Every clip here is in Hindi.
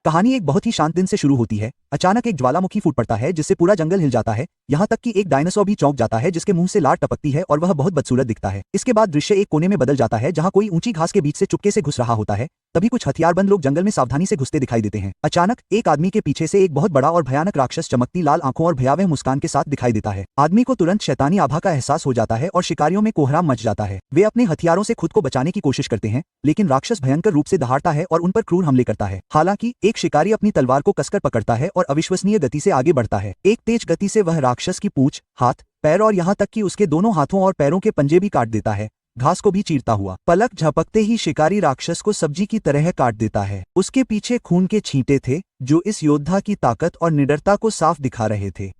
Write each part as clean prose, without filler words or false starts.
कहानी एक बहुत ही शांत दिन से शुरू होती है। अचानक एक ज्वालामुखी फूट पड़ता है जिससे पूरा जंगल हिल जाता है, यहाँ तक कि एक डायनासोर भी चौंक जाता है जिसके मुंह से लार टपकती है और वह बहुत बदसूरत दिखता है। इसके बाद दृश्य एक कोने में बदल जाता है जहाँ कोई ऊंची घास के बीच से चुपके से घुस रहा होता है। तभी कुछ हथियारबंद लोग जंगल में सावधानी से घुसते दिखाई देते हैं। अचानक एक आदमी के पीछे से एक बहुत बड़ा और भयानक राक्षस चमकती लाल आंखों और भयावह मुस्कान के साथ दिखाई देता है। आदमी को तुरंत शैतानी आभा का एहसास हो जाता है और शिकारियों में कोहराम मच जाता है। वे अपने हथियारों से खुद को बचाने की कोशिश करते हैं, लेकिन राक्षस भयंकर रूप से दहाड़ता है और उन पर क्रूर हमले करता है। हालांकि एक शिकारी अपनी तलवार को कसकर पकड़ता है और अविश्वसनीय गति से आगे बढ़ता है। एक तेज गति से वह राक्षस की पूंछ, हाथ, पैर और यहाँ तक कि उसके दोनों हाथों और पैरों के पंजे भी काट देता है, घास को भी चीरता हुआ। पलक झपकते ही शिकारी राक्षस को सब्जी की तरह काट देता है। उसके पीछे खून के छींटे थे जो इस योद्धा की ताकत और निडरता को साफ दिखा रहे थे।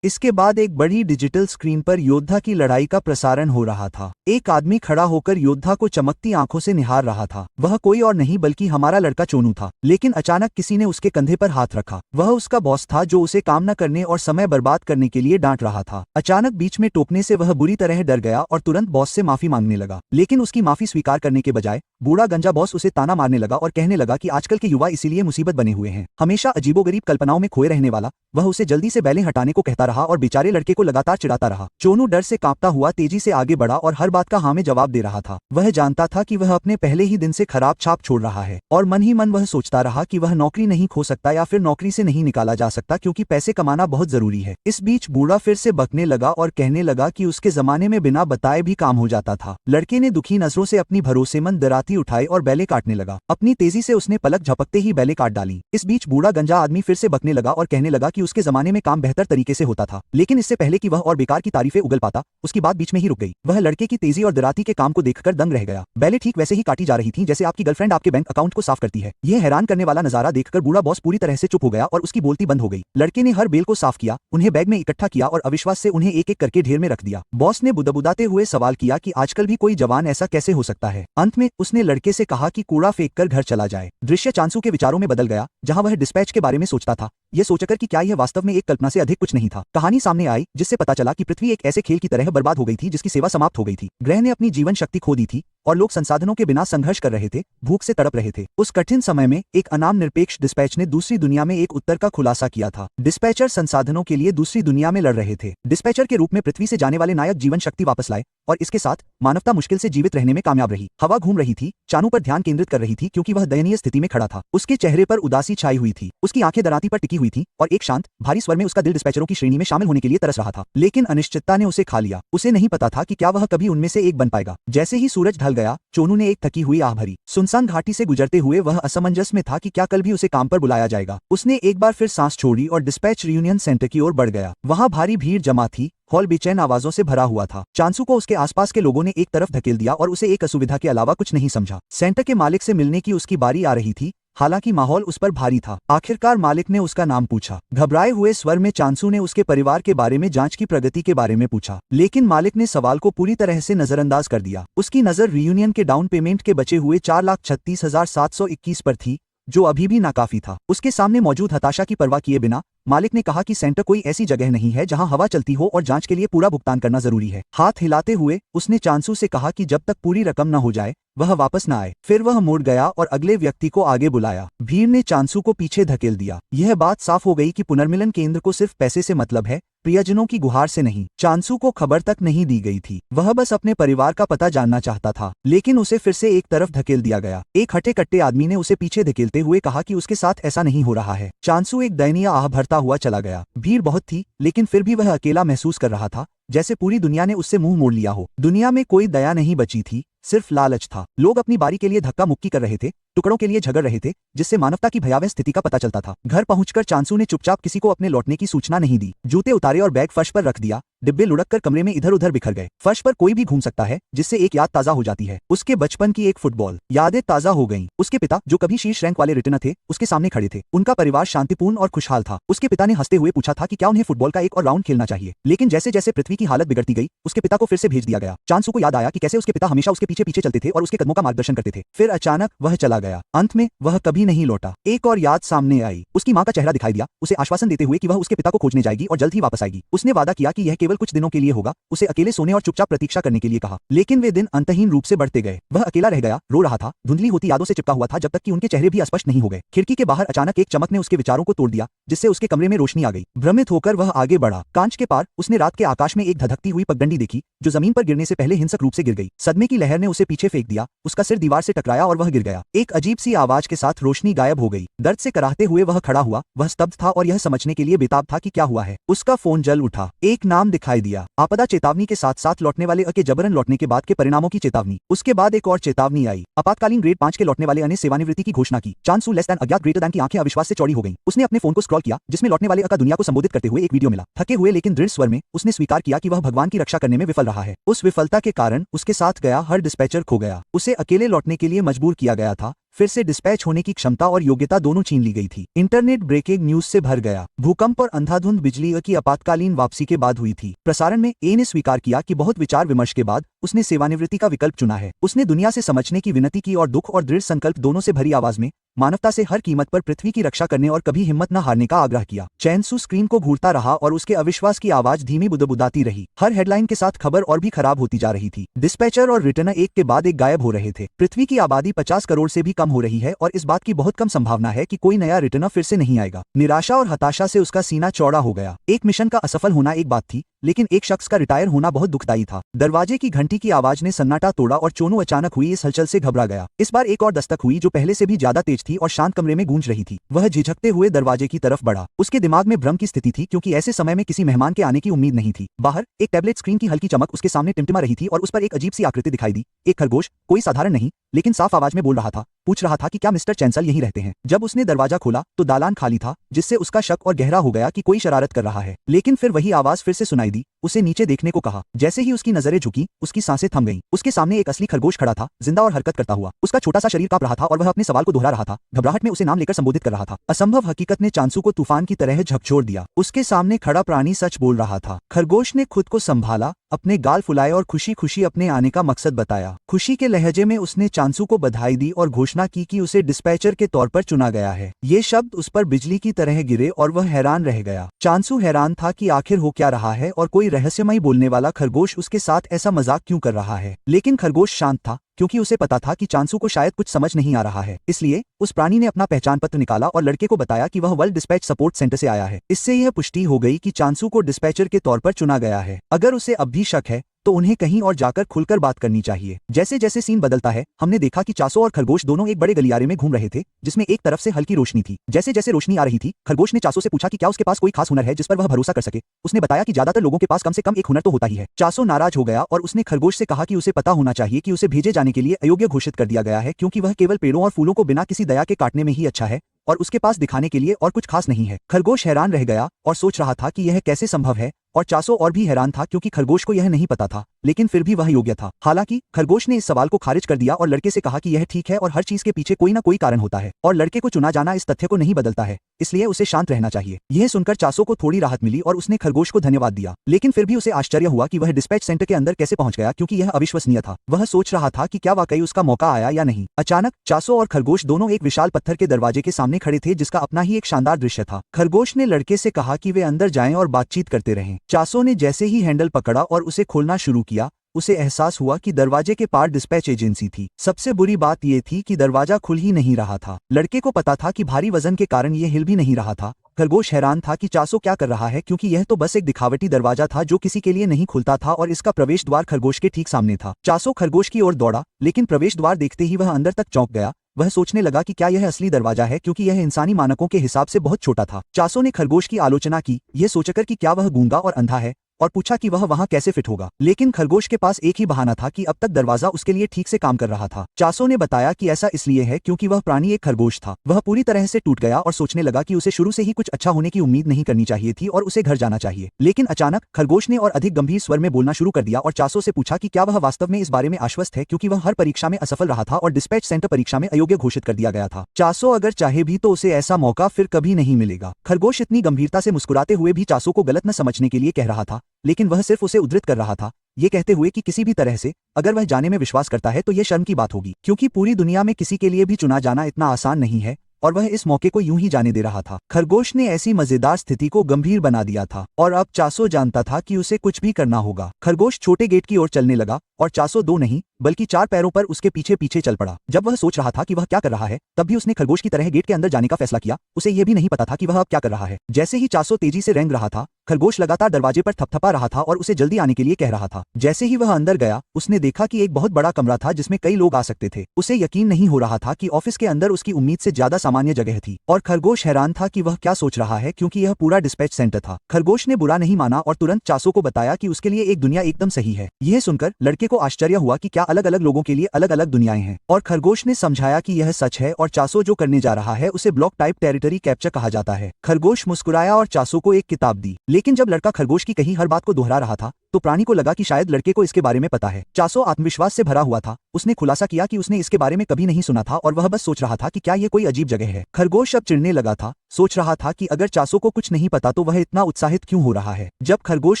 इसके बाद एक बड़ी डिजिटल स्क्रीन पर योद्धा की लड़ाई का प्रसारण हो रहा था। एक आदमी खड़ा होकर योद्धा को चमकती आंखों से निहार रहा था। वह कोई और नहीं बल्कि हमारा लड़का चोनू था। लेकिन अचानक किसी ने उसके कंधे पर हाथ रखा। वह उसका बॉस था जो उसे काम न करने और समय बर्बाद करने के लिए डांट रहा था। अचानक बीच में टोकने से वह बुरी तरह डर गया और तुरंत बॉस से माफी मांगने लगा। लेकिन उसकी माफी स्वीकार करने के बजाय बूढ़ा गंजा बॉस उसे ताना मारने लगा और कहने लगा कि आजकल के युवा इसीलिए मुसीबत बने हुए हैं, हमेशा अजीबोगरीब कल्पनाओं में खोए रहने वाला। वह उसे जल्दी से बैलें हटाने को कहता रहा और बेचारे लड़के को लगातार चिढ़ाता रहा। चोनू डर से कांपता हुआ तेजी से आगे बढ़ा और हर बात का हाँ में जवाब दे रहा था। वह जानता था कि वह अपने पहले ही दिन से खराब छाप छोड़ रहा है और मन ही मन वह सोचता रहा कि वह नौकरी नहीं खो सकता या फिर नौकरी से नहीं निकाला जा सकता, क्योंकि पैसे कमाना बहुत जरूरी है। इस बीच बूढ़ा फिर से बकने लगा और कहने लगा कि उसके जमाने में बिना बताए भी काम हो जाता था। लड़के ने दुखी नजरों से अपनी भरोसेमंद दराती उठाई और बैले काटने लगा। अपनी तेजी से उसने पलक झपकते ही बैले काट डाली। इस बीच बूढ़ा गंजा आदमी फिर से बकने लगा और कहने लगा कि उसके जमाने में काम बेहतर तरीके से होता था। लेकिन इससे पहले कि वह और बेकार की तारीफें उगल पाता, उसकी बात बीच में ही रुक गई। वह लड़के की तेजी और दराती के काम को देखकर दंग रह गया। बैले ठीक वैसे ही काटी जा रही थी जैसे आपकी गर्लफ्रेंड आपके बैंक अकाउंट को साफ करती है। यह हैरान करने वाला नजारा देखकर बूढ़ा बॉस पूरी तरह से चुप हो गया और उसकी बोलती बंद हो गई। लड़के ने हर बेल को साफ किया, उन्हें बैग में इकट्ठा किया और अविश्वास से उन्हें एक एक करके ढेर में रख दिया। बॉस ने बुदबुदाते हुए सवाल किया कि आजकल भी कोई जवान ऐसा कैसे हो सकता है। अंत में उसने लड़के से कहा कि कूड़ा फेंक कर घर चला जाए। दृश्य चांसू के विचारों में बदल गया, जहां वह डिस्पैच के बारे में सोचता था, यह सोचकर कि क्या यह वास्तव में एक कल्पना से अधिक कुछ नहीं था। कहानी सामने आई जिससे पता चला कि पृथ्वी एक ऐसे खेल की तरह बर्बाद हो गई थी जिसकी सेवा समाप्त हो गई थी। ग्रह ने अपनी जीवन शक्ति खो दी थी और लोग संसाधनों के बिना संघर्ष कर रहे थे, भूख से तड़प रहे थे। उस कठिन समय में एक अनाम निरपेक्ष डिस्पैच ने दूसरी दुनिया में एक उत्तर का खुलासा किया था। डिस्पैचर संसाधनों के लिए दूसरी दुनिया में लड़ रहे थे। डिस्पैचर के रूप में पृथ्वी से जाने वाले नायक जीवन शक्ति वापस लाए और इसके साथ मानवता मुश्किल से जीवित रहने में कामयाब रही। हवा घूम रही थी, चानू पर ध्यान केंद्रित कर रही थी क्योंकि वह दयनीय स्थिति में खड़ा था। उसके चेहरे पर उदासी छाई हुई थी, उसकी आंखें दराती पर टिकी हुई थी और एक शांत भारी स्वर में उसका दिल डिस्पैचरों की श्रेणी में शामिल होने के लिए तरस रहा था। लेकिन अनिश्चितता ने उसे खा लिया। उसे नहीं पता था कि क्या वह कभी उनमें से एक बन पाएगा। जैसे ही सूरज ढल गया, चोनू ने एक थकी हुई आह भरी। सुनसान घाटी से गुजरते हुए वह असमंजस में था कि क्या कल भी उसे काम पर बुलाया जाएगा। उसने एक बार फिर सांस छोड़ी और डिस्पैच रियूनियन सेंटर की ओर बढ़ गया। वहां भारी भीड़ जमा थी, हॉल बेचैन आवाजों से भरा हुआ था। चांसू को उसके आसपास के लोगों ने एक तरफ धकेल दिया और उसे एक असुविधा के अलावा कुछ नहीं समझा। सेंटर के मालिक से मिलने की उसकी बारी आ रही थी, हालांकि माहौल उस पर भारी था। आखिरकार मालिक ने उसका नाम पूछा। घबराए हुए स्वर में चांसू ने उसके परिवार के बारे में, जांच की प्रगति के बारे में पूछा, लेकिन मालिक ने सवाल को पूरी तरह से नजरअंदाज कर दिया। उसकी नजर रियूनियन के डाउन पेमेंट के बचे हुए 4,36,721 पर थी, जो अभी भी नाकाफी था। उसके सामने मौजूद हताशा की परवाह किए बिना मालिक ने कहा कि सेंटर कोई ऐसी जगह नहीं है जहां हवा चलती हो और जांच के लिए पूरा भुगतान करना जरूरी है। हाथ हिलाते हुए उसने चांसू से कहा कि जब तक पूरी रकम न हो जाए वह वापस न आए। फिर वह मुड़ गया और अगले व्यक्ति को आगे बुलाया। भीड़ ने चांसू को पीछे धकेल दिया। यह बात साफ हो गई कि पुनर्मिलन केंद्र को सिर्फ पैसे से मतलब है, प्रियजनों की गुहार से नहीं। चांसू को खबर तक नहीं दी गई थी, वह बस अपने परिवार का पता जानना चाहता था। लेकिन उसे फिर से एक तरफ धकेल दिया गया। एक हट्टे कट्टे आदमी ने उसे पीछे धकेलते हुए कहा कि उसके साथ ऐसा नहीं हो रहा है। चांसू एक दयनीय आह भरता हुआ चला गया। भीड़ बहुत थी, लेकिन फिर भी वह अकेला महसूस कर रहा था, जैसे पूरी दुनिया ने उससे मुंह मोड़ लिया हो। दुनिया में कोई दया नहीं बची थी, सिर्फ लालच था। लोग अपनी बारी के लिए धक्का मुक्की कर रहे थे, टुकड़ों के लिए झगड़ रहे थे, जिससे मानवता की भयावह स्थिति का पता चलता था। घर पहुंचकर चांसू ने चुपचाप किसी को अपने लौटने की सूचना नहीं दी। जूते उतारे और बैग फर्श पर रख दिया। डिब्बे लुढ़ककर कमरे में इधर उधर बिखर गए। फर्श पर कोई भी घूम सकता है, जिससे एक याद ताजा हो जाती है। उसके बचपन की एक फुटबॉल यादें ताजा हो गईं। उसके पिता, जो कभी शीर्ष रैंक वाले रिटर्नर थे, उसके सामने खड़े थे। उनका परिवार शांतिपूर्ण और खुशहाल था। उसके पिता ने हंसते हुए पूछा था कि क्या उन्हें फुटबॉल का एक और राउंड खेलना चाहिए। लेकिन जैसे जैसे पृथ्वी की हालत बिगड़ती गई, उसके पिता को फिर से भेज दिया गया। चांसू को याद आया कि कैसे उसके पिता हमेशा उसके पीछे पीछे चलते थे और उसके कदमों का मार्गदर्शन करते थे। फिर अचानक वह चला गया। अंत में वह कभी नहीं लौटा। एक और याद सामने आई। उसकी माँ का चेहरा दिखाई दिया, उसे आश्वासन देते हुए कि वह उसके पिता को खोजने जाएगी और जल्द ही वापस आएगी। उसने वादा किया कि यह केवल कुछ दिनों के लिए होगा, उसे अकेले सोने और चुपचाप प्रतीक्षा करने के लिए कहा। लेकिन वे दिन अंतहीन रूप से बढ़ते गए। वह अकेला रह गया, रो रहा था, धुंधली होती यादों से चिपका हुआ था, जब तक कि उनके चेहरे भी अस्पष्ट नहीं हो गए। खिड़की के बाहर अचानक एक चमक ने उसके विचारों को तोड़ दिया, जिससे उसके कमरे में रोशनी आ गई। भ्रमित होकर वह आगे बढ़ा। कांच के पार उसने रात के आकाश में एक धधकती हुई पगडंडी देखी, जो जमीन पर गिरने से पहले हिंसक रूप से गिर गई। सदमे की लहर ने उसे पीछे फेंक दिया, उसका सिर दीवार से टकराया और वह गिर गया। एक अजीब सी आवाज के साथ रोशनी गायब हो गई। दर्द से कराहते हुए वह खड़ा हुआ। वह स्तब्ध था और यह समझने के लिए बेताब था कि क्या हुआ है। उसका फोन जल उठा। एक नाम दिखाई दिया, आपदा चेतावनी के साथ साथ लौटने वाले के जबरन लौटने के बाद के परिणामों की चेतावनी। उसके बाद एक और चेतावनी आई, आपातकालीन ग्रेड 5 के लौटने वाले ने सेवानिवृत्ति की घोषणा की। चांसू लेस दैन अज्ञात ग्रेटर दैन की आंखें अविश्वास से चौड़ी हो गईं। उसने अपने फोन को स्क्रॉल किया, जिसमें लौटने वाले का दुनिया को संबोधित करते हुए एक वीडियो मिला। थके हुए लेकिन दृढ़ स्वर में उसने स्वीकार किया कि वह भगवान की रक्षा करने में विफल रहा है। उस विफलता के कारण उसके साथ गया हर डिस्पैचर खो गया। उसे अकेले लौटने के लिए मजबूर किया गया था। फिर से डिस्पैच होने की क्षमता और योग्यता दोनों छीन ली गई थी। इंटरनेट ब्रेकिंग न्यूज से भर गया। भूकंप और अंधाधुंध बिजली की आपातकालीन वापसी के बाद हुई थी। प्रसारण में ने स्वीकार किया कि बहुत विचार विमर्श के बाद उसने सेवानिवृत्ति का विकल्प चुना है। उसने दुनिया से समझने की विनती की और दुख और दृढ़ संकल्प दोनों से भरी आवाज में मानवता से हर कीमत पर पृथ्वी की रक्षा करने और कभी हिम्मत न हारने का आग्रह किया। चैनसू स्क्रीन को घूरता रहा और उसके अविश्वास की आवाज धीमी बुदबुदाती रही। हर हेडलाइन के साथ खबर और भी खराब होती जा रही थी। डिस्पैचर और रिटर्नर एक के बाद एक गायब हो रहे थे। पृथ्वी की आबादी 50 करोड़ से भी कम हो रही है और इस बात की बहुत कम संभावना है कि कोई नया रिटर्नर फिर से नहीं आएगा। निराशा और हताशा से उसका सीना चौड़ा हो गया। एक मिशन का असफल होना एक बात थी, लेकिन एक शख्स का रिटायर होना बहुत दुखदायी था। दरवाजे की घंटी की आवाज ने सन्नाटा तोड़ा और चोनू अचानक हुई इस हलचल से घबरा गया। इस बार एक और दस्तक हुई, जो पहले से भी ज्यादा तेज थी और शांत कमरे में गूंज रही थी। वह झिझकते हुए दरवाजे की तरफ बढ़ा। उसके दिमाग में भ्रम की स्थिति थी, क्योंकि ऐसे समय में किसी मेहमान के आने की उम्मीद नहीं थी। बाहर एक टैबलेट स्क्रीन की हल्की चमक उसके सामने टिमटिमा रही थी और उस पर एक अजीब सी आकृति दिखाई दी। एक खरगोश, कोई साधारण नहीं, लेकिन साफ आवाज में बोल रहा था, पूछ रहा था कि क्या मिस्टर चैंसल यहीं रहते हैं। जब उसने दरवाजा खोला तो दालान खाली था, जिससे उसका शक और गहरा हो गया कि कोई शरारत कर रहा है। लेकिन फिर वही आवाज फिर से सुनाई दी। उसे नीचे देखने को कहा। जैसे ही उसकी नजरें झुकी, उसकी सांसें थम गईं। उसके सामने एक असली खरगोश खड़ा था, जिंदा और हरकत करता हुआ। उसका छोटा सा शरीर कांप रहा था और वह अपने सवाल को दोहरा रहा था। घबराहट में उसे नाम लेकर संबोधित कर रहा था। असंभव हकीकत ने चांसू को तूफान की तरह झकझोर दिया। उसके सामने खड़ा प्राणी सच बोल रहा था। खरगोश ने खुद को संभाला, अपने गाल फुलाए और खुशी खुशी अपने आने का मकसद बताया। खुशी के लहजे में उसने चांसू को बधाई दी और घोषणा की कि उसे डिस्पैचर के तौर पर चुना गया है। ये शब्द उस पर बिजली की तरह गिरे और वह हैरान रह गया। चांसू हैरान था कि आखिर हो क्या रहा है और कोई रहस्यमयी बोलने वाला खरगोश उसके साथ ऐसा मजाक क्यों कर रहा है। लेकिन खरगोश शांत था, क्योंकि उसे पता था कि चांसू को शायद कुछ समझ नहीं आ रहा है। इसलिए उस प्राणी ने अपना पहचान पत्र निकाला और लड़के को बताया कि वह वर्ल्ड डिस्पैच सपोर्ट सेंटर से आया है। इससे यह पुष्टि हो गई कि चांसू को डिस्पैचर के तौर पर चुना गया है। अगर उसे अब भी शक है तो उन्हें कहीं और जाकर खुलकर बात करनी चाहिए। जैसे जैसे सीन बदलता है, हमने देखा कि चांसू और खरगोश दोनों एक बड़े गलियारे में घूम रहे थे, जिसमें एक तरफ से हल्की रोशनी थी। जैसे जैसे रोशनी आ रही थी, खरगोश ने चांसू से पूछा कि क्या उसके पास कोई खास हुनर है जिस पर वह भरोसा कर सके। उसने बताया कि ज्यादातर लोगों के पास कम से कम एक हुनर तो होता ही है। चांसू नाराज हो गया और उसने खरगोश से कहा कि उसे पता होना चाहिए कि उसे भेजे जाने के लिए अयोग्य घोषित कर दिया गया है, क्योंकि वह केवल पेड़ों और फूलों को बिना किसी दया के काटने में ही अच्छा है और उसके पास दिखाने के लिए और कुछ खास नहीं है। खरगोश हैरान रह गया और सोच रहा था कि यह कैसे संभव है, और चांसू और भी हैरान था, क्योंकि खरगोश को यह नहीं पता था, लेकिन फिर भी वह योग्य था। हालांकि खरगोश ने इस सवाल को खारिज कर दिया और लड़के से कहा कि यह ठीक है और हर चीज के पीछे कोई ना कोई कारण होता है, और लड़के को चुना जाना इस तथ्य को नहीं बदलता है, इसलिए उसे शांत रहना चाहिए। यह सुनकर चांसू को थोड़ी राहत मिली और उसने खरगोश को धन्यवाद दिया। लेकिन फिर भी उसे आश्चर्य हुआ कि वह डिस्पैच सेंटर के अंदर कैसे पहुंच गया, क्योंकि यह अविश्वसनीय था। वह सोच रहा था कि क्या वाकई उसका मौका आया या नहीं। अचानक चांसू और खरगोश दोनों एक विशाल पत्थर के दरवाजे के सामने खड़े थे, जिसका अपना ही एक शानदार दृश्य था। खरगोश ने लड़के से कहा कि वे अंदर जाएं और बातचीत करते रहें। चांसू ने जैसे ही हैंडल पकड़ा और उसे खोलना शुरू किया, उसे एहसास हुआ कि दरवाजे के पार डिस्पैच एजेंसी थी। सबसे बुरी बात यह थी कि दरवाजा खुल ही नहीं रहा था। लड़के को पता था कि भारी वजन के कारण यह हिल भी नहीं रहा था। खरगोश हैरान था कि चांसू क्या कर रहा है, क्योंकि यह तो बस एक दिखावटी दरवाजा था जो किसी के लिए नहीं खुलता था और इसका प्रवेश द्वार खरगोश के ठीक सामने था। चांसू खरगोश की ओर दौड़ा, लेकिन प्रवेश द्वार देखते ही वह अंदर तक चौंक गया। वह सोचने लगा कि क्या यह असली दरवाजा है, क्योंकि यह इंसानी मानकों के हिसाब से बहुत छोटा था। चांसू ने खरगोश की आलोचना की, यह सोचकर कि क्या वह गूंगा और अंधा है, और पूछा कि वह वहां कैसे फिट होगा। लेकिन खरगोश के पास एक ही बहाना था कि अब तक दरवाजा उसके लिए ठीक से काम कर रहा था। चांसू ने बताया कि ऐसा इसलिए है क्योंकि वह प्राणी एक खरगोश था। वह पूरी तरह से टूट गया और सोचने लगा कि उसे शुरू से ही कुछ अच्छा होने की उम्मीद नहीं करनी चाहिए थी और उसे घर जाना चाहिए। लेकिन अचानक खरगोश ने और अधिक गंभीर स्वर में बोलना शुरू कर दिया और चांसू से पूछा कि क्या वह वास्तव में इस बारे में आश्वस्त है, क्योंकि वह हर परीक्षा में असफल रहा था और डिस्पैच सेंटर परीक्षा में अयोग्य घोषित कर दिया गया था। चांसू अगर चाहे भी तो उसे ऐसा मौका फिर कभी नहीं मिलेगा। खरगोश इतनी गंभीरता से मुस्कुराते हुए भी चांसू को गलत न समझने के लिए कह रहा था, लेकिन वह सिर्फ उसे उद्धृत कर रहा था, ये कहते हुए कि किसी भी तरह से अगर वह जाने में विश्वास करता है तो यह शर्म की बात होगी, क्योंकि पूरी दुनिया में किसी के लिए भी चुना जाना इतना आसान नहीं है और वह इस मौके को यूं ही जाने दे रहा था। खरगोश ने ऐसी मजेदार स्थिति को गंभीर बना दिया था और अब चासो जानता था कि उसे कुछ भी करना होगा। खरगोश छोटे गेट की ओर चलने लगा और चासो दो नहीं बल्कि चार पैरों पर उसके पीछे पीछे चल पड़ा। जब वह सोच रहा था कि वह क्या कर रहा है, तब भी उसने खरगोश की तरह गेट के अंदर जाने का फैसला किया। उसे यह भी नहीं पता था कि वह अब क्या कर रहा है। जैसे ही चासो तेजी से रेंग रहा था, खरगोश लगातार दरवाजे पर थपथपा रहा था और उसे जल्दी आने के लिए कह रहा था। जैसे ही वह अंदर गया, उसने देखा कि एक बहुत बड़ा कमरा था जिसमें कई लोग आ सकते थे। उसे यकीन नहीं हो रहा था कि ऑफिस के अंदर उसकी उम्मीद से ज्यादा सामान्य जगह थी और खरगोश हैरान था कि वह क्या सोच रहा है, क्योंकि यह पूरा डिस्पैच सेंटर था। खरगोश ने बुरा नहीं माना और तुरंत चासो को बताया कि उसके लिए एक दुनिया एकदम सही है। यह सुनकर लड़के को आश्चर्य हुआ कि क्या अलग अलग लोगों के लिए अलग अलग दुनियाएं हैं, और खरगोश ने समझाया कि यह सच है और चासो जो करने जा रहा है उसे ब्लॉक टाइप टेरिटरी कैप्चर कहा जाता है। खरगोश मुस्कुराया और चासो को एक किताब दी, लेकिन जब लड़का खरगोश की कही हर बात को दोहरा रहा था तो प्राणी को लगा कि शायद लड़के को इसके बारे में पता है। चासो आत्मविश्वास से भरा हुआ था। उसने खुलासा किया कि उसने इसके बारे में कभी नहीं सुना था और वह बस सोच रहा था कि क्या ये कोई अजीब जगह है। खरगोश अब चिढ़ने लगा था, सोच रहा था कि अगर चासो को कुछ नहीं पता तो वह इतना उत्साहित क्यों हो रहा है। जब खरगोश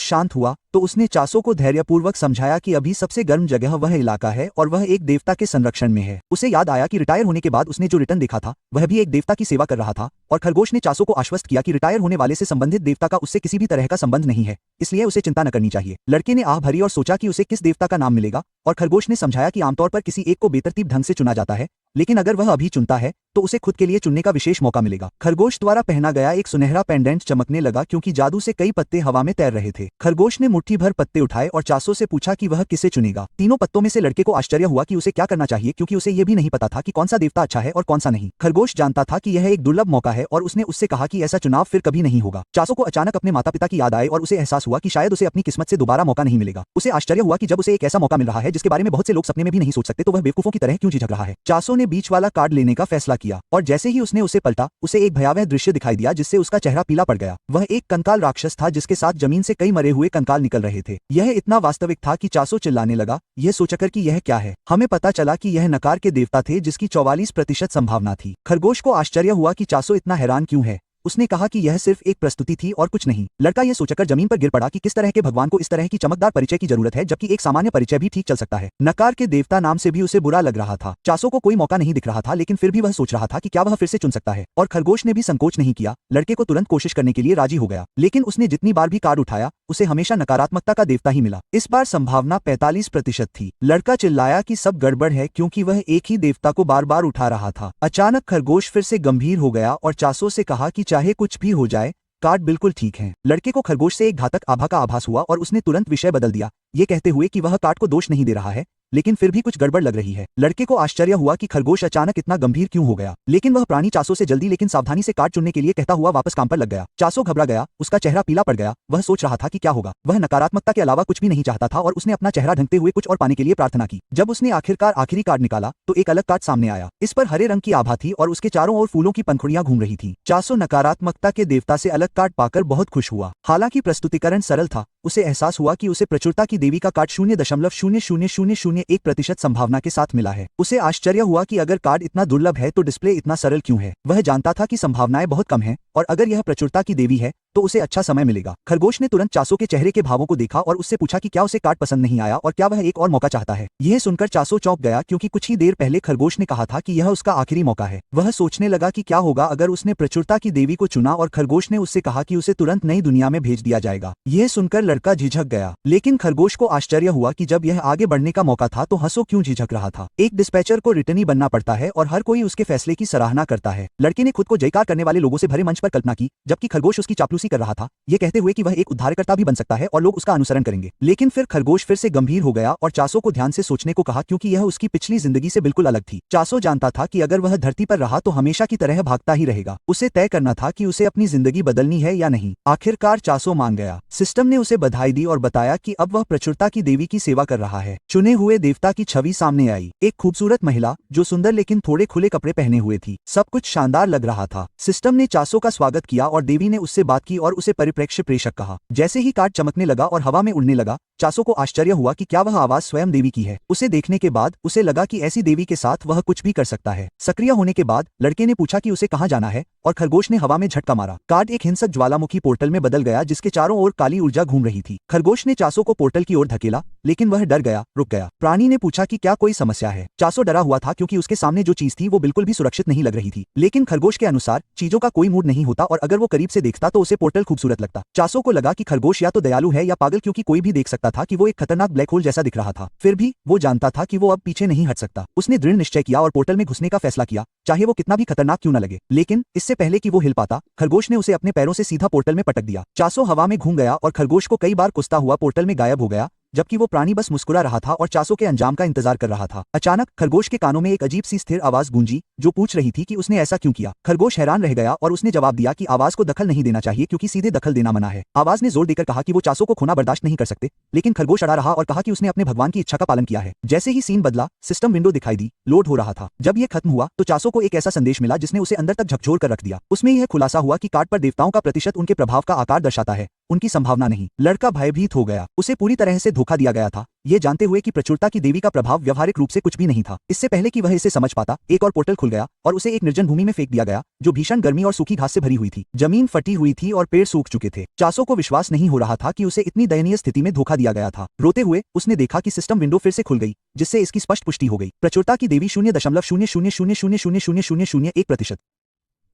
शांत हुआ तो उसने चासो को धैर्यपूर्वक समझाया कि अभी सबसे गर्म जगह वह इलाका है और वह एक देवता के संरक्षण में है। उसे याद आया कि रिटायर होने के बाद उसने जो रिटर्न देखा था वह भी एक देवता की सेवा कर रहा था, और खरगोश ने चासो को आश्वस्त किया कि रिटायर होने वाले से संबंधित देवता का उससे किसी भी तरह का संबंध नहीं है, इसलिए उसे चिंता न करनी चाहिए। लड़के ने आह भरी और सोचा कि उसे किस देवता का नाम मिलेगा, और खरगोश ने समझाया कि आमतौर पर किसी एक को बेतरतीब ढंग से चुना जाता है, लेकिन अगर वह अभी चुनता है तो उसे खुद के लिए चुनने का विशेष मौका मिलेगा। खरगोश द्वारा पहना गया एक सुनहरा पेंडेंट चमकने लगा क्योंकि जादू से कई पत्ते हवा में तैर रहे थे। खरगोश ने मुट्ठी भर पत्ते उठाए और चासो से पूछा कि वह किसे चुनेगा। तीनों पत्तों में से लड़के को आश्चर्य हुआ कि उसे क्या करना चाहिए, क्योंकि उसे यह भी नहीं पता था कि कौन सा देवता अच्छा है और कौन सा नहीं। खरगोश जानता था कि यह एक दुर्लभ मौका है और उसने उससे कहा कि ऐसा चुनाव फिर कभी नहीं होगा। चासो को अचानक अपने माता पिता की याद आए और उसे एहसास हुआ कि शायद उसे अपनी किस्मत से दोबारा मौका नहीं मिलेगा। उसे आश्चर्य हुआ कि जब उसे एक ऐसा मौका मिल रहा है जिसके बारे में बहुत से लोग सपने में भी नहीं सोच सकते, तो वह बेवकूफों की तरह क्यों झिझक रहा है। चासो ने बीच वाला कार्ड लेने का फैसला किया और जैसे ही उसने उसे पलटा, उसे एक भयावह दृश्य दिखाई दिया जिससे उसका चेहरा पीला पड़ गया। वह एक कंकाल राक्षस था जिसके साथ जमीन से कई मरे हुए कंकाल निकल रहे थे। यह इतना वास्तविक था कि चासो चिल्लाने लगा, यह सोचकर कि यह क्या है। हमें पता चला कि यह नकार के देवता थे जिसकी 44% संभावना थी। खरगोश को आश्चर्य हुआ कि चासो इतना हैरान क्यों है। उसने कहा कि यह सिर्फ एक प्रस्तुति थी और कुछ नहीं। लड़का यह सोचकर जमीन पर गिर पड़ा कि किस तरह के भगवान को इस तरह की चमकदार परिचय की जरूरत है, जबकि एक सामान्य परिचय भी ठीक चल सकता है। नकार के देवता नाम से भी उसे बुरा लग रहा था। चासो को कोई मौका नहीं दिख रहा था, लेकिन फिर भी वह सोच रहा था कि क्या वह फिर से चुन सकता है, और खरगोश ने भी संकोच नहीं किया। लड़के को तुरंत कोशिश करने के लिए राजी हो गया, लेकिन उसने जितनी बार भी कार्ड उठाया उसे हमेशा नकारात्मकता का देवता ही मिला। इस बार संभावना 45% थी। लड़का चिल्लाया कि सब गड़बड़ है क्योंकि वह एक ही देवता को बार बार उठा रहा था। अचानक खरगोश फिर से गंभीर हो गया और चासो से कहा कि चाहे कुछ भी हो जाए, कार्ड बिल्कुल ठीक है। लड़के को खरगोश से एक घातक आभा का आभास हुआ और उसने तुरंत विषय बदल दिया, ये कहते हुए कि वह कार्ड को दोष नहीं दे रहा है, लेकिन फिर भी कुछ गड़बड़ लग रही है। लड़के को आश्चर्य हुआ कि खरगोश अचानक इतना गंभीर क्यों हो गया, लेकिन वह प्राणी चासो से जल्दी लेकिन सावधानी से कार्ड चुनने के लिए कहता हुआ वापस काम पर लग गया। चासो घबरा गया, उसका चेहरा पीला पड़ गया। वह सोच रहा था कि क्या होगा। वह नकारात्मकता के अलावा कुछ भी नहीं चाहता था और उसने अपना चेहरा ढंकते हुए कुछ और पाने के लिए प्रार्थना की। जब उसने आखिरकार आखिरी कार्ड निकाला तो एक अलग कार्ड सामने आया। इस पर हरे रंग की आभा थी और उसके चारों ओर फूलों की पंखुड़ियां घूम रही थी। चासो नकारात्मकता के देवता से अलग कार्ड पाकर बहुत खुश हुआ। हालांकि प्रस्तुतिकरण सरल था, उसे एहसास हुआ कि उसे प्रचुरता की देवी का कार्ड 0.0001% संभावना के साथ मिला है। उसे आश्चर्य हुआ कि अगर कार्ड इतना दुर्लभ है तो डिस्प्ले इतना सरल क्यों है। वह जानता था कि संभावनाएं बहुत कम हैं और अगर यह प्रचुरता की देवी है तो उसे अच्छा समय मिलेगा। खरगोश ने तुरंत चासो के चेहरे के भावों को देखा और उससे पूछा कि क्या उसे कार्ड पसंद नहीं आया और क्या वह एक और मौका चाहता है। यह सुनकर चासो चौंक गया क्योंकि कुछ ही देर पहले खरगोश ने कहा था कि यह उसका आखिरी मौका है। वह सोचने लगा कि क्या होगा अगर उसने प्रचुरता की देवी को चुना और खरगोश ने उससे कहा कि उसे तुरंत नई दुनिया में भेज दिया जाएगा। यह सुनकर लड़का झिझक गया, लेकिन खरगोश को आश्चर्य हुआ कि जब यह आगे बढ़ने का मौका था तो हंसो क्यों झिझक रहा था। एक डिस्पैचर को रिटर्नी बनना पड़ता है और हर कोई उसके फैसले की सराहना करता है। लड़के ने खुद को जयकार करने वाले लोगों से भरे मंच पर कल्पना की, जबकि खरगोश उसकी चापलूसी कर रहा था, ये कहते हुए कि वह एक उद्धारकर्ता भी बन सकता है और लोग उसका अनुसरण करेंगे। लेकिन फिर खरगोश फिर से गंभीर हो गया और चासो को ध्यान से सोचने को कहा क्योंकि यह उसकी पिछली जिंदगी से बिल्कुल अलग थी। चासो जानता था कि अगर वह धरती पर रहा तो हमेशा की तरह भागता ही रहेगा। उसे तय करना था कि उसे अपनी जिंदगी बदलनी है या नहीं। आखिरकार चासो मान गया। सिस्टम ने उसे बधाई दी और बताया कि अब वह प्रचुरता की देवी की सेवा कर रहा है। चुने हुए देवता की छवि सामने आई, एक खूबसूरत महिला जो सुंदर लेकिन थोड़े खुले कपड़े पहने हुए थी। सब कुछ शानदार लग रहा था। सिस्टम ने चासो का स्वागत किया और देवी ने उससे बात की और उसे परिप्रेक्ष्य प्रेषक कहा। जैसे ही कार्ड चमकने लगा और हवा में उड़ने लगा, चासो को आश्चर्य हुआ कि क्या वह आवाज स्वयं देवी की है। उसे देखने के बाद उसे लगा कि ऐसी देवी के साथ वह कुछ भी कर सकता है। सक्रिय होने के बाद लड़के ने पूछा कि उसे कहाँ जाना है और खरगोश ने हवा में झटका मारा। कार्ड एक हिंसक ज्वालामुखी पोर्टल में बदल गया जिसके चारों ओर काली ऊर्जा घूम रही थी। खरगोश ने चासो को पोर्टल की ओर धकेला, लेकिन वह डर गया, रुक गया। प्राणी ने पूछा कि क्या कोई समस्या है। चासो डरा हुआ था क्योंकि उसके सामने जो चीज थी वो बिल्कुल भी सुरक्षित नहीं लग रही थी। लेकिन खरगोश के अनुसार चीजों का कोई मूड नहीं होता और अगर वो करीब से देखता तो उसे पोर्टल खूबसूरत लगता। चासो को लगा कि खरगोश या तो दयालु है या पागल, क्योंकि कोई भी देख सकता था कि वो एक खतरनाक ब्लैक होल जैसा दिख रहा था। फिर भी वो जानता था कि वो अब पीछे नहीं हट सकता। उसने दृढ़ निश्चय किया और पोर्टल में घुसने का फैसला किया, चाहे वो कितना भी खतरनाक क्यों न लगे। लेकिन इससे पहले कि वो हिल पाता, खरगोश ने उसे अपने पैरों से सीधा पोर्टल में पटक दिया। चासो हवा में घूम गया और खरगोश को कई बार कुचता हुआ पोर्टल में गायब हो गया, जबकि वो प्राणी बस मुस्कुरा रहा था और चासो के अंजाम का इंतजार कर रहा था। अचानक खरगोश के कानों में एक अजीब सी स्थिर आवाज गूंजी जो पूछ रही थी कि उसने ऐसा क्यों किया। खरगोश हैरान रह गया और उसने जवाब दिया कि आवाज को दखल नहीं देना चाहिए क्योंकि सीधे दखल देना मना है। आवाज ने जोर देकर कहा कि वो चासो को खोना बर्दाश्त नहीं कर सकते, लेकिन खरगोश अड़ा रहा और कहा कि उसने अपने भगवान की इच्छा का पालन किया है। जैसे ही सीन बदला, सिस्टम विंडो दिखाई दी, लोड हो रहा था। जब यह खत्म हुआ तो चासो को एक ऐसा संदेश मिला जिसने उसे अंदर तक झकझोर कर रख दिया। उसमें यह खुलासा हुआ कि कार्ड पर देवताओं का प्रतिशत उनके प्रभाव का आकार दर्शाता है, उनकी संभावना नहीं। लड़का भयभीत हो गया। उसे पूरी तरह से धोखा दिया गया था, ये जानते हुए कि प्रचुरता की देवी का प्रभाव व्यवहारिक रूप से कुछ भी नहीं था। इससे पहले कि वह इसे समझ पाता, एक और पोर्टल खुल गया और उसे एक निर्जन भूमि में फेंक दिया गया जो भीषण गर्मी और सूखी घास से भरी हुई थी। जमीन फटी हुई थी और पेड़ सूख चुके थे। चासो को विश्वास नहीं हो रहा था कि उसे इतनी दयनीय स्थिति में धोखा दिया गया था। रोते हुए उसने देखा कि सिस्टम विंडो फिर से खुल गई, जिससे इसकी स्पष्ट पुष्टि हो गई। प्रचुरता की देवी 0.000000001%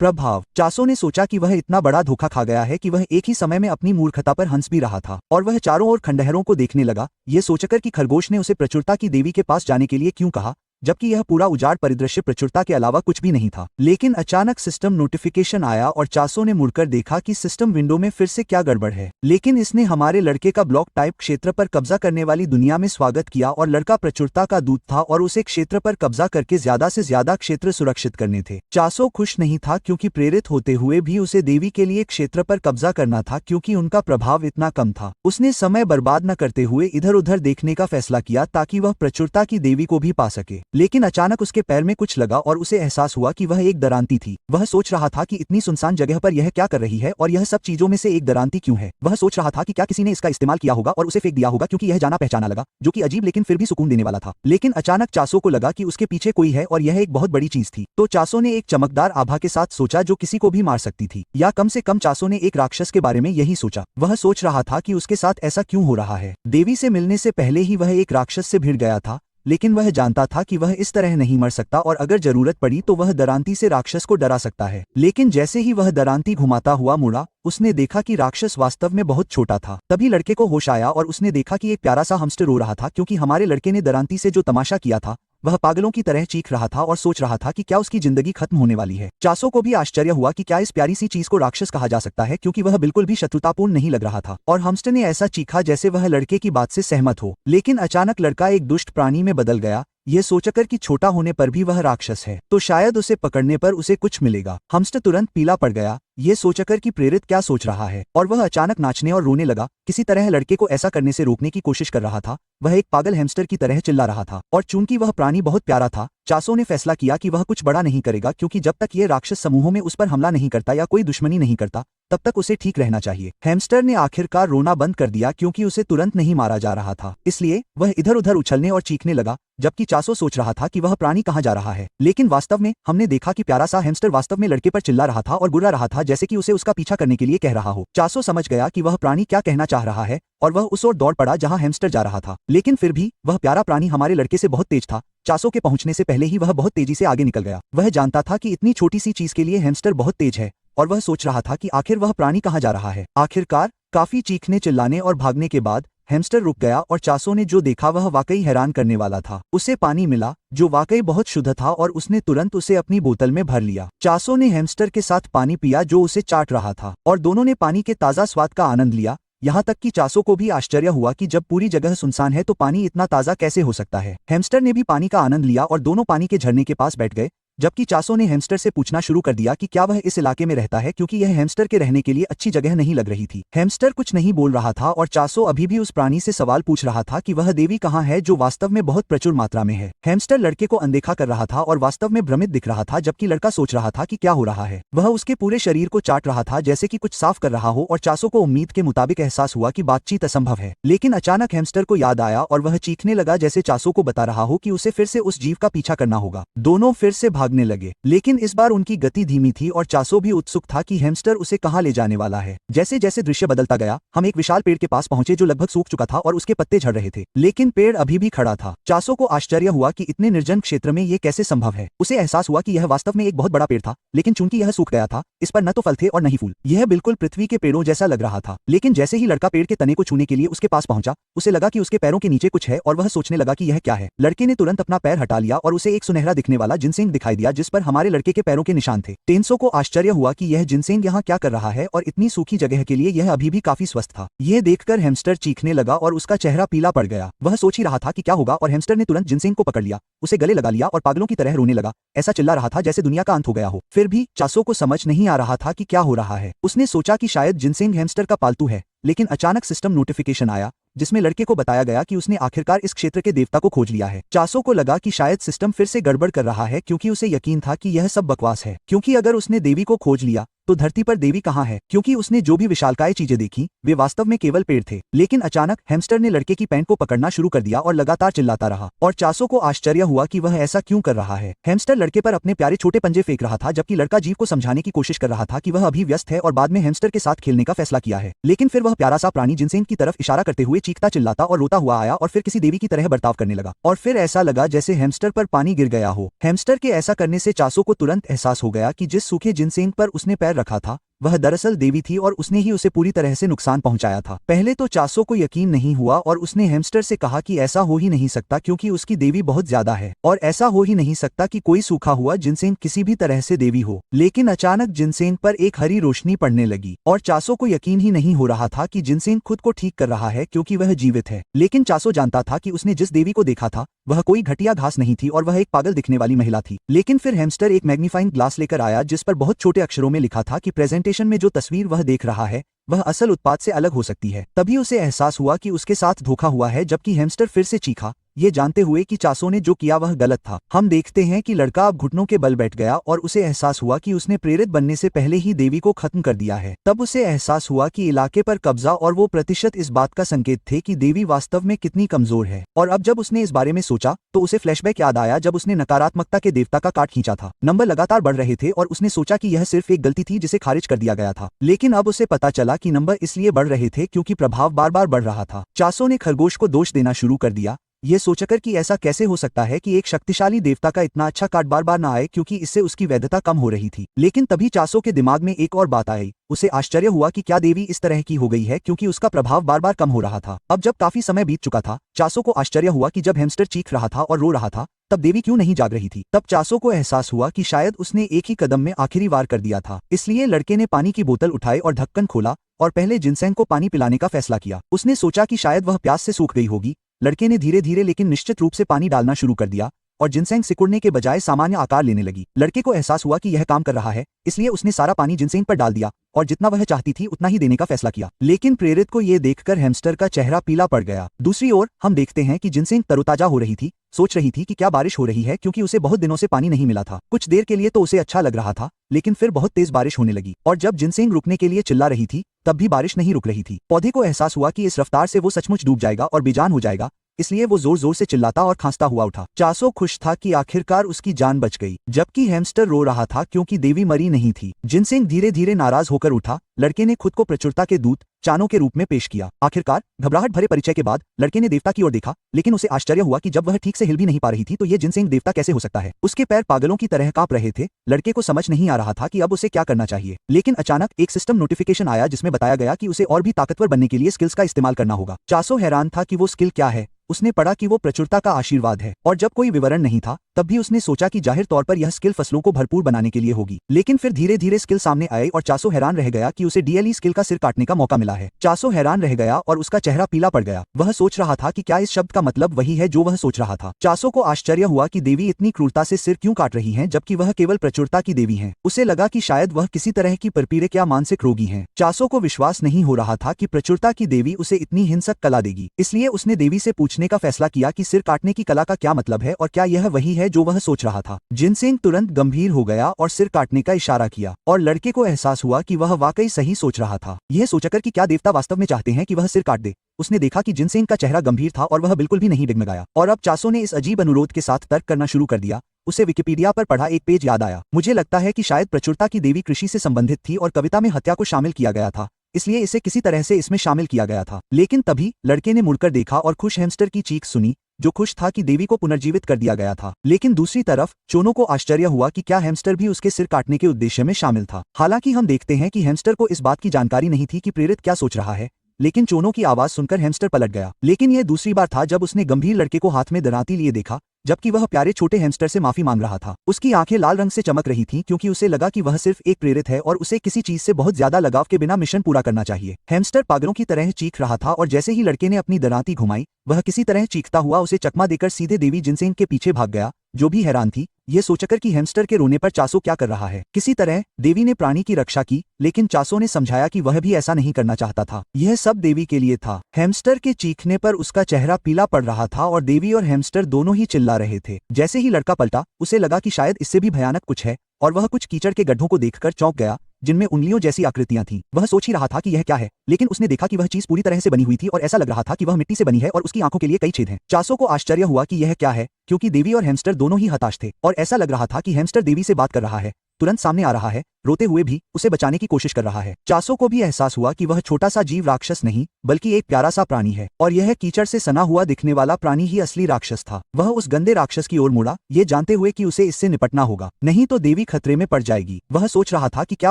प्रभाव। चासो ने सोचा कि वह इतना बड़ा धोखा खा गया है कि वह एक ही समय में अपनी मूर्खता पर हंस भी रहा था और वह चारों ओर खंडहरों को देखने लगा, ये सोचकर कि खरगोश ने उसे प्रचुरता की देवी के पास जाने के लिए क्यों कहा, जबकि यह पूरा उजाड़ परिदृश्य प्रचुरता के अलावा कुछ भी नहीं था। लेकिन अचानक सिस्टम नोटिफिकेशन आया और चासो ने मुड़कर देखा कि सिस्टम विंडो में फिर से क्या गड़बड़ है। लेकिन इसने हमारे लड़के का ब्लॉक टाइप क्षेत्र पर कब्जा करने वाली दुनिया में स्वागत किया और लड़का प्रचुरता का दूत था और उसे क्षेत्र पर कब्जा करके ज्यादा से ज्यादा क्षेत्र सुरक्षित करने थे। चासो खुश नहीं था क्योंकि प्रेरित होते हुए भी उसे देवी के लिए क्षेत्र पर कब्जा करना था क्योंकि उनका प्रभाव इतना कम था। उसने समय बर्बाद न करते हुए इधर उधर देखने का फैसला किया ताकि वह प्रचुरता की देवी को भी पा सके। लेकिन अचानक उसके पैर में कुछ लगा और उसे एहसास हुआ कि वह एक दरांती थी। वह सोच रहा था कि इतनी सुनसान जगह पर यह क्या कर रही है और यह सब चीजों में से एक दरांती क्यों है। वह सोच रहा था कि क्या किसी ने इसका इस्तेमाल किया होगा और उसे फेंक दिया होगा क्योंकि यह जाना पहचाना लगा, जो कि अजीब लेकिन फिर भी सुकून देने वाला था। लेकिन अचानक चासो को लगा कि उसके पीछे कोई है और यह एक बहुत बड़ी चीज थी। तो चासो ने एक चमकदार आभा के साथ सोचा जो किसी को भी मार सकती थी, या कम से कम चासो ने एक राक्षस के बारे में यही सोचा। वह सोच रहा था कि उसके साथ ऐसा क्यों हो रहा है। देवी से मिलने से पहले ही वह एक राक्षस से भिड़ गया था, लेकिन वह जानता था कि वह इस तरह नहीं मर सकता और अगर जरूरत पड़ी तो वह दरांती से राक्षस को डरा सकता है। लेकिन जैसे ही वह दरांती घुमाता हुआ मुड़ा, उसने देखा कि राक्षस वास्तव में बहुत छोटा था। तभी लड़के को होश आया और उसने देखा कि एक प्यारा सा हमस्टर रो रहा था क्योंकि हमारे लड़के ने दरांती से जो तमाशा किया था वह पागलों की तरह चीख रहा था और सोच रहा था कि क्या उसकी जिंदगी खत्म होने वाली है। चासो को भी आश्चर्य हुआ कि क्या इस प्यारी सी चीज को राक्षस कहा जा सकता है क्योंकि वह बिल्कुल भी शत्रुतापूर्ण नहीं लग रहा था और हमस्टर ने ऐसा चीखा जैसे वह लड़के की बात से सहमत हो। लेकिन अचानक लड़का एक दुष्ट प्राणी में बदल गया, यह सोचकर कि छोटा होने पर भी वह राक्षस है तो शायद उसे पकड़ने पर उसे कुछ मिलेगा। हमस्टर तुरंत पीला पड़ गया, ये सोचकर कि प्रेरित क्या सोच रहा है, और वह अचानक नाचने और रोने लगा। किसी तरह लड़के को ऐसा करने से रोकने की कोशिश कर रहा था। वह एक पागल हैमस्टर की तरह चिल्ला रहा था और चूंकि वह प्राणी बहुत प्यारा था, चासो ने फैसला किया कि वह कुछ बड़ा नहीं करेगा क्योंकि जब तक ये राक्षस समूहों में उस पर हमला नहीं करता या कोई दुश्मनी नहीं करता तब तक उसे ठीक रहना चाहिए। हैमस्टर ने आखिरकार रोना बंद कर दिया क्योंकि उसे तुरंत नहीं मारा जा रहा था, इसलिए वह इधर उधर उछलने और चीखने लगा, जबकि चासो सोच रहा था कि वह प्राणी कहाँ जा रहा है। लेकिन वास्तव में हमने देखा कि प्यारा सा हैमस्टर वास्तव में लड़के पर चिल्ला रहा था और गुर्रा रहा था जैसे कि उसे उसका पीछा करने के लिए कह रहा हो। चासो समझ गया कि वह प्राणी क्या कहना चाह रहा है और वह उस ओर दौड़ पड़ा जहां हैमस्टर जा रहा था। लेकिन फिर भी वह प्यारा प्राणी हमारे लड़के से बहुत तेज था। चासो के पहुंचने से पहले ही वह बहुत तेजी से आगे निकल गया। वह जानता था कि इतनी छोटी सी चीज के लिए हैमस्टर बहुत तेज है और वह सोच रहा था कि आखिर वह प्राणी कहाँ जा रहा है। आखिरकार काफी चीखने चिल्लाने और भागने के बाद हैमस्टर रुक गया और चासो ने जो देखा वह वाकई हैरान करने वाला था। उसे पानी मिला जो वाकई बहुत शुद्ध था और उसने तुरंत उसे अपनी बोतल में भर लिया। चासो ने हैमस्टर के साथ पानी पिया जो उसे चाट रहा था और दोनों ने पानी के ताजा स्वाद का आनंद लिया। यहाँ तक कि चासो को भी आश्चर्य हुआ कि जब पूरी जगह सुनसान है तो पानी इतना ताजा कैसे हो सकता है। हैमस्टर ने भी पानी का आनंद लिया और दोनों पानी के झरने के पास बैठ गए जबकि चासो ने हैमस्टर से पूछना शुरू कर दिया कि क्या वह इस इलाके में रहता है, क्योंकि यह हैमस्टर के रहने के लिए अच्छी जगह नहीं लग रही थी। हैमस्टर कुछ नहीं बोल रहा था और चासो अभी भी उस प्राणी से सवाल पूछ रहा था कि वह देवी कहाँ है जो वास्तव में बहुत प्रचुर मात्रा में है। हैमस्टर लड़के को अनदेखा कर रहा था और वास्तव में भ्रमित दिख रहा था, जबकि लड़का सोच रहा था कि क्या हो रहा है। वह उसके पूरे शरीर को चाट रहा था जैसे कि कुछ साफ कर रहा हो और चासो को उम्मीद के मुताबिक एहसास हुआ कि बातचीत असंभव है। लेकिन अचानक हैमस्टर को याद आया और वह चीखने लगा जैसे चासो को बता रहा हो कि उसे फिर से उस जीव का पीछा करना होगा। दोनों फिर से भागने लगे, लेकिन इस बार उनकी गति धीमी थी और चासो भी उत्सुक था कि हैमस्टर उसे कहां ले जाने वाला है। जैसे जैसे दृश्य बदलता गया, हम एक विशाल पेड़ के पास पहुंचे जो लगभग सूख चुका था और उसके पत्ते झड़ रहे थे, लेकिन पेड़ अभी भी खड़ा था। चासो को आश्चर्य हुआ कि इतने निर्जन क्षेत्र में ये कैसे संभव है। उसे एहसास हुआ कि यह वास्तव में एक बहुत बड़ा पेड़ था, लेकिन चूंकि यह सूख गया था, इस पर न तो फल थे और न ही फूल। यह बिल्कुल पृथ्वी के पेड़ों जैसा लग रहा था। लेकिन जैसे ही लड़का पेड़ के तने को छूने के लिए उसके पास पहुंचा, उसे लगा कि उसके पैरों के नीचे कुछ है और वह सोचने लगा कि यह क्या है। लड़के ने तुरंत अपना पैर हटा लिया और उसे एक सुनहरा दिखने वाला जिनसेंग दिखाई दिया जिस पर हमारे लड़के के पैरों के निशान थे। टेंसो को आश्चर्य हुआ कि यह जिनसेंग यहाँ क्या कर रहा है और इतनी सूखी जगह के लिए यह अभी भी काफी स्वस्थ था। यह देखकर हैमस्टर चीखने लगा और उसका चेहरा पीला पड़ गया। वह सोच ही रहा था कि क्या होगा और हैमस्टर ने तुरंत जिनसेंग को पकड़ लिया, उसे गले लगा लिया और पागलों की तरह रोने लगा। ऐसा चिल्ला रहा था जैसे दुनिया का अंत हो गया हो। फिर भी चासो को समझ नहीं आ रहा था कि क्या हो रहा है। उसने सोचा कि शायद जिनसेंग हैमस्टर का पालतू है, लेकिन अचानक सिस्टम नोटिफिकेशन आया जिसमें लड़के को बताया गया कि उसने आखिरकार इस क्षेत्र के देवता को खोज लिया है। चासो को लगा कि शायद सिस्टम फिर से गड़बड़ कर रहा है, क्योंकि उसे यकीन था कि यह सब बकवास है। क्योंकि अगर उसने देवी को खोज लिया तो धरती पर देवी कहाँ है, क्योंकि उसने जो भी विशालकाय चीजें देखी वे वास्तव में केवल पेड़ थे। लेकिन अचानक हैमस्टर ने लड़के की पैंट को पकड़ना शुरू कर दिया और लगातार चिल्लाता रहा और चासो को आश्चर्य हुआ कि वह ऐसा क्यों कर रहा है। हैमस्टर लड़के पर अपने प्यारे छोटे पंजे फेंक रहा था, जबकि लड़का जीव को समझाने की कोशिश कर रहा था कि वह अभी व्यस्त है और बाद में हैमस्टर के साथ खेलने का फैसला किया है। लेकिन फिर वह प्यारा सा प्राणी जिनसेंग की तरफ इशारा करते हुए चीखता चिल्लाता और रोता हुआ आया और फिर किसी देवी की तरह बर्ताव करने लगा और फिर ऐसा लगा जैसे हैमस्टर पर पानी गिर गया हो। हैमस्टर के ऐसा करने से चासो को तुरंत एहसास हो गया कि जिस सूखे जिनसेंग पर उसने पैर रखा था वह दरअसल देवी थी और उसने ही उसे पूरी तरह से नुकसान पहुंचाया था। पहले तो चासो को यकीन नहीं हुआ और उसने हैमस्टर से कहा कि ऐसा हो ही नहीं सकता, क्योंकि उसकी देवी बहुत ज्यादा है और ऐसा हो ही नहीं सकता कि कोई सूखा हुआ जिनसेंग किसी भी तरह से देवी हो। लेकिन अचानक जिनसेंग पर एक हरी रोशनी पड़ने लगी और चासो को यकीन ही नहीं हो रहा था कि जिनसेंग खुद को ठीक कर रहा है, क्योंकि वह जीवित है। लेकिन चासो जानता था कि उसने जिस देवी को देखा था वह कोई घटिया घास नहीं थी और वह एक पागल दिखने वाली महिला थी। लेकिन फिर हैमस्टर एक मैग्नीफाइंग ग्लास लेकर आया जिस पर बहुत छोटे अक्षरों में लिखा था कि प्रेजेंटेशन में जो तस्वीर वह देख रहा है वह असल उत्पाद से अलग हो सकती है। तभी उसे एहसास हुआ कि उसके साथ धोखा हुआ है, जबकि हैमस्टर फिर से चीखा, ये जानते हुए कि चासो ने जो किया वह गलत था। हम देखते हैं कि लड़का अब घुटनों के बल बैठ गया और उसे एहसास हुआ कि उसने प्रेरित बनने से पहले ही देवी को खत्म कर दिया है। तब उसे एहसास हुआ कि इलाके पर कब्जा और वो प्रतिशत इस बात का संकेत थे कि देवी वास्तव में कितनी कमजोर है। और अब जब उसने इस बारे में सोचा तो उसे फ्लैशबैक याद आया जब उसने नकारात्मकता के देवता का कार्ड खींचा था। नंबर लगातार बढ़ रहे थे और उसने सोचा कि यह सिर्फ एक गलती थी जिसे खारिज कर दिया गया था। लेकिन अब उसे पता चला कि नंबर इसलिए बढ़ रहे थे क्योंकि प्रभाव बार बार बढ़ रहा था। चासो ने खरगोश को दोष देना शुरू कर दिया, ये सोचकर कि ऐसा कैसे हो सकता है कि एक शक्तिशाली देवता का इतना अच्छा कार्ड बार बार ना आए, क्योंकि इससे उसकी वैधता कम हो रही थी। लेकिन तभी चासो के दिमाग में एक और बात आई। उसे आश्चर्य हुआ कि क्या देवी इस तरह की हो गई है, क्योंकि उसका प्रभाव बार बार कम हो रहा था। अब जब काफी समय बीत चुका था, चासो को आश्चर्य हुआ कि जब हैमस्टर चीख रहा था और रो रहा था तब देवी क्यों नहीं जाग रही थी। तब चासो को एहसास हुआ कि शायद उसने एक ही कदम में आखिरी वार कर दिया था। इसलिए लड़के ने पानी की बोतल उठाई और ढक्कन खोला और पहले जिनसेंग को पानी पिलाने का फैसला किया। उसने सोचा कि शायद वह प्यास से सूख गई होगी। लड़के ने धीरे धीरे लेकिन निश्चित रूप से पानी डालना शुरू कर दिया और जिनसेंग सिकुड़ने के बजाय सामान्य आकार लेने लगी। लड़के को एहसास हुआ कि यह काम कर रहा है, इसलिए उसने सारा पानी जिनसेंग पर डाल दिया और जितना वह चाहती थी उतना ही देने का फैसला किया। लेकिन प्रेरित को यह देखकर हैमस्टर का चेहरा पीला पड़ गया। दूसरी ओर हम देखते हैं कि जिनसेंग तरोताजा हो रही थी, सोच रही थी कि क्या बारिश हो रही है, क्योंकि उसे बहुत दिनों से पानी नहीं मिला था। कुछ देर के लिए तो उसे अच्छा लग रहा था, लेकिन फिर बहुत तेज बारिश होने लगी और जब जिनसेंग रुकने के लिए चिल्ला रही थी तब भी बारिश नहीं रुक रही थी। पौधे को एहसास हुआ कि इस रफ्तार से वो सचमुच डूब जाएगा और बेजान हो जाएगा, इसलिए वो जोर जोर से चिल्लाता और खांसता हुआ उठा। चासो खुश था कि आखिरकार उसकी जान बच गई, जबकि हैमस्टर रो रहा था क्योंकि देवी मरी नहीं थी। जिनसेंग धीरे धीरे नाराज होकर उठा। लड़के ने खुद को प्रचुरता के दूत चानो के रूप में पेश किया। आखिरकार घबराहट भरे परिचय के बाद लड़के ने देवता की ओर देखा, लेकिन उसे आश्चर्य हुआ कि जब वह ठीक से हिल भी नहीं पा रही थी तो ये जिनसेंग देवता कैसे हो सकता है। उसके पैर पागलों की तरह कांप रहे थे। लड़के को समझ नहीं आ रहा था कि अब उसे क्या करना चाहिए। लेकिन अचानक एक सिस्टम नोटिफिकेशन आया जिसमें बताया गया कि उसे और भी ताकतवर बनने के लिए स्किल्स का इस्तेमाल करना होगा। चासो हैरान था कि वो स्किल क्या है। उसने पढ़ा कि वो प्रचुरता का आशीर्वाद है और जब कोई विवरण नहीं था तब तब भी उसने सोचा कि जाहिर तौर पर यह स्किल फसलों को भरपूर बनाने के लिए होगी। लेकिन फिर धीरे धीरे स्किल सामने आए और चासो हैरान रह गया कि उसे डीएलई स्किल का सिर काटने का मौका मिला है। चासो हैरान रह गया और उसका चेहरा पीला पड़ गया। वह सोच रहा था कि क्या इस शब्द का मतलब वही है जो वह सोच रहा था। चासो को आश्चर्य हुआ कि देवी इतनी क्रूरता से सिर क्यों काट रही हैं जबकि वह केवल प्रचुरता की देवी हैं। उसे लगा कि शायद वह किसी तरह की परपीड़ित या मानसिक रोगी हैं। चासो को विश्वास नहीं हो रहा था कि प्रचुरता की देवी उसे इतनी हिंसक कला देगी। इसलिए उसने देवी से पूछने का फैसला किया कि सिर काटने की कला का क्या मतलब है और क्या यह वही है जो वह सोच रहा था। जिनसेंग तुरंत गंभीर हो गया और सिर काटने का इशारा किया और लड़के को एहसास हुआ कि वह वाकई सही सोच रहा था। यह सोचकर कि क्या देवता वास्तव में चाहते हैं कि वह सिर काट दे, उसने देखा कि जिनसेंग का चेहरा गंभीर था और वह बिल्कुल भी नहीं डगमगाया। और अब चासो ने इस अजीब अनुरोध के साथ तर्क करना शुरू कर दिया। उसे विकिपीडिया पर पढ़ा एक पेज याद आया। मुझे लगता है कि शायद प्रचुरता की देवी कृषि से संबंधित थी और कविता में हत्या को शामिल किया गया था, इसलिए इसे किसी तरह से इसमें शामिल किया गया था। लेकिन तभी लड़के ने मुड़कर देखा और खुश हैमस्टर की चीख सुनी, जो खुश था कि देवी को पुनर्जीवित कर दिया गया था। लेकिन दूसरी तरफ चोनो को आश्चर्य हुआ कि क्या हैमस्टर भी उसके सिर काटने के उद्देश्य में शामिल था। हालांकि हम देखते हैं कि हैमस्टर को इस बात की जानकारी नहीं थी कि प्रेरित क्या सोच रहा है, लेकिन चोनो की आवाज सुनकर हैमस्टर पलट गया। लेकिन यह दूसरी बार था जब उसने गंभीर लड़के को हाथ में दराती लिए देखा, जबकि वह प्यारे छोटे हैमस्टर से माफी मांग रहा था। उसकी आंखें लाल रंग से चमक रही थीं क्योंकि उसे लगा कि वह सिर्फ एक प्रेरित है और उसे किसी चीज से बहुत ज्यादा लगाव के बिना मिशन पूरा करना चाहिए। हैमस्टर पागलों की तरह चीख रहा था और जैसे ही लड़के ने अपनी दराती घुमाई, वह किसी तरह चीखता हुआ उसे चकमा देकर सीधे देवी जिनसेंग के पीछे भाग गया, जो भी हैरान थी ये सोचकर कि हैमस्टर के रोने पर चासो क्या कर रहा है। किसी तरह देवी ने प्राणी की रक्षा की, लेकिन चासो ने समझाया कि वह भी ऐसा नहीं करना चाहता था। यह सब देवी के लिए था। हैमस्टर के चीखने पर उसका चेहरा पीला पड़ रहा था और देवी और हैमस्टर दोनों ही चिल्ला रहे थे। जैसे ही लड़का पलटा, उसे लगा कि शायद इससे भी भयानक कुछ है और वह कुछ कीचड़ के गड्ढों को देखकर चौंक गया, जिनमें उंगलियों जैसी आकृतियां थीं। वह सोच ही रहा था कि यह क्या है, लेकिन उसने देखा कि वह चीज पूरी तरह से बनी हुई थी और ऐसा लग रहा था कि वह मिट्टी से बनी है और उसकी आंखों के लिए कई छेद हैं। चासो को आश्चर्य हुआ कि यह क्या है, क्योंकि देवी और हैमस्टर दोनों ही हताश थे और ऐसा लग रहा था कि हैमस्टर देवी से बात कर रहा है, तुरंत सामने आ रहा है, रोते हुए भी उसे बचाने की कोशिश कर रहा है। चासो को भी एहसास हुआ कि वह छोटा सा जीव राक्षस नहीं बल्कि एक प्यारा सा प्राणी है और यह कीचड़ से सना हुआ दिखने वाला प्राणी ही असली राक्षस था। वह उस गंदे राक्षस की ओर मुड़ा, ये जानते हुए कि उसे इससे निपटना होगा, नहीं तो देवी खतरे में पड़ जाएगी। वह सोच रहा था कि क्या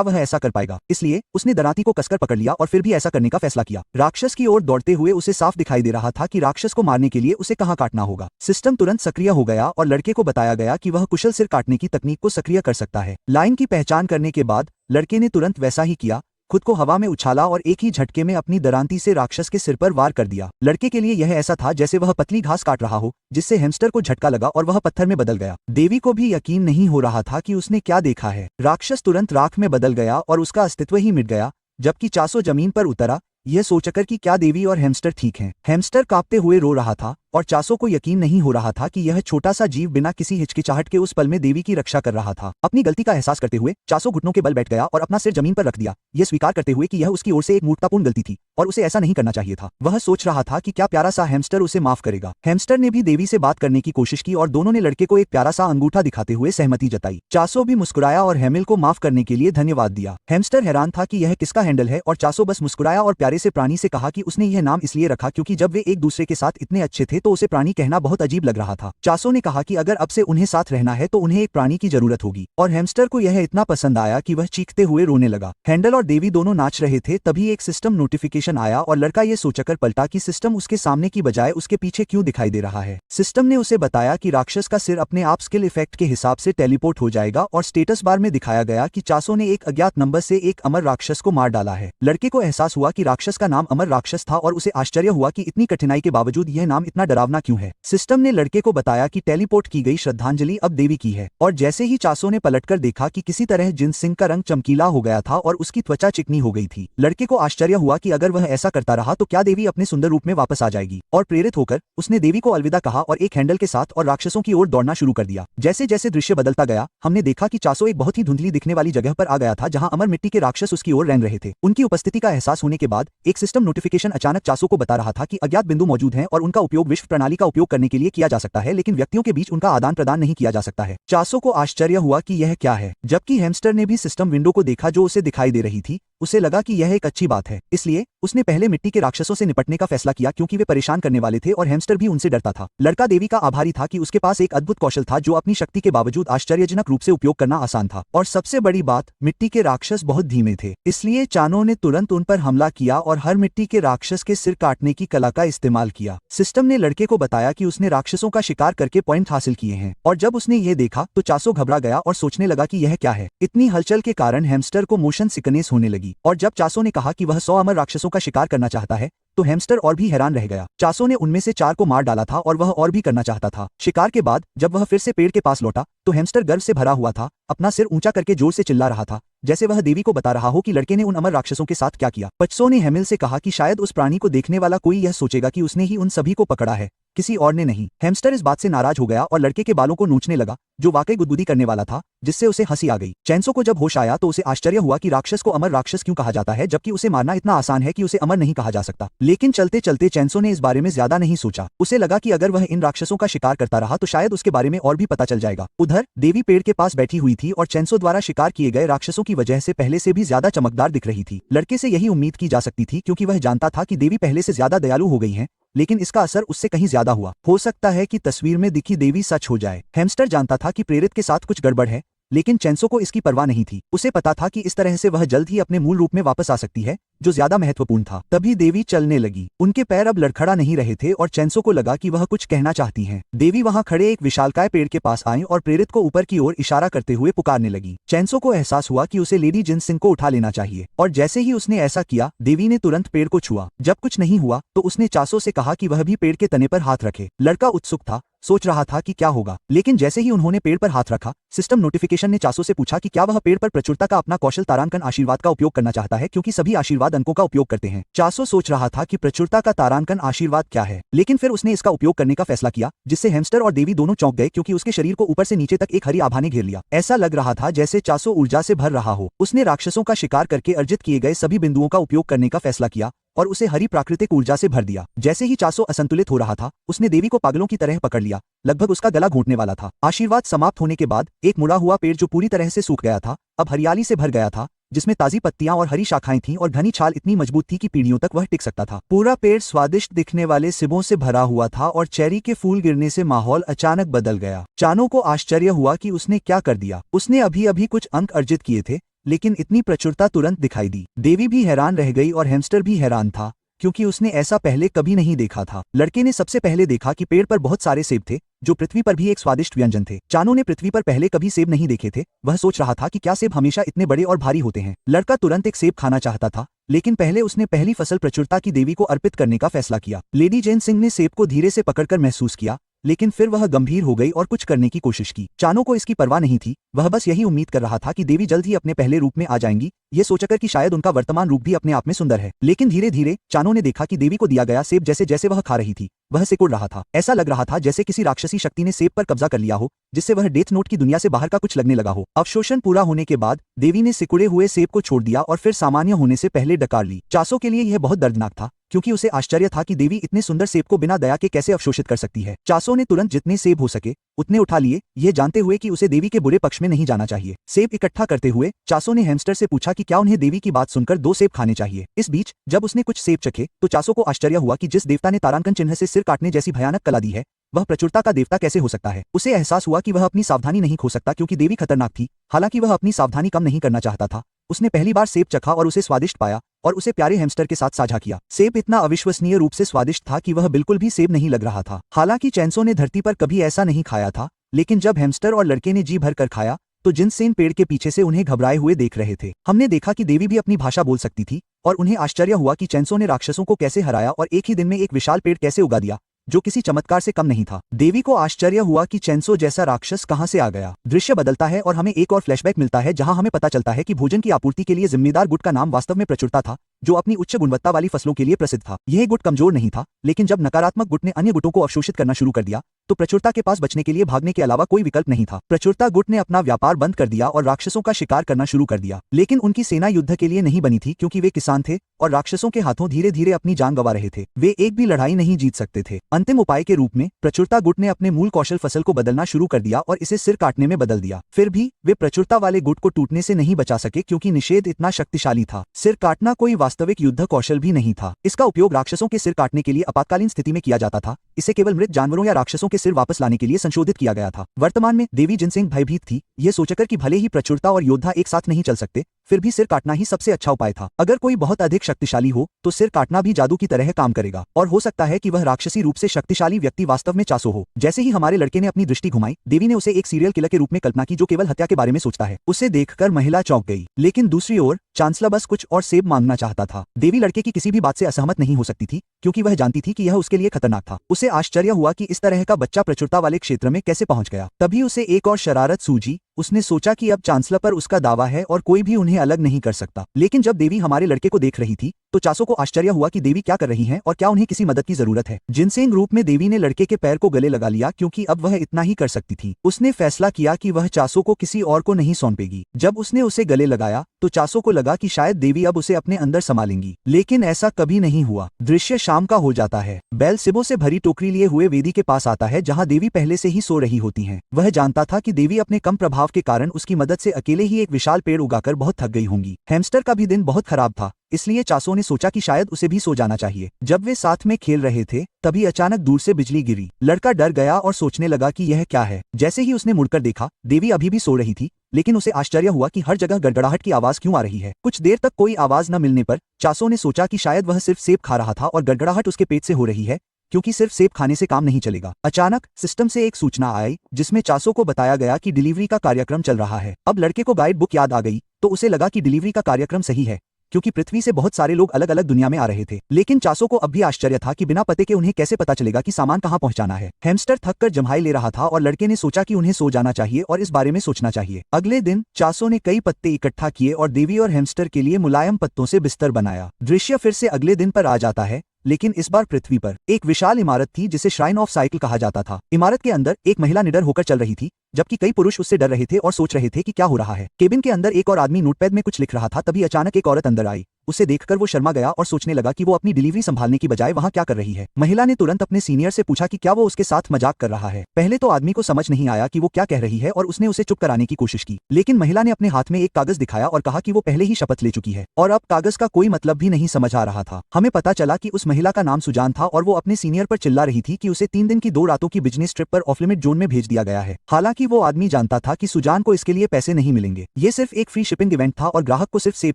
वह ऐसा कर पाएगा, इसलिए उसने दराती को कसकर पकड़ लिया और फिर भी ऐसा करने का फैसला किया। राक्षस की ओर दौड़ते हुए उसे साफ दिखाई दे रहा था कि राक्षस को मारने के लिए उसे कहां काटना होगा। सिस्टम तुरंत सक्रिय हो गया और लड़के को बताया गया कि वह कुशल सिर काटने की तकनीक को सक्रिय कर सकता है। लाइन की पहचान करने के बाद लड़के ने तुरंत वैसा ही किया, खुद को हवा में उछाला और एक ही झटके में अपनी दरांती से राक्षस के सिर पर वार कर दिया। लड़के के लिए यह ऐसा था जैसे वह पतली घास काट रहा हो, जिससे हैमस्टर को झटका लगा और वह पत्थर में बदल गया। देवी को भी यकीन नहीं हो रहा था कि उसने क्या देखा है। राक्षस तुरंत राख में बदल गया और उसका अस्तित्व ही मिट गया, जबकि चासो जमीन पर उतरा, यह सोचकर कि क्या देवी और हैमस्टर ठीक हैं। हैमस्टर कांपते हुए रो रहा था और चासो को यकीन नहीं हो रहा था कि यह छोटा सा जीव बिना किसी हिचकिचाहट के उस पल में देवी की रक्षा कर रहा था। अपनी गलती का एहसास करते हुए चासो घुटनों के बल बैठ गया और अपना सिर जमीन पर रख दिया, यह स्वीकार करते हुए कि यह उसकी ओर से एक मूर्खतापूर्ण गलती थी और उसे ऐसा नहीं करना चाहिए था। वह सोच रहा था कि क्या प्यारा सा हैमस्टर उसे माफ करेगा। हैमस्टर ने भी देवी से बात करने की कोशिश की और दोनों ने लड़के को एक प्यारा सा अंगूठा दिखाते हुए सहमति जताई। चासो भी मुस्कुराया और हैमिल को माफ करने के लिए धन्यवाद दिया। हैमस्टर हैरान था कि यह किसका हैंडल है और चासो बस मुस्कुराया और प्यारे से प्राणी से कहा कि उसने यह नाम इसलिए रखा क्योंकि जब वे एक दूसरे के साथ इतने अच्छे थे तो उसे प्राणी कहना बहुत अजीब लग रहा था। चासो ने कहा कि अगर अब से उन्हें साथ रहना है तो उन्हें एक प्राणी की जरूरत होगी और हैमस्टर को यह इतना पसंद आया कि वह चीखते हुए रोने लगा। हैंडल और देवी दोनों नाच रहे थे, तभी एक सिस्टम नोटिफिकेशन आया और लड़का ये सोचकर पलटा कि सिस्टम उसके सामने की बजाय उसके पीछे क्यों दिखाई दे रहा है। सिस्टम ने उसे बताया कि राक्षस का सिर अपने आप स्किल इफेक्ट के हिसाब से टेलीपोर्ट हो जाएगा और स्टेटस बार में दिखाया गया कि चासो ने एक अज्ञात नंबर से एक अमर राक्षस को मार डाला है। लड़के को एहसास हुआ कि राक्षस का नाम अमर राक्षस था और उसे आश्चर्य हुआ कि इतनी कठिनाई के बावजूद यह नाम इतना डरावना क्यों है। सिस्टम ने लड़के को बताया कि टेलीपोर्ट की गई श्रद्धांजलि अब देवी की है और जैसे ही चासो ने पलटकर देखा कि किसी तरह जिनसिंग का रंग चमकीला हो गया था और उसकी त्वचा चिकनी हो गई थी। लड़के को आश्चर्य हुआ कि अगर वह ऐसा करता रहा तो क्या देवी अपने सुंदर रूप में वापस आ जाएगी और प्रेरित होकर उसने देवी को अलविदा कहा और एक हैंडल के साथ और राक्षसों की ओर दौड़ना शुरू कर दिया। जैसे जैसे दृश्य बदलता गया, हमने देखा कि चासो एक बहुत ही धुंधली दिखने वाली जगह पर आ गया था जहां अमर मिट्टी के राक्षस उसकी ओर रेंग रहे थे। उनकी उपस्थिति का एहसास होने के बाद एक सिस्टम नोटिफिकेशन अचानक चासो को बता रहा था कि अज्ञात बिंदु मौजूद हैं और उनका उपयोग विश्व प्रणाली का उपयोग करने के लिए किया जा सकता है, लेकिन व्यक्तियों के बीच उनका आदान प्रदान नहीं किया जा सकता है। चासो को आश्चर्य हुआ कि यह क्या है, जबकि हैमस्टर ने भी सिस्टम विंडो को देखा जो उसे दिखाई दे रही थी। उसे लगा कि यह एक अच्छी बात है, इसलिए उसने पहले मिट्टी के राक्षसों से निपटने का फैसला किया क्योंकि वे परेशान करने वाले थे और हैमस्टर भी उनसे डरता था। लड़का देवी का आभारी था कि उसके पास एक अद्भुत कौशल था जो अपनी शक्ति के बावजूद आश्चर्यजनक रूप से उपयोग करना आसान था। और सबसे बड़ी बात, मिट्टी के राक्षस बहुत धीमे थे, इसलिए चानो ने तुरंत उन पर हमला किया और हर मिट्टी के राक्षस के सिर काटने की कला का इस्तेमाल किया। सिस्टम ने लड़के को बताया कि उसने राक्षसों का शिकार करके पॉइंट हासिल किए हैं, और जब उसने ये देखा तो चासो घबरा गया और सोचने लगा कि यह क्या है। इतनी हलचल के कारण हैमस्टर को मोशन सिकनेस होने लगी, और जब चासो ने कहा कि वह 100 अमर राक्षसों का शिकार करना चाहता है तो हैमस्टर और भी हैरान रह गया। चासो ने उनमें से 4 को मार डाला था और वह और भी करना चाहता था। शिकार के बाद जब वह फिर से पेड़ के पास लौटा तो हैमस्टर गर्व से भरा हुआ था, अपना सिर ऊंचा करके जोर से चिल्ला रहा था, जैसे वह देवी को बता रहा हो कि लड़के ने उन अमर राक्षसों के साथ क्या किया। पच्चो ने हेमिल से कहा कि शायद उस प्राणी को देखने वाला कोई यह सोचेगा कि उसने ही उन सभी को पकड़ा है, किसी और ने नहीं। हैमस्टर इस बात से नाराज हो गया और लड़के के बालों को नोचने लगा, जो वाकई गुदगुदी करने वाला था, जिससे उसे हंसी आ गई। चैंसो को जब होश आया तो उसे आश्चर्य हुआ कि राक्षस को अमर राक्षस क्यों कहा जाता है, जबकि उसे मारना इतना आसान है कि उसे अमर नहीं कहा जा सकता। लेकिन चलते चलते चैंसो ने इस बारे में ज्यादा नहीं सोचा। उसे लगा कि अगर वह इन राक्षसों का शिकार करता रहा तो शायद उसके बारे में और भी पता चल जाएगा। उधर देवी पेड़ के पास बैठी हुई थी और चैंसो द्वारा शिकार किए गए राक्षसों की वजह से पहले से भी ज्यादा चमकदार दिख रही थी। लड़के से यही उम्मीद की जा सकती थी क्योंकि वह जानता था कि देवी पहले से ज्यादा दयालु हो गई हैं, लेकिन इसका असर उससे कहीं ज्यादा हुआ। हो सकता है कि तस्वीर में दिखी देवी सच हो जाए। हैमस्टर जानता था कि प्रेरित के साथ कुछ गड़बड़ है, लेकिन चैंसो को इसकी परवाह नहीं थी। उसे पता था कि इस तरह से वह जल्द ही अपने मूल रूप में वापस आ सकती है, जो ज्यादा महत्वपूर्ण था। तभी देवी चलने लगी। उनके पैर अब लड़खड़ा नहीं रहे थे और चैंसो को लगा कि वह कुछ कहना चाहती हैं। देवी वहां खड़े एक विशालकाय पेड़ के पास आई और प्रेरित को ऊपर की ओर इशारा करते हुए पुकारने लगी। चैंसो को एहसास हुआ कि उसे लेडी जिनसिंग को उठा लेना चाहिए, और जैसे ही उसने ऐसा किया देवी ने तुरंत पेड़ को छुआ। जब कुछ नहीं हुआ तो उसने चासो से कहा कि वह भी पेड़ के तने पर हाथ रखे। लड़का उत्सुक था, सोच रहा था कि क्या होगा, लेकिन जैसे ही उन्होंने पेड़ पर हाथ रखा, सिस्टम नोटिफिकेशन ने चासो से पूछा कि क्या वह पेड़ पर प्रचुरता का अपना कौशल तारांकन आशीर्वाद का उपयोग करना चाहता है, क्योंकि सभी आशीर्वाद अंकों का उपयोग करते हैं। चासो सोच रहा था कि प्रचुरता का तारांकन आशीर्वाद क्या है, लेकिन फिर उसने इसका उपयोग करने का फैसला किया, जिससे हैमस्टर और देवी दोनों चौंक गए क्योंकि उसके शरीर को ऊपर से नीचे तक एक हरी आभा ने घेर लिया। ऐसा लग रहा था जैसे चासो ऊर्जा से भर रहा हो। उसने राक्षसों का शिकार करके अर्जित किए गए सभी बिंदुओं का उपयोग करने का फैसला किया और उसे हरी प्राकृतिक ऊर्जा से भर दिया। जैसे ही चासो असंतुलित हो रहा था, उसने देवी को पागलों की तरह पकड़ लिया, लगभग उसका गला घोंटने वाला था। आशीर्वाद समाप्त होने के बाद एक मुड़ा हुआ पेड़ जो पूरी तरह से सूख गया था, अब हरियाली से भर गया था, जिसमें ताजी पत्तियां और हरी शाखाएं थीं और घनी छाल इतनी मजबूत थी कि पीढ़ियों तक वह टिक सकता था। पूरा पेड़ स्वादिष्ट दिखने वाले सिबों से भरा हुआ था और चेरी के फूल गिरने से माहौल अचानक बदल गया। चानो को आश्चर्य हुआ कि उसने क्या कर दिया। उसने अभी अभी कुछ अंक अर्जित किए थे, लेकिन इतनी प्रचुरता तुरंत दिखाई दी। देवी भी हैरान रह गई और हैमस्टर भी हैरान था, क्योंकि उसने ऐसा पहले कभी नहीं देखा था। लड़के ने सबसे पहले देखा कि पेड़ पर बहुत सारे सेब थे, जो पृथ्वी पर भी एक स्वादिष्ट व्यंजन थे। चानो ने पृथ्वी पर पहले कभी सेब नहीं देखे थे। वह सोच रहा था कि क्या सेब हमेशा इतने बड़े और भारी होते हैं। लड़का तुरंत एक सेब खाना चाहता था, लेकिन पहले उसने पहली फसल प्रचुरता की देवी को अर्पित करने का फैसला किया। लेडी जेन सिंह ने सेब को धीरे से पकड़कर महसूस किया, लेकिन फिर वह गंभीर हो गई और कुछ करने की कोशिश की। चानो को इसकी परवाह नहीं थी, वह बस यही उम्मीद कर रहा था कि देवी जल्द ही अपने पहले रूप में आ जाएंगी, ये सोचकर कि शायद उनका वर्तमान रूप भी अपने आप में सुंदर है। लेकिन धीरे धीरे चानो ने देखा कि देवी को दिया गया सेब जैसे जैसे वह खा रही थी, वह सिकुड़ रहा था। ऐसा लग रहा था जैसे किसी राक्षसी शक्ति ने सेब पर कब्जा कर लिया हो, जिससे वह डेथ नोट की दुनिया से बाहर का कुछ लगने लगा हो। अवशोषण पूरा होने के बाद देवी ने सिकुड़े हुए सेब को छोड़ दिया और फिर सामान्य होने से पहले डकार ली। चासो के लिए यह बहुत दर्दनाक था, क्योंकि उसे आश्चर्य था कि देवी इतने सुंदर सेब को बिना दया के कैसे अवशोषित कर सकती है। चासो ने तुरंत जितने सेब हो सके उतने उठा लिए, यह जानते हुए कि उसे देवी के बुरे पक्ष में नहीं जाना चाहिए। सेब इकट्ठा करते हुए चासो ने हैमस्टर से पूछा कि क्या उन्हें देवी की बात सुनकर 2 सेब खाने चाहिए। इस बीच जब उसने कुछ सेब चखे तो चासो को आश्चर्य हुआ कि जिस देवता ने तारांकन चिन्ह से सिर काटने जैसी भयानक कला दी है, वह प्रचुरता का देवता कैसे हो सकता है। उसे एहसास हुआ कि वह अपनी सावधानी नहीं खो सकता, क्योंकि देवी खतरनाक थी। हालांकि वह अपनी सावधानी कम नहीं करना चाहता था। उसने पहली बार सेब चखा और उसे स्वादिष्ट पाया और उसे प्यारे हैमस्टर के साथ साझा किया। सेब इतना अविश्वसनीय रूप से स्वादिष्ट था कि वह बिल्कुल भी सेब नहीं लग रहा था। हालांकि चैंसो ने धरती पर कभी ऐसा नहीं खाया था, लेकिन जब हैमस्टर और लड़के ने जी भर कर खाया तो जिनसेन पेड़ के पीछे से उन्हें घबराए हुए देख रहे थे। हमने देखा कि देवी भी अपनी भाषा बोल सकती थी और उन्हें आश्चर्य हुआ कि चैंसो ने राक्षसों को कैसे हराया और एक ही दिन में एक विशाल पेड़ कैसे उगा दिया, जो किसी चमत्कार से कम नहीं था। देवी को आश्चर्य हुआ कि चैंसो जैसा राक्षस कहां से आ गया। दृश्य बदलता है और हमें एक और फ्लैशबैक मिलता है, जहां हमें पता चलता है कि भोजन की आपूर्ति के लिए जिम्मेदार गुट का नाम वास्तव में प्रचुरता था, जो अपनी उच्च गुणवत्ता वाली फसलों के लिए प्रसिद्ध था। यह गुट कमजोर नहीं था, लेकिन जब नकारात्मक गुट ने अन्य गुटों को अवशोषित करना शुरू कर दिया तो प्रचुरता के पास बचने के लिए भागने के अलावा कोई विकल्प नहीं था। प्रचुरता गुट ने अपना व्यापार बंद कर दिया और राक्षसों का शिकार करना शुरू कर दिया, लेकिन उनकी सेना युद्ध के लिए नहीं बनी थी क्योंकि वे किसान थे और राक्षसों के हाथों धीरे धीरे अपनी जान गंवा रहे थे। वे एक भी लड़ाई नहीं जीत सकते थे। अंतिम उपाय के रूप में प्रचुरता गुट ने अपने मूल कौशल फसल को बदलना शुरू कर दिया और इसे सिर काटने में बदल दिया। फिर भी वे प्रचुरता वाले गुट को टूटने से नहीं बचा सके क्योंकि निषेध इतना शक्तिशाली था। सिर काटना कोई वास्तविक युद्ध कौशल भी नहीं था। इसका उपयोग राक्षसों के सिर काटने के लिए आपातकालीन स्थिति में किया जाता था। इसे केवल मृत जानवरों या राक्षसों के सिर वापस लाने के लिए संशोधित किया गया था। वर्तमान में देवी जिनसिंग भयभीत थी, यह सोचकर कि भले ही प्रचुरता और योद्धा एक साथ नहीं चल सकते, फिर भी सिर काटना ही सबसे अच्छा उपाय था। अगर कोई बहुत अधिक शक्तिशाली हो तो सिर काटना भी जादू की तरह काम करेगा और हो सकता है कि वह राक्षसी रूप से शक्तिशाली व्यक्ति वास्तव में चासो हो। जैसे ही हमारे लड़के ने अपनी दृष्टि घुमाई, देवी ने उसे एक सीरियल किलर के रूप में कल्पना की जो केवल हत्या के बारे में सोचता है। उसे देखकर महिला चौंक गई, लेकिन दूसरी ओर चांसलर बस कुछ और सेब मांगना चाहता था। देवी लड़के की किसी भी बात से असहमत नहीं हो सकती थी क्योंकि वह जानती थी कि यह उसके लिए खतरनाक था। उसे आश्चर्य हुआ कि इस तरह का बच्चा प्रचुरता वाले क्षेत्र में कैसे पहुंच गया। तभी उसे एक और शरारत सूझी। उसने सोचा कि अब चांसलर पर उसका दावा है और कोई भी उन्हें अलग नहीं कर सकता। लेकिन जब देवी हमारे लड़के को देख रही थी तो चासो को आश्चर्य हुआ कि देवी क्या कर रही हैं और क्या उन्हें किसी मदद की जरूरत है। जिनसेंग रूप में देवी ने लड़के के पैर को गले लगा लिया क्योंकि अब वह इतना ही कर सकती थी। उसने फैसला किया कि वह चासो को किसी और को नहीं सौंपेगी। जब उसने उसे गले लगाया तो चासो को लगा कि शायद देवी अब उसे अपने अंदर संभालेंगी, लेकिन ऐसा कभी नहीं हुआ। दृश्य शाम का हो जाता है। बैल सिबों से भरी टोकरी लिए हुए वेदी के पास आता है जहाँ देवी पहले से ही सो रही होती हैं। वह जानता था कि देवी अपने कम प्रभाव के कारण उसकी मदद से अकेले ही एक विशाल पेड़ उगाकर बहुत थक गई होंगी। हैमस्टर का भी दिन बहुत खराब था, इसलिए चासो ने सोचा कि शायद उसे भी सो जाना चाहिए। जब वे साथ में खेल रहे थे तभी अचानक दूर से बिजली गिरी। लड़का डर गया और सोचने लगा कि यह क्या है। जैसे ही उसने मुड़कर देखा, देवी अभी भी सो रही थी, लेकिन उसे आश्चर्य हुआ कि हर जगह गड़गड़ाहट की आवाज क्यों आ रही है। कुछ देर तक कोई आवाज न मिलने पर चासो ने सोचा कि शायद वह सिर्फ सेब खा रहा था और गड़गड़ाहट उसके पेट से हो रही है, क्योंकि सिर्फ सेब खाने से काम नहीं चलेगा। अचानक सिस्टम से एक सूचना आई जिसमें चासो को बताया गया कि डिलीवरी का कार्यक्रम चल रहा है। अब लड़के को गाइड बुक याद आ गई तो उसे लगा कि डिलीवरी का कार्यक्रम सही है क्योंकि पृथ्वी से बहुत सारे लोग अलग अलग दुनिया में आ रहे थे। लेकिन चासो को अब भी आश्चर्य था कि बिना पते के उन्हें कैसे पता चलेगा कि सामान कहाँ पहुंचाना है। हैमस्टर थककर जम्हाई ले रहा था और लड़के ने सोचा कि उन्हें सो जाना चाहिए और इस बारे में सोचना चाहिए। अगले दिन चासो ने कई पत्ते इकट्ठा किए और देवी और हैमस्टर के लिए मुलायम पत्तों से बिस्तर बनाया। दृश्य फिर से अगले दिन पर आ जाता है, लेकिन इस बार पृथ्वी पर एक विशाल इमारत थी जिसे श्राइन ऑफ साइकिल कहा जाता था। इमारत के अंदर एक महिला निडर होकर चल रही थी, जबकि कई पुरुष उससे डर रहे थे और सोच रहे थे कि क्या हो रहा है। केबिन के अंदर एक और आदमी नोटपैड में कुछ लिख रहा था। तभी अचानक एक औरत अंदर आई। उसे देखकर वो शर्मा गया और सोचने लगा कि वो अपनी डिलीवरी संभालने की बजाय वहाँ क्या कर रही है। महिला ने तुरंत अपने सीनियर से पूछा कि क्या वो उसके साथ मजाक कर रहा है। पहले तो आदमी को समझ नहीं आया कि वो क्या कह रही है और उसने उसे चुप कराने की कोशिश की, लेकिन महिला ने अपने हाथ में एक कागज दिखाया और कहा कि वो पहले ही शपथ ले चुकी है और अब कागज का कोई मतलब भी नहीं समझ आ रहा था। हमें पता चला कि उस महिला का नाम सुजान था और वो अपने सीनियर पर चिल्ला रही थी कि उसे 3 दिन की 2 रातों की बिजनेस ट्रिप पर ऑफ लिमिट जोन में भेज दिया गया है। हालांकि वो आदमी जानता था कि सुजान को इसके लिए पैसे नहीं मिलेंगे। ये सिर्फ एक फ्री शिपिंग इवेंट था और ग्राहक को सिर्फ सेब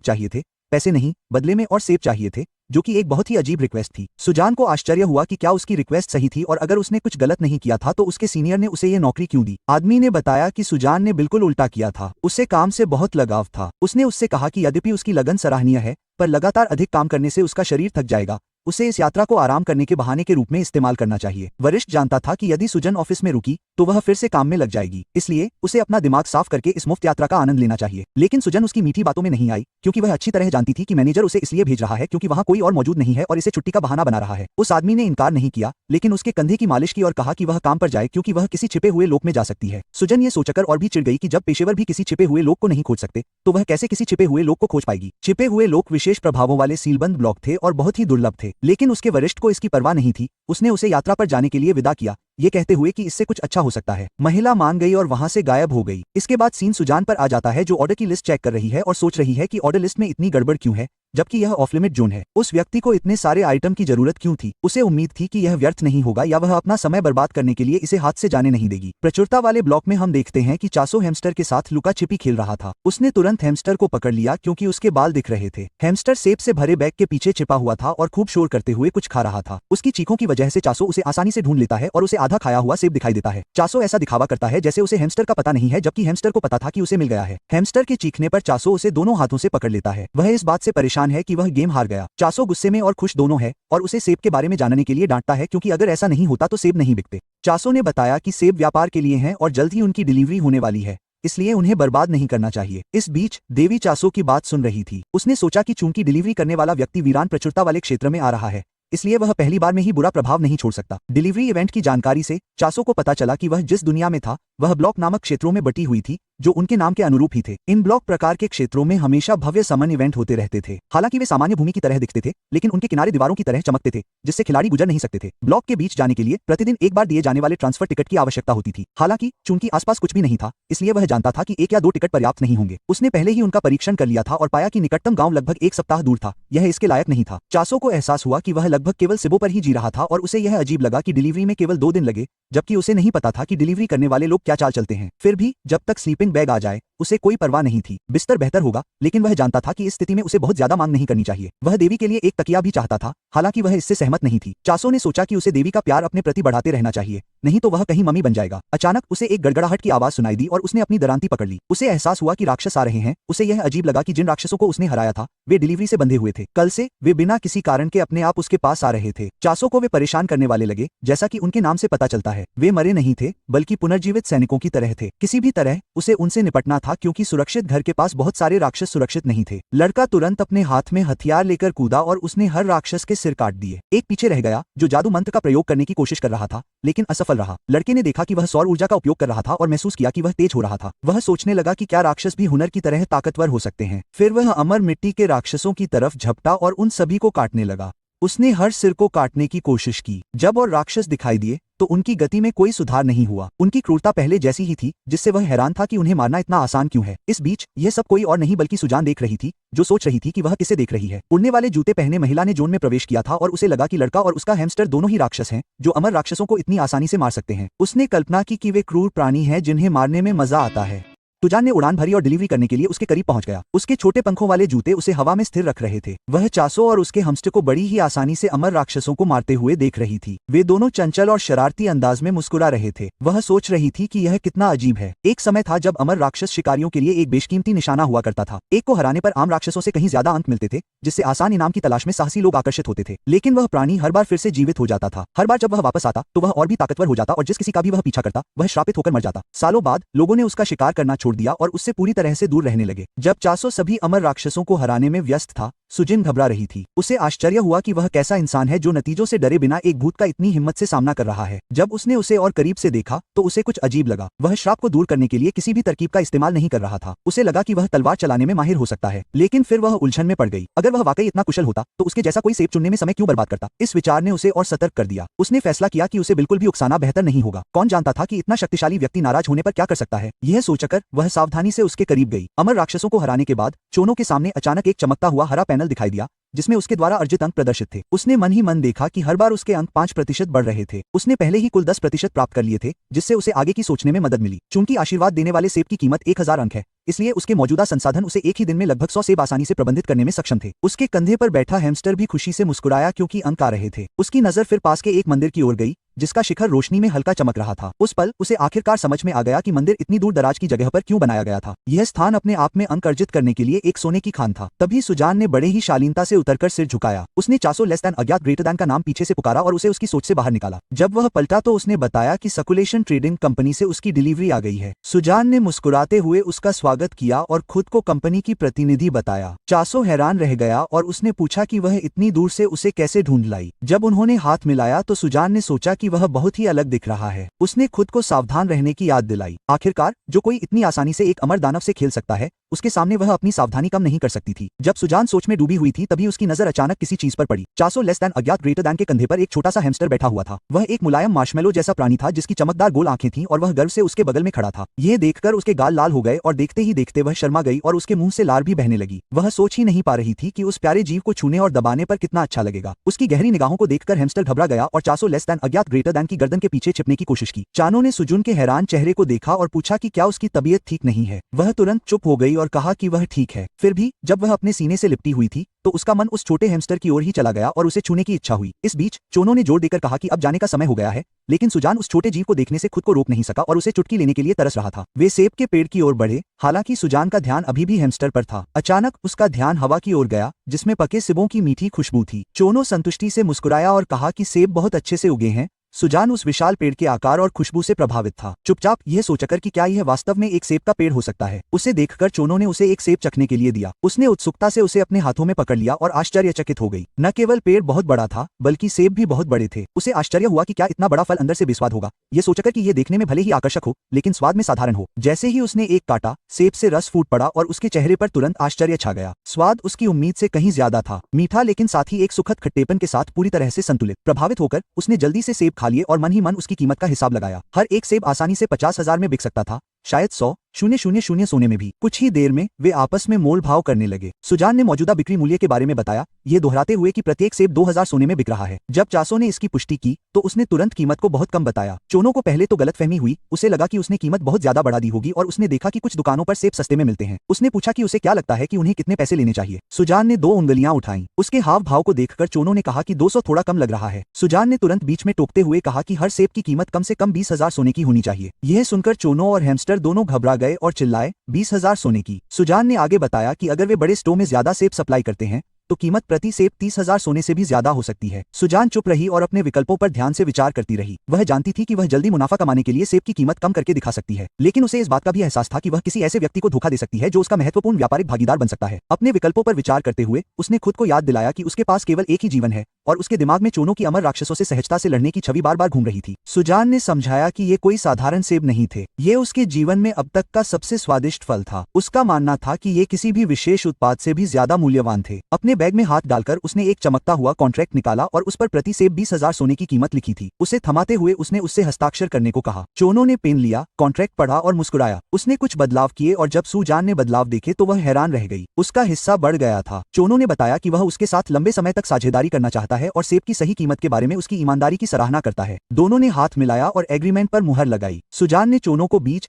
चाहिए थे, पैसे नहीं, बदले में और सेब चाहिए थे, जो कि एक बहुत ही अजीब रिक्वेस्ट थी। सुजान को आश्चर्य हुआ कि क्या उसकी रिक्वेस्ट सही थी और अगर उसने कुछ गलत नहीं किया था तो उसके सीनियर ने उसे ये नौकरी क्यों दी। आदमी ने बताया कि सुजान ने बिल्कुल उल्टा किया था। उसे काम से बहुत लगाव था। उसने उससे कहा कि यद्यपि उसकी लगन सराहनीय है, पर लगातार अधिक काम करने से उसका शरीर थक जाएगा। उसे इस यात्रा को आराम करने के बहाने के रूप में इस्तेमाल करना चाहिए। वरिष्ठ जानता था कि यदि सुजन ऑफिस में रुकी तो वह फिर से काम में लग जाएगी, इसलिए उसे अपना दिमाग साफ करके इस मुफ्त यात्रा का आनंद लेना चाहिए। लेकिन सुजन उसकी मीठी बातों में नहीं आई क्योंकि वह अच्छी तरह जानती थी कि मैनेजर उसे इसलिए भेज रहा है क्योंकि वहाँ कोई और मौजूद नहीं है और इसे छुट्टी का बहाना बना रहा है। उस आदमी ने इनकार नहीं किया, लेकिन उसके कंधे की मालिश की और कहा कि वह काम पर जाए क्योंकि वह किसी छिपे हुए लोक में जा सकती है। सुजन ये सोचकर और भी चिढ़ गई कि जब पेशेवर भी किसी छिपे हुए लोक को नहीं खोज सकते तो वह कैसे किसी छिपे हुए लोक को खोज पाएगी। छिपे हुए लोक विशेष प्रभावों वाले सीलबंद ब्लॉक थे और बहुत ही दुर्लभ थे, लेकिन उसके वरिष्ठ को इसकी परवाह नहीं थी। उसने उसे यात्रा पर जाने के लिए विदा किया, ये कहते हुए कि इससे कुछ अच्छा हो सकता है। महिला मान गई और वहां से गायब हो गई। इसके बाद सीन सुजान पर आ जाता है जो ऑर्डर की लिस्ट चेक कर रही है और सोच रही है कि ऑर्डर लिस्ट में इतनी गड़बड़ क्यों है जबकि यह ऑफ लिमिट जोन है। उस व्यक्ति को इतने सारे आइटम की जरूरत क्यों थी। उसे उम्मीद थी कि यह व्यर्थ नहीं होगा या वह अपना समय बर्बाद करने के लिए इसे हाथ से जाने नहीं देगी। प्रचुरता वाले ब्लॉक में हम देखते हैं कि चासो हैमस्टर के साथ लुका छिपी खेल रहा था। उसने तुरंत हैमस्टर को पकड़ लिया क्योंकि उसके बाल दिख रहे थे। हैमस्टर सेब से भरे बैग के पीछे छिपा हुआ था और खूब शोर करते हुए कुछ खा रहा था। उसकी चीखों की वजह से चासो उसे आसानी से ढूंढ लेता है और उसे आधा खाया हुआ सेब दिखाई देता है। चासो ऐसा दिखावा करता है जैसे उसे हैमस्टर का पता नहीं है, जबकि हैमस्टर को पता था कि उसे मिल गया है। हैमस्टर के चीखने पर चासो उसे दोनों हाथों से पकड़ लेता है। वह इस बात से परेशान है कि वह गेम हार गया। चासो गुस्से में और खुश दोनों है और उसे सेब के बारे में जानने के लिए डांटता है क्योंकि अगर ऐसा नहीं होता तो सेब नहीं बिकते। चासो ने बताया कि सेब व्यापार के लिए हैं और जल्द ही उनकी डिलीवरी होने वाली है, इसलिए उन्हें बर्बाद नहीं करना चाहिए। इस बीच देवी चासो की बात सुन रही थी। उसने सोचा कि चूंकि डिलीवरी करने वाला व्यक्ति वीरान प्रचुरता वाले क्षेत्र में आ रहा है, इसलिए वह पहली बार में ही बुरा प्रभाव नहीं छोड़ सकता। डिलीवरी इवेंट की जानकारी से चासो को पता चला कि वह जिस दुनिया में था वह ब्लॉक नामक क्षेत्रों में बटी हुई थी जो उनके नाम के अनुरूप ही थे। इन ब्लॉक प्रकार के क्षेत्रों में हमेशा भव्य समन इवेंट होते रहते थे। हालांकि वे सामान्य भूमि की तरह दिखते थे, लेकिन उनके किनारे दीवारों की तरह चमकते थे जिससे खिलाड़ी गुजर नहीं सकते थे। ब्लॉक के बीच जाने के लिए प्रतिदिन एक बार दिए जाने वाले ट्रांसफर टिकट की आवश्यकता होती थी। हालांकि चूंकि आसपास कुछ भी नहीं था, इसलिए वह जानता था कि 1 या 2 टिकट पर्याप्त नहीं होंगे। उसने पहले ही उनका परीक्षण कर लिया था और पाया कि निकटतम गांव लगभग 1 सप्ताह दूर था। यह इसके लायक नहीं था। चासो को एहसास हुआ कि वह लगभग केवल सिबो पर ही जी रहा था और उसे यह अजीब लगा कि डिलीवरी में केवल 2 दिन लगे, जबकि उसे नहीं पता था कि डिलीवरी करने वाले लोग क्या चाल चलते हैं। फिर भी जब तक स्लीपिंग बैग आ जाए उसे कोई परवाह नहीं थी। बिस्तर बेहतर होगा, लेकिन वह जानता था कि इस स्थिति में उसे बहुत ज्यादा मांग नहीं करनी चाहिए। वह देवी के लिए एक तकिया भी चाहता था, हालांकि वह इससे सहमत नहीं थी। चासो ने सोचा कि उसे देवी का प्यार अपने प्रति बढ़ाते रहना चाहिए, नहीं तो वह कहीं मम्मी बन जाएगा। अचानक उसे एक गड़गड़ाहट की आवाज सुनाई दी और उसने अपनी दरांती पकड़ ली। उसे एहसास हुआ कि राक्षस आ रहे हैं। उसे यह अजीब लगा कि जिन राक्षसों को उसने हराया था वे डिलीवरी से बंधे हुए थे। कल से वे बिना किसी कारण के अपने आप उसके पास आ रहे थे। चासो को वे परेशान करने वाले लगे। जैसा कि उनके नाम से पता चलता है, वे मरे नहीं थे बल्कि पुनर्जीवित सैनिकों की तरह थे। किसी भी तरह उसे उनसे निपटना था क्योंकि सुरक्षित घर के पास बहुत सारे राक्षस सुरक्षित नहीं थे। लड़का तुरंत अपने हाथ में हथियार लेकर कूदा और उसने हर राक्षस के सिर काट दिए। एक पीछे रह गया जो जादू मंत्र का प्रयोग करने की कोशिश कर रहा था, लेकिन असफल रहा। लड़के ने देखा कि वह सौर ऊर्जा का उपयोग कर रहा था और महसूस किया कि वह तेज हो रहा था। वह सोचने लगा कि क्या राक्षस भी हुनर की तरह ताकतवर हो सकते हैं। फिर वह अमर मिट्टी के राक्षसों की तरफ झपटा और उन सभी को काटने लगा। उसने हर सिर को काटने की कोशिश की। जब और राक्षस दिखाई दिए तो उनकी गति में कोई सुधार नहीं हुआ। उनकी क्रूरता पहले जैसी ही थी, जिससे वह हैरान था कि उन्हें मारना इतना आसान क्यों है। इस बीच यह सब कोई और नहीं बल्कि सुजान देख रही थी, जो सोच रही थी कि वह किसे देख रही है। उड़ने वाले जूते पहने महिला ने जोन में प्रवेश किया था और उसे लगा कि लड़का और उसका हैमस्टर दोनों ही राक्षस हैं जो अमर राक्षसों को इतनी आसानी से मार सकते हैं। उसने कल्पना की कि वे क्रूर प्राणी हैं जिन्हें मारने में मजा आता है। सुजान ने उड़ान भरी और डिलीवरी करने के लिए उसके करीब पहुंच गया। उसके छोटे पंखों वाले जूते उसे हवा में स्थिर रख रहे थे। वह चासो और उसके हमस्टर को बड़ी ही आसानी से अमर राक्षसों को मारते हुए देख रही थी। वे दोनों चंचल और शरारती अंदाज में मुस्कुरा रहे थे। वह सोच रही थी कि यह कितना अजीब है। एक समय था जब अमर राक्षस शिकारियों के लिए एक बेशकीमती निशाना हुआ करता था। एक को हराने पर आम राक्षसों से कहीं ज्यादा अंक मिलते थे, जिससे आसान इनाम की तलाश में साहसी लोग आकर्षित होते थे। लेकिन वह प्राणी हर बार फिर से जीवित हो जाता था। हर बार जब वह वापस आता तो वह और भी ताकतवर हो जाता और जिस किसी का भी वह पीछा करता वह श्रापित होकर मर जाता। सालों बाद लोगों ने उसका शिकार करना छोड़ दिया और उससे पूरी तरह से दूर रहने लगे। जब चासो सभी अमर राक्षसों को हराने में व्यस्त था, सुजिन घबरा रही थी। उसे आश्चर्य हुआ कि वह कैसा इंसान है जो नतीजों से डरे बिना एक भूत का इतनी हिम्मत से सामना कर रहा है। जब उसने उसे और करीब से देखा तो उसे कुछ अजीब लगा। वह श्राप को दूर करने के लिए किसी भी तरकीब का इस्तेमाल नहीं कर रहा था। उसे लगा कि वह तलवार चलाने में माहिर हो सकता है, लेकिन फिर वह उलझन में पड़ गई। अगर वह वाकई इतना कुशल होता तो उसके जैसा कोई सेब चुनने में समय क्यों बर्बाद करता। इस विचार ने उसे और सतर्क कर दिया। उसने फैसला किया कि उसे बिल्कुल भी उकसाना बेहतर नहीं होगा। कौन जानता था कि इतना शक्तिशाली व्यक्ति नाराज होने पर क्या कर सकता है। यह सोचकर वह सावधानी से उसके करीब गई। अमर राक्षसों को हराने के बाद चोनो के सामने अचानक एक चमकता हुआ हरा पैनल दिखाई दिया जिसमें उसके द्वारा अर्जित अंक प्रदर्शित थे। उसने मन ही मन देखा कि हर बार उसके अंक 5% बढ़ रहे थे। उसने पहले ही कुल 10% प्राप्त कर लिए थे, जिससे उसे आगे की सोचने में मदद मिली। चूंकि आशीर्वाद देने वाले सेब की कीमत 1000 अंक है, इसलिए उसके मौजूदा संसाधन उसे एक ही दिन में लगभग 100 सेब आसानी से प्रबंधित करने में सक्षम थे। उसके कंधे पर बैठा हैमस्टर भी खुशी से मुस्कुराया क्योंकि अंक आ रहे थे। उसकी नजर फिर पास के एक मंदिर की ओर गई जिसका शिखर रोशनी में हल्का चमक रहा था। उस पल उसे आखिरकार समझ में आ गया कि मंदिर इतनी दूर दराज की जगह पर क्यों बनाया गया था। यह स्थान अपने आप में अंक अर्जित करने के लिए एक सोने की खान था। तभी सुजान ने बड़े ही शालीनता से उतरकर सिर झुकाया। उसने चासो लेस दैन अज्ञात ग्रेटर दैन का नाम पीछे से पुकारा और उसे उसकी सोच से बाहर निकाला। जब वह पलटा तो उसने बताया कि सर्कुलेशन ट्रेडिंग कंपनी से उसकी डिलीवरी आ गई है। सुजान ने मुस्कुराते हुए उसका स्वागत किया और खुद को कंपनी की प्रतिनिधि बताया। चासो हैरान रह गया और उसने पूछा कि वह इतनी दूर से उसे कैसे ढूंढ लाई। जब उन्होंने हाथ मिलाया तो सुजान ने सोचा कि वह बहुत ही अलग दिख रहा है। उसने खुद को सावधान रहने की याद दिलाई। आखिरकार जो कोई इतनी आसानी से एक अमर दानव से खेल सकता है, उसके सामने वह अपनी सावधानी कम नहीं कर सकती थी। जब सुजान सोच में डूबी हुई थी तभी उसकी नजर अचानक किसी चीज पर पड़ी। चासो लेस दैन अज्ञात ग्रेटर दैन के कंधे पर एक छोटा सा हैमस्टर बैठा हुआ था। वह एक मुलायम मार्शमेलो जैसा प्राणी था जिसकी चमकदार गोल आंखें थीं और वह गर्व से उसके बगल में खड़ा था। यह देखकर उसके गाल लाल हो गए और देखते ही देखते वह शर्मा गई और उसके मुंह से लार भी बहने लगी। वह सोच ही नहीं पा रही थी कि उस प्यारे जीव को छूने और दबाने पर कितना अच्छा लगेगा। उसकी गहरी निगाहों को देखकर हैमस्टर घबरा गया और चासो लेस दैन अज्ञात ग्रेटर दैन की गर्दन के पीछे छिपने की कोशिश की। चानो ने सुजुन के हैरान चेहरे को देखा और पूछा कि क्या उसकी तबीयत ठीक नहीं है। वह तुरंत चुप हो गई और कहा कि वह ठीक है। फिर भी जब वह अपने सीने से लिपटी हुई थी तो उसका मन उस छोटे हैमस्टर की ओर ही चला गया और उसे छूने की इच्छा हुई। इस बीच चोनो ने जोर देकर कहा कि अब जाने का समय हो गया है, लेकिन सुजान उस छोटे जीव को देखने से खुद को रोक नहीं सका और उसे चुटकी लेने के लिए तरस रहा था। वे सेब के पेड़ की ओर बढ़े, हालांकि सुजान का ध्यान अभी भी हैमस्टर पर था। अचानक उसका ध्यान हवा की ओर गया जिसमें पके सेबों की मीठी खुशबू थी। चोनो संतुष्टि से मुस्कुराया और कहा कि सेब बहुत अच्छे से उगे हैं। सुजान उस विशाल पेड़ के आकार और खुशबू से प्रभावित था, चुपचाप यह सोचकर कि क्या यह वास्तव में एक सेब का पेड़ हो सकता है। उसे देखकर चोनो ने उसे एक सेब चखने के लिए दिया। उसने उत्सुकता से उसे अपने हाथों में पकड़ लिया और आश्चर्यचकित हो गई। न केवल पेड़ बहुत बड़ा था बल्कि सेब भी बहुत बड़े थे। उसे आश्चर्य हुआ कि क्या इतना बड़ा फल अंदर से बेस्वाद होगा, यह सोचकर कि यह देखने में भले ही आकर्षक हो लेकिन स्वाद में साधारण हो। जैसे ही उसने एक काटा, सेब से रस फूट पड़ा और उसके चेहरे पर तुरंत आश्चर्य छा गया। स्वाद उसकी उम्मीद से कहीं ज्यादा था, मीठा लेकिन साथ ही एक सुखद खट्टेपन के साथ पूरी तरह से संतुलित। प्रभावित होकर उसने जल्दी से सेब खा लिए और मन ही मन उसकी कीमत का हिसाब लगाया। हर एक सेब आसानी से 50,000 में बिक सकता था, शायद 100,000 सोने में भी। कुछ ही देर में वे आपस में मोल भाव करने लगे। सुजान ने मौजूदा बिक्री मूल्य के बारे में बताया, ये दोहराते हुए कि प्रत्येक सेब 2,000 सोने में बिक रहा है। जब चासो ने इसकी पुष्टि की तो उसने तुरंत कीमत को बहुत कम बताया। चोनो को पहले तो गलतफहमी हुई, उसे लगा कि उसने कीमत बहुत ज्यादा बढ़ा दी होगी और उसने देखा कि कुछ दुकानों पर सेब सस्ते में मिलते हैं। उसने पूछा कि उसे क्या लगता है कि उन्हें कितने पैसे लेने चाहिए। सुजान ने 2 उंगलियां उठाई। उसके हाव भाव को देखकर चोनो ने कहा कि 200 थोड़ा कम लग रहा है। सुजान ने तुरंत बीच में टोकते हुए कहा कि हर सेब की कीमत कम से कम 20,000 सोने की होनी चाहिए। यह सुनकर चोनो और हैमस्टर दोनों घबरा गए और चिल्लाए, 20,000 सोने की। सुजान ने आगे बताया कि अगर वे बड़े स्टोर में ज्यादा सेब सप्लाई करते हैं तो कीमत प्रति सेब 30,000 सोने से भी ज्यादा हो सकती है। सुजान चुप रही और अपने विकल्पों पर ध्यान से विचार करती रही। वह जानती थी कि वह जल्दी मुनाफा कमाने के लिए सेब की कीमत कम करके दिखा सकती है, लेकिन उसे इस बात का भी एहसास था कि वह किसी ऐसे व्यक्ति को धोखा दे सकती है जो उसका महत्वपूर्ण व्यापारिक भागीदार बन सकता है। अपने विकल्पों पर विचार करते हुए उसने खुद को याद दिलाया कि उसके पास केवल एक ही जीवन है और उसके दिमाग में चोनो की अमर राक्षसों से सहजता से लड़ने की छवि बार बार घूम रही थी। सुजान ने समझाया कि ये कोई साधारण सेब नहीं थे, ये उसके जीवन में अब तक का सबसे स्वादिष्ट फल था। उसका मानना था कि ये किसी भी विशेष उत्पाद से भी ज्यादा मूल्यवान थे। अपने बैग में हाथ डालकर उसने एक चमकता हुआ कॉन्ट्रैक्ट निकाला और उस पर प्रति सेब 20,000 सोने की कीमत लिखी थी। उसे थमाते हुए उसने उससे हस्ताक्षर करने को कहा। चोनो ने पेन लिया, कॉन्ट्रैक्ट पढ़ा और मुस्कुराया। उसने कुछ बदलाव किए और जब सुजान ने बदलाव देखे तो वह हैरान रह गई। उसका हिस्सा बढ़ गया था। चोनो ने बताया कि वह उसके साथ लंबे समय तक साझेदारी करना चाहता है और सेब की सही कीमत के बारे में उसकी ईमानदारी की सराहना करता है। दोनों ने हाथ मिलाया और एग्रीमेंट पर मुहर लगाई। सुजान ने चोनो को बीज,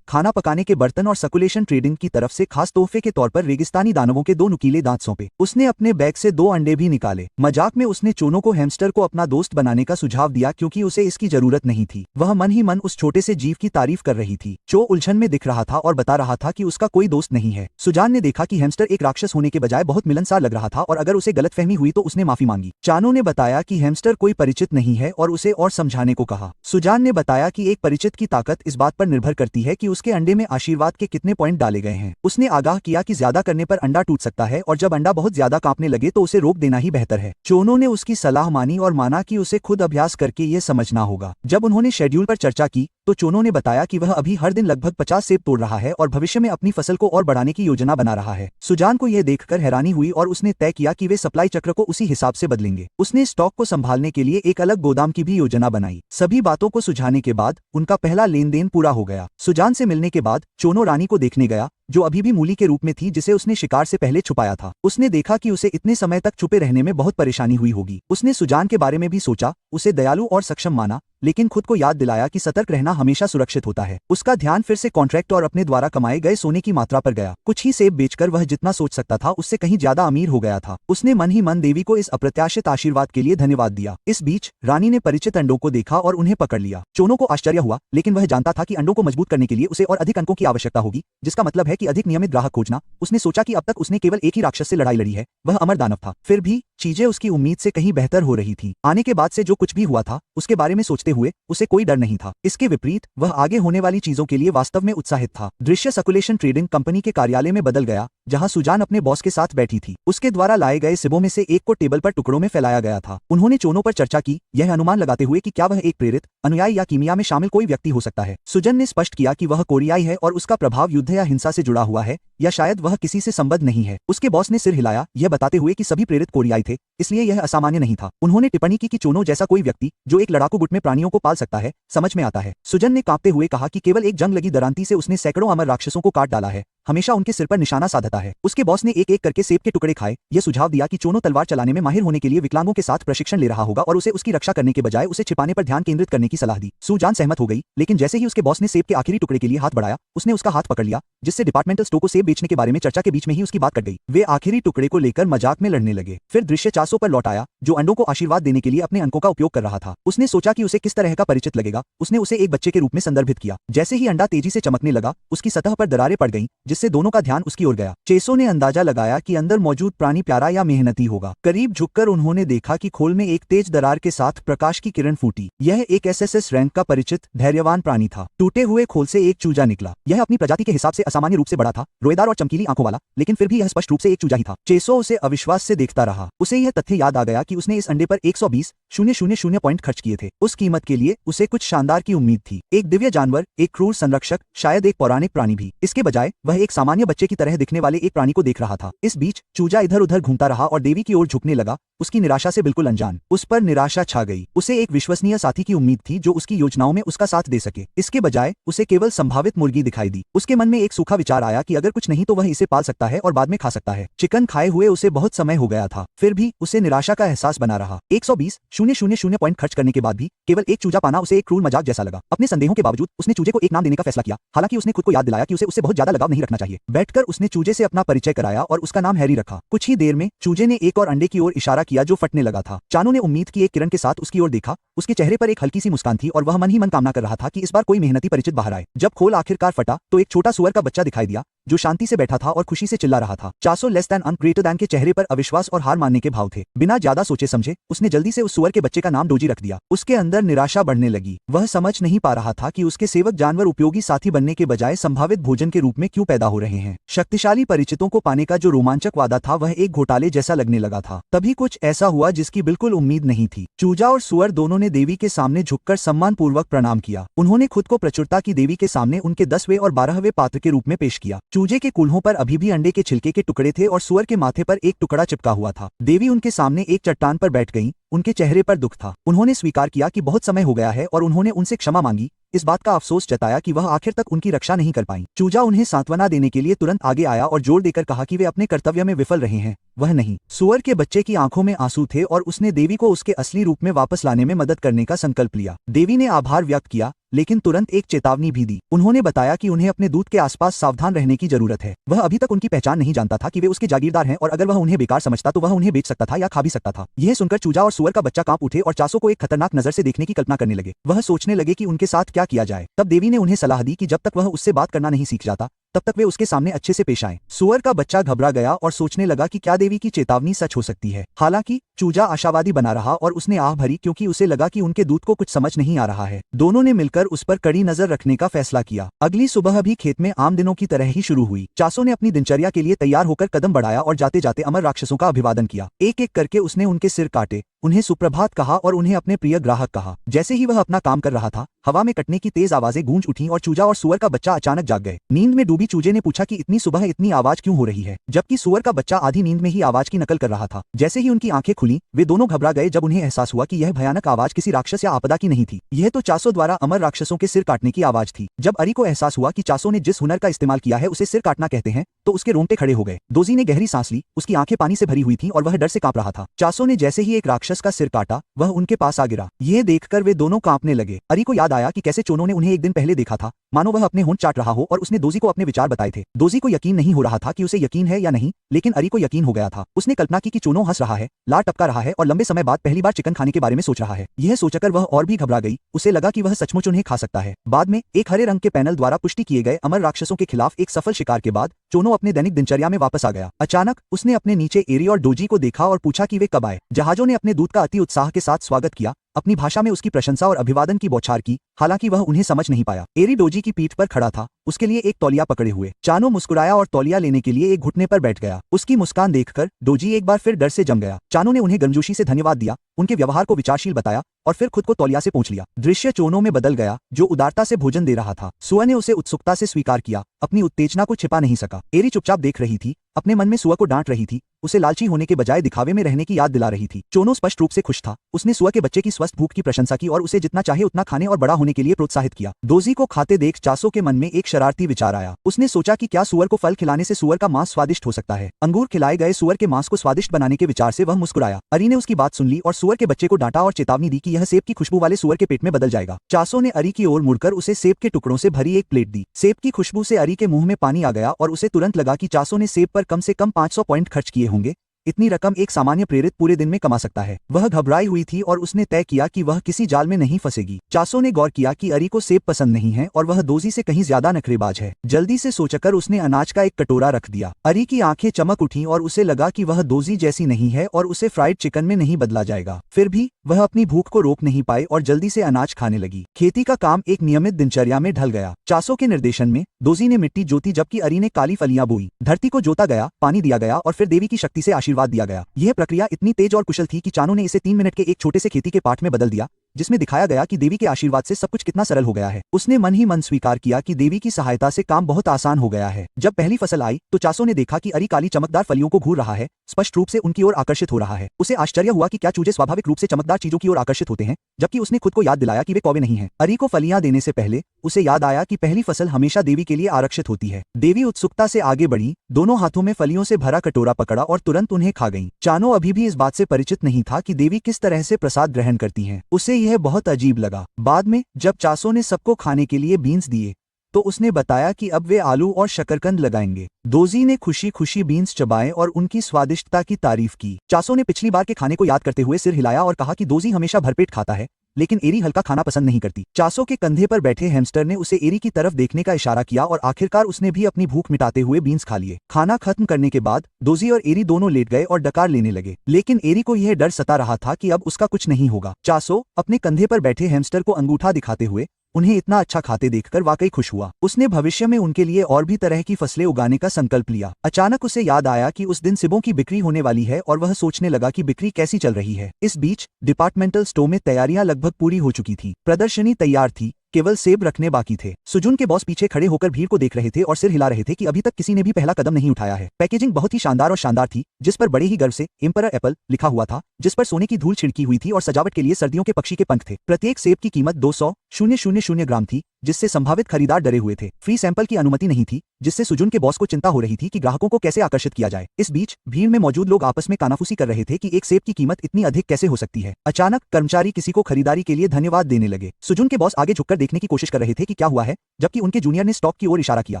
खाना पकाने के बर्तन और सर्कुलेशन ट्रेडिंग की तरफ से खास तोहफे के तौर पर रेगिस्तानी दानवों के 2 नुकीले दांत सौंपे। उसने अपने बैग से 2 अंडे भी निकाले। मजाक में उसने चोनो को हैमस्टर को अपना दोस्त बनाने का सुझाव दिया क्योंकि उसे इसकी जरूरत नहीं थी। वह मन ही मन उस छोटे से जीव की तारीफ कर रही थी। चो उलझन में दिख रहा था और बता रहा था कि उसका कोई दोस्त नहीं है। सुजान ने देखा कि हैमस्टर एक राक्षस होने के बजाय बहुत मिलनसार लग रहा था और अगर उसे गलतफहमी हुई तो उसने माफी मांगी। चानो ने बताया कि हैमस्टर कोई परिचित नहीं है और उसे और समझाने को कहा। सुजान ने बताया कि एक परिचित की ताकत इस बात पर निर्भर करती है कि उसके अंडे में आशीर्वाद के कितने पॉइंट डाले गए हैं। उसने आगाह किया कि ज्यादा करने पर अंडा टूट सकता है और जब अंडा बहुत ज्यादा कांपने लगे तो उसे रोक देना ही बेहतर है। चोनो ने उसकी सलाह मानी और माना कि उसे खुद अभ्यास करके ये समझना होगा। जब उन्होंने शेड्यूल पर चर्चा की तो चोनो ने बताया कि वह अभी हर दिन लगभग 50 सेब तोड़ रहा है और भविष्य में अपनी फसल को और बढ़ाने की योजना बना रहा है। सुजान को यह देखकर हैरानी हुई और उसने तय किया कि वे सप्लाई चक्र को उसी हिसाब से बदलेंगे। उसने स्टॉक को संभालने के लिए एक अलग गोदाम की भी योजना बनाई। सभी बातों को सुझाने के बाद उनका पहला लेन देन पूरा हो गया। सुजान से मिलने के बाद चोनो रानी को देखने गया जो अभी भी मूली के रूप में थी जिसे उसने शिकार से पहले छुपाया था। उसने देखा कि उसे इतने समय तक छुपे रहने में बहुत परेशानी हुई होगी। उसने सुजान के बारे में भी सोचा, उसे दयालु और सक्षम माना, लेकिन खुद को याद दिलाया कि सतर्क रहना हमेशा सुरक्षित होता है। उसका ध्यान फिर से कॉन्ट्रैक्ट और अपने द्वारा कमाए गए सोने की मात्रा पर गया। कुछ ही सेब बेचकर वह जितना सोच सकता था उससे कहीं ज्यादा अमीर हो गया था। उसने मन ही मन देवी को इस अप्रत्याशित आशीर्वाद के लिए धन्यवाद दिया। इस बीच रानी ने परिचित अंडों को देखा और उन्हें पकड़ लिया। चोनो को आश्चर्य हुआ, लेकिन वह जानता था कि अंडों को मजबूत करने के लिए उसे और अधिक अंकों की आवश्यकता होगी, जिसका मतलब है कि अधिक नियमित ग्राहक खोजना। उसने सोचा कि अब तक उसने केवल एक ही राक्षस से लड़ाई लड़ी है, वह अमर दानव था। फिर भी चीजें उसकी उम्मीद से कहीं बेहतर हो रही थी। आने के बाद से जो कुछ भी हुआ था उसके बारे में सोचते हुए उसे कोई डर नहीं था। इसके विपरीत वह आगे होने वाली चीजों के लिए वास्तव में उत्साहित था। दृश्य सर्कुलेशन ट्रेडिंग कंपनी के कार्यालय में बदल गया जहां सुजान अपने बॉस के साथ बैठी थी। उसके द्वारा लाए गए सिबों में से एक को टेबल पर टुकड़ों में फैलाया गया था। उन्होंने चोनो पर चर्चा की, यह अनुमान लगाते हुए कि क्या वह एक प्रेरित, अनुयायी या कीमिया में शामिल कोई व्यक्ति हो सकता है। सुजन ने स्पष्ट किया कि वह कोरियाई है और उसका प्रभाव युद्ध या हिंसा से जुड़ा हुआ है, या शायद वह किसी से संबद्ध नहीं है। उसके बॉस ने सिर हिलाया, यह बताते हुए कि सभी प्रेरित कोरियाई थे, इसलिए यह असामान्य नहीं था। उन्होंने टिप्पणी की कि चोनो जैसा कोई व्यक्ति जो एक लड़ाकू गुट में प्राणियों को पाल सकता है, समझ में आता है। सुजन ने कांपते हुए कहा कि केवल एक जंग लगी दरांती से उसने सैकड़ों अमर राक्षसों को काट डाला है, हमेशा उनके सिर पर निशाना साधता है। उसके बॉस ने एक एक करके सेब के टुकड़े खाए। यह सुझाव दिया कि चोनो तलवार चलाने में माहिर होने के लिए विकलांगों के साथ प्रशिक्षण ले रहा होगा और उसे उसकी रक्षा करने के बजाय उसे छिपाने पर ध्यान केंद्रित करने की सलाह दी। सुजान सहमत हो गई, लेकिन जैसे ही उसके बॉस ने सेब के आखिरी टुकड़े के लिए हाथ बढ़ाया, उसने उसका हाथ पकड़ लिया, जिससे डिपार्टमेंटल स्टोर को सेब बेचने के बारे में चर्चा के बीच में ही उसकी बात कट गई। वे आखिरी टुकड़े को लेकर मजाक में लड़ने लगे। फिर दृश्य चासो पर लौट आया, जो अंडों को आशीर्वाद देने के लिए अपने अंकों का उपयोग कर रहा था। उसने सोचा कि उसे किस तरह का परिचित लगेगा। उसने उसे एक बच्चे के रूप में संदर्भित किया। जैसे ही अंडा तेजी से चमकने लगा, उसकी सतह पर दरारें पड़ गईं, जिससे दोनों का ध्यान उसकी ओर गया। चेसो ने अंदाजा लगाया कि अंदर मौजूद प्राणी प्यारा या मेहनती होगा। करीब झुककर उन्होंने देखा कि खोल में एक तेज दरार के साथ प्रकाश की किरण फूटी। यह एक एसएसएस रैंक का परिचित धैर्यवान प्राणी था। टूटे हुए खोल से एक चूजा निकला। यह अपनी प्रजाति के हिसाब से असामान्य रूप से बड़ा था, रोएदार और चमकीली आंखों वाला, लेकिन फिर भी यह स्पष्ट रूप से एक चूजा ही था। चेसो उसे अविश्वास से देखता रहा। उसे यह तथ्य याद आ गया कि उसने इस अंडे पर 120,000 पॉइंट खर्च किए थे। उस कीमत के लिए उसे कुछ शानदार की उम्मीद थी, एक दिव्य जानवर, एक क्रूर संरक्षक, शायद एक पौराणिक प्राणी भी। इसके बजाय वह एक सामान्य बच्चे की तरह दिखने वाले एक प्राणी को देख रहा था। इस बीच चूजा इधर उधर घूमता रहा और देवी की ओर झुकने लगा, उसकी निराशा से बिल्कुल अनजान। उस पर निराशा छा गई। उसे एक विश्वसनीय साथी की उम्मीद थी जो उसकी योजनाओं में उसका साथ दे सके। इसके बजाय उसे केवल संभावित मुर्गी दिखाई दी। उसके मन में एक सूखा विचार आया कि अगर कुछ नहीं तो वह इसे पाल सकता है और बाद में खा सकता है। चिकन खाए हुए उसे बहुत समय हो गया था, फिर भी उसे निराशा का एहसास बना रहा। 120,000 पॉइंट खर्च करने के बाद भी केवल एक चूजा पाना उसे एक क्रूर मजाक जैसा लगा। अपने संदेहों के बावजूद उसने चूजे को एक नाम देने का फैसला किया, हालांकि उसने खुद को याद दिलाया कि उसे उससे बहुत ज्यादा लगाव नहीं रखना चाहिए। बैठकर उसने चूजे से अपना परिचय कराया और उसका नाम हैरी रखा। कुछ ही देर में चूजे ने एक और अंडे की ओर इशारा किया जो फटने लगा था। चानो ने उम्मीद की एक किरण के साथ उसकी ओर देखा। उसके चेहरे पर एक हल्की सी मुस्कान थी और वह मन ही मन कामना कर रहा था कि इस बार कोई मेहनती परिचित बाहर आए। जब खोल आखिरकार फटा तो एक छोटा सुअर का बच्चा दिखाई दिया जो शांति से बैठा था और खुशी से चिल्ला रहा था। 400 लेस दैन अन ग्रेटर दैन के चेहरे पर अविश्वास और हार मानने के भाव थे। बिना ज्यादा सोचे समझे उसने जल्दी से उस सुअर के बच्चे का नाम डोजी रख दिया। उसके अंदर निराशा बढ़ने लगी। वह समझ नहीं पा रहा था कि उसके सेवक जानवर उपयोगी साथी बनने के बजाय संभावित भोजन के रूप में क्यों पैदा हो रहे हैं। शक्तिशाली परिचितों को पाने का जो रोमांचक वादा था वह एक घोटाले जैसा लगने लगा था। तभी कुछ ऐसा हुआ जिसकी बिल्कुल उम्मीद नहीं थी। चूजा और सुअर दोनों ने देवी के सामने झुककर सम्मानपूर्वक प्रणाम किया। उन्होंने खुद को प्रचुरता की देवी के सामने उनके 10वें और 12वें पात्र के रूप में पेश किया। चूजे के कूल्हों पर अभी भी अंडे के छिलके के टुकड़े थे और सुअर के माथे पर एक टुकड़ा चिपका हुआ था। देवी उनके सामने एक चट्टान पर बैठ गईं। उनके चेहरे पर दुख था। उन्होंने स्वीकार किया कि बहुत समय हो गया है और उन्होंने उनसे क्षमा मांगी, इस बात का अफसोस जताया कि वह आखिर तक उनकी रक्षा नहीं कर पाई। चूजा उन्हें सांत्वना देने के लिए तुरंत आगे आया और जोर देकर कहा कि वे अपने कर्तव्य में विफल रहे हैं, वह नहीं। सुअर के बच्चे की आंखों में आंसू थे और उसने देवी को उसके असली रूप में वापस लाने में मदद करने का संकल्प लिया। देवी ने आभार व्यक्त किया, लेकिन तुरंत एक चेतावनी भी दी। उन्होंने बताया कि उन्हें अपने दूत के आसपास सावधान रहने की जरूरत है। वह अभी तक उनकी पहचान नहीं जानता था कि वे उसके जागीरदार हैं और अगर वह उन्हें बेकार समझता तो वह उन्हें बेच सकता था या खा भी सकता था। यह सुनकर चूजा और सुअर का बच्चा कांप उठे और चासो को एक खतरनाक नजर से देखने की कल्पना करने लगे। वह सोचने लगे कि उनके साथ क्या किया जाए। तब देवी ने उन्हें सलाह दी कि जब तक वह उससे बात करना नहीं सीख जाता तब तक वे उसके सामने अच्छे से पेश आएं। सुअर का बच्चा घबरा गया और सोचने लगा कि क्या देवी की चेतावनी सच हो सकती है। हालांकि चूजा आशावादी बना रहा और उसने आह भरी क्योंकि उसे लगा कि उनके दूत को कुछ समझ नहीं आ रहा है। दोनों ने मिलकर उस पर कड़ी नजर रखने का फैसला किया। अगली सुबह भी खेत में आम दिनों की तरह ही शुरू हुई। चासो ने अपनी दिनचर्या के लिए तैयार होकर कदम बढ़ाया और जाते जाते अमर राक्षसों का अभिवादन किया। एक एक करके उसने उनके सिर काटे, उन्हें सुप्रभात कहा और उन्हें अपने प्रिय ग्राहक कहा। जैसे ही वह अपना काम कर रहा था, हवा में कटने की तेज आवाजें गूंज उठीं और चूजा और सुअर का बच्चा अचानक जाग गए। नींद में डूबी चूजे ने पूछा कि इतनी सुबह इतनी आवाज क्यों हो रही है, जबकि सुअर का बच्चा आधी नींद में ही आवाज की नकल कर रहा था। जैसे ही उनकी आंखें खुली, वे दोनों घबरा गए जब उन्हें एहसास हुआ कि यह भयानक आवाज किसी राक्षस या आपदा की नहीं थी। यह तो चासो द्वारा अमर राक्षसों के सिर काटने की आवाज थी। जब अरी को एहसास हुआ कि चासो ने जिस हुनर का इस्तेमाल किया है उसे सिर काटना कहते हैं, तो उसके रोंगटे खड़े हो गए। दोजी ने गहरी सांस ली, उसकी आंखें पानी से भरी हुई थीं और वह डर से कांप रहा था। चासो ने जैसे ही एक राक्षस का सिर काटा, वह उनके पास आ गिरा। यह देखकर वे दोनों कांपने लगे। अरी को याद आया कि कैसे चोनो ने उन्हें एक दिन पहले देखा था, मानो वह अपने होंठ चाट रहा हो, और उसने दोजी को अपने विचार बताए थे। दोजी को यकीन नहीं हो रहा था कि उसे यकीन है या नहीं, लेकिन अरी को यकीन हो गया था। उसने कल्पना की कि चोनो हंस रहा है, लार टपका रहा है और लंबे समय बाद पहली बार चिकन खाने के बारे में सोच रहा है। यह सोचकर वह और भी घबरा गई। उसे लगा कि वह सचमुच उन्हें खा सकता है। बाद में एक हरे रंग के पैनल द्वारा पुष्टि किए गए अमर राक्षसों के खिलाफ एक सफल शिकार के बाद चोनो अपने दैनिक दिनचर्या में वापस आ गया। अचानक उसने अपने नीचे एरी और डोजी को देखा और पूछा कि वे कब आए। जहाजों ने अपने दूत का अति उत्साह के साथ स्वागत किया, अपनी भाषा में उसकी प्रशंसा और अभिवादन की बौछार की, हालांकि वह उन्हें समझ नहीं पाया। एरी डोजी की पीठ पर खड़ा था, उसके लिए एक तौलिया पकड़े हुए। चानो मुस्कुराया और तौलिया लेने के लिए एक घुटने पर बैठ गया। उसकी मुस्कान देखकर डोजी एक बार फिर डर से जम गया। चानो ने उन्हें गर्मजोशी से धन्यवाद दिया, उनके व्यवहार को विचारशील बताया और फिर खुद को तौलिया से पोंछ लिया। दृश्य चोनो में बदल गया, जो उदारता से भोजन दे रहा था। सुअर ने उसे उत्सुकता से स्वीकार किया, अपनी उत्तेजना को छिपा नहीं सका। एरी चुपचाप देख रही थी, अपने मन में सुअर को डांट रही थी, उसे लालची होने के बजाय दिखावे में रहने की याद दिला रही थी। चोनो स्पष्ट रूप से खुश था। उसने सुअर के बच्चे की स्वस्थ भूख की प्रशंसा की और उसे जितना चाहे उतना खाने और बड़ा होने के लिए प्रोत्साहित किया। दोजी को खाते देख चासो के मन में एक शरारती विचार आया। उसने सोचा कि क्या सुअर को फल खिलाने से सुअर का मांस स्वादिष्ट हो सकता है। अंगूर खिलाए गए सुअर के मांस को स्वादिष्ट बनाने के विचार से वह मुस्कुराया। अरी ने उसकी बात सुन ली और सुअर के बच्चे को डांटा और चेतावनी दी कि यह सेब की खुशबू वाले सुअर के पेट में बदल जाएगा। चासो ने अरी की ओर मुड़कर उसे सेब के टुकड़ों से भरी एक प्लेट दी। सेब की खुशबू से अरी के मुंह में पानी आ गया और उसे तुरंत लगा कि चासो ने सेब पर कम से कम 500 पॉइंट खर्च किए होंगे। इतनी रकम एक सामान्य प्रेरित पूरे दिन में कमा सकता है। वह घबराई हुई थी और उसने तय किया कि वह किसी जाल में नहीं फंसेगी। चासो ने गौर किया कि अरी को सेब पसंद नहीं है और वह दोजी से कहीं ज्यादा नखरेबाज है। जल्दी से सोचकर उसने अनाज का एक कटोरा रख दिया। अरी की आंखें चमक उठी और उसे लगा कि वह दोजी जैसी नहीं है और उसे फ्राइड चिकन में नहीं बदला जाएगा। फिर भी वह अपनी भूख को रोक नहीं पाई और जल्दी से अनाज खाने लगी। खेती का काम एक नियमित दिनचर्या में ढल गया। चासो के निर्देशन में दोजी ने मिट्टी जोती जबकि अरी ने काली फलियां बोई। धरती को जोता गया, पानी दिया गया और फिर देवी की शक्ति से आशीर्वाद दिया गया। यह प्रक्रिया इतनी तेज और कुशल थी कि चानो ने इसे 3 मिनट के एक छोटे से खेती के पाठ में बदल दिया, जिसमें दिखाया गया कि देवी के आशीर्वाद से सब कुछ कितना सरल हो गया है। उसने मन ही मन स्वीकार किया कि देवी की सहायता से काम बहुत आसान हो गया है। जब पहली फसल आई तो चासो ने देखा कि अरी काली चमकदार फलियों को घूर रहा है, स्पष्ट रूप से उनकी ओर आकर्षित हो रहा है। उसे आश्चर्य हुआ कि क्या चूजे स्वाभाविक रूप से चमकदार चीजों की ओर आकर्षित होते हैं, जबकि उसने खुद को याद दिलाया कि वे कौवे नहीं हैं। अरी को फलियां देने से पहले उसे याद आया कि पहली फसल हमेशा देवी के लिए आरक्षित होती है। देवी उत्सुकता से आगे बढ़ी, दोनों हाथों में फलियों से भरा कटोरा पकड़ा और तुरंत उन्हें खा गईं। चानो अभी भी इस बात से परिचित नहीं था कि देवी किस तरह से प्रसाद ग्रहण करती हैं। उसे यह बहुत अजीब लगा। बाद में जब चासो ने सबको खाने के लिए बीन्स दिए तो उसने बताया कि अब वे आलू और शकरकंद लगाएंगे। दोजी ने खुशी खुशी बीन्स चबाए और उनकी स्वादिष्टता की तारीफ की। चासो ने पिछली बार के खाने को याद करते हुए सिर हिलाया और कहा कि दोजी हमेशा भरपेट खाता है, लेकिन एरी हल्का खाना पसंद नहीं करती। चासो के कंधे पर बैठे हैमस्टर ने उसे एरी की तरफ देखने का इशारा किया और आखिरकार उसने भी अपनी भूख मिटाते हुए बीन्स खा लिए। खाना खत्म करने के बाद दोजी और एरी दोनों लेट गए और डकार लेने लगे, लेकिन एरी को यह डर सता रहा था कि अब उसका कुछ नहीं होगा। चासो अपने कंधे पर बैठे हैमस्टर को अंगूठा दिखाते हुए उन्हें इतना अच्छा खाते देखकर वाकई खुश हुआ। उसने भविष्य में उनके लिए और भी तरह की फसलें उगाने का संकल्प लिया। अचानक उसे याद आया कि उस दिन सेबों की बिक्री होने वाली है और वह सोचने लगा कि बिक्री कैसी चल रही है। इस बीच डिपार्टमेंटल स्टोर में तैयारियां लगभग पूरी हो चुकी थी। प्रदर्शनी तैयार थी, केवल सेब रखने बाकी थे। सुजुन के बॉस पीछे खड़े होकर भीड़ को देख रहे थे और सिर हिला रहे थे कि अभी तक किसी ने भी पहला कदम नहीं उठाया है। पैकेजिंग बहुत ही शानदार थी, जिस पर बड़े ही गर्व से एम्परर एप्पल लिखा हुआ था, जिस पर सोने की धूल छिड़की हुई थी और सजावट के लिए सर्दियों के पक्षी के पंख थे। प्रत्येक सेब की कीमत 200,000 ग्राम थी, जिससे संभावित खरीदार डरे हुए थे। फ्री सैंपल की अनुमति नहीं थी, जिससे सुजुन के बॉस को चिंता हो रही थी कि ग्राहकों को कैसे आकर्षित किया जाए। इस बीच भीड़ में मौजूद लोग आपस में कानाफूसी कर रहे थे कि एक सेब की कीमत इतनी अधिक कैसे हो सकती है। अचानक कर्मचारी किसी को खरीदारी के लिए धन्यवाद देने लगे। सुजुन के बॉस आगे झुककर देखने की कोशिश कर रहे थे कि क्या हुआ है, जबकि उनके जूनियर ने स्टॉक की ओर इशारा किया।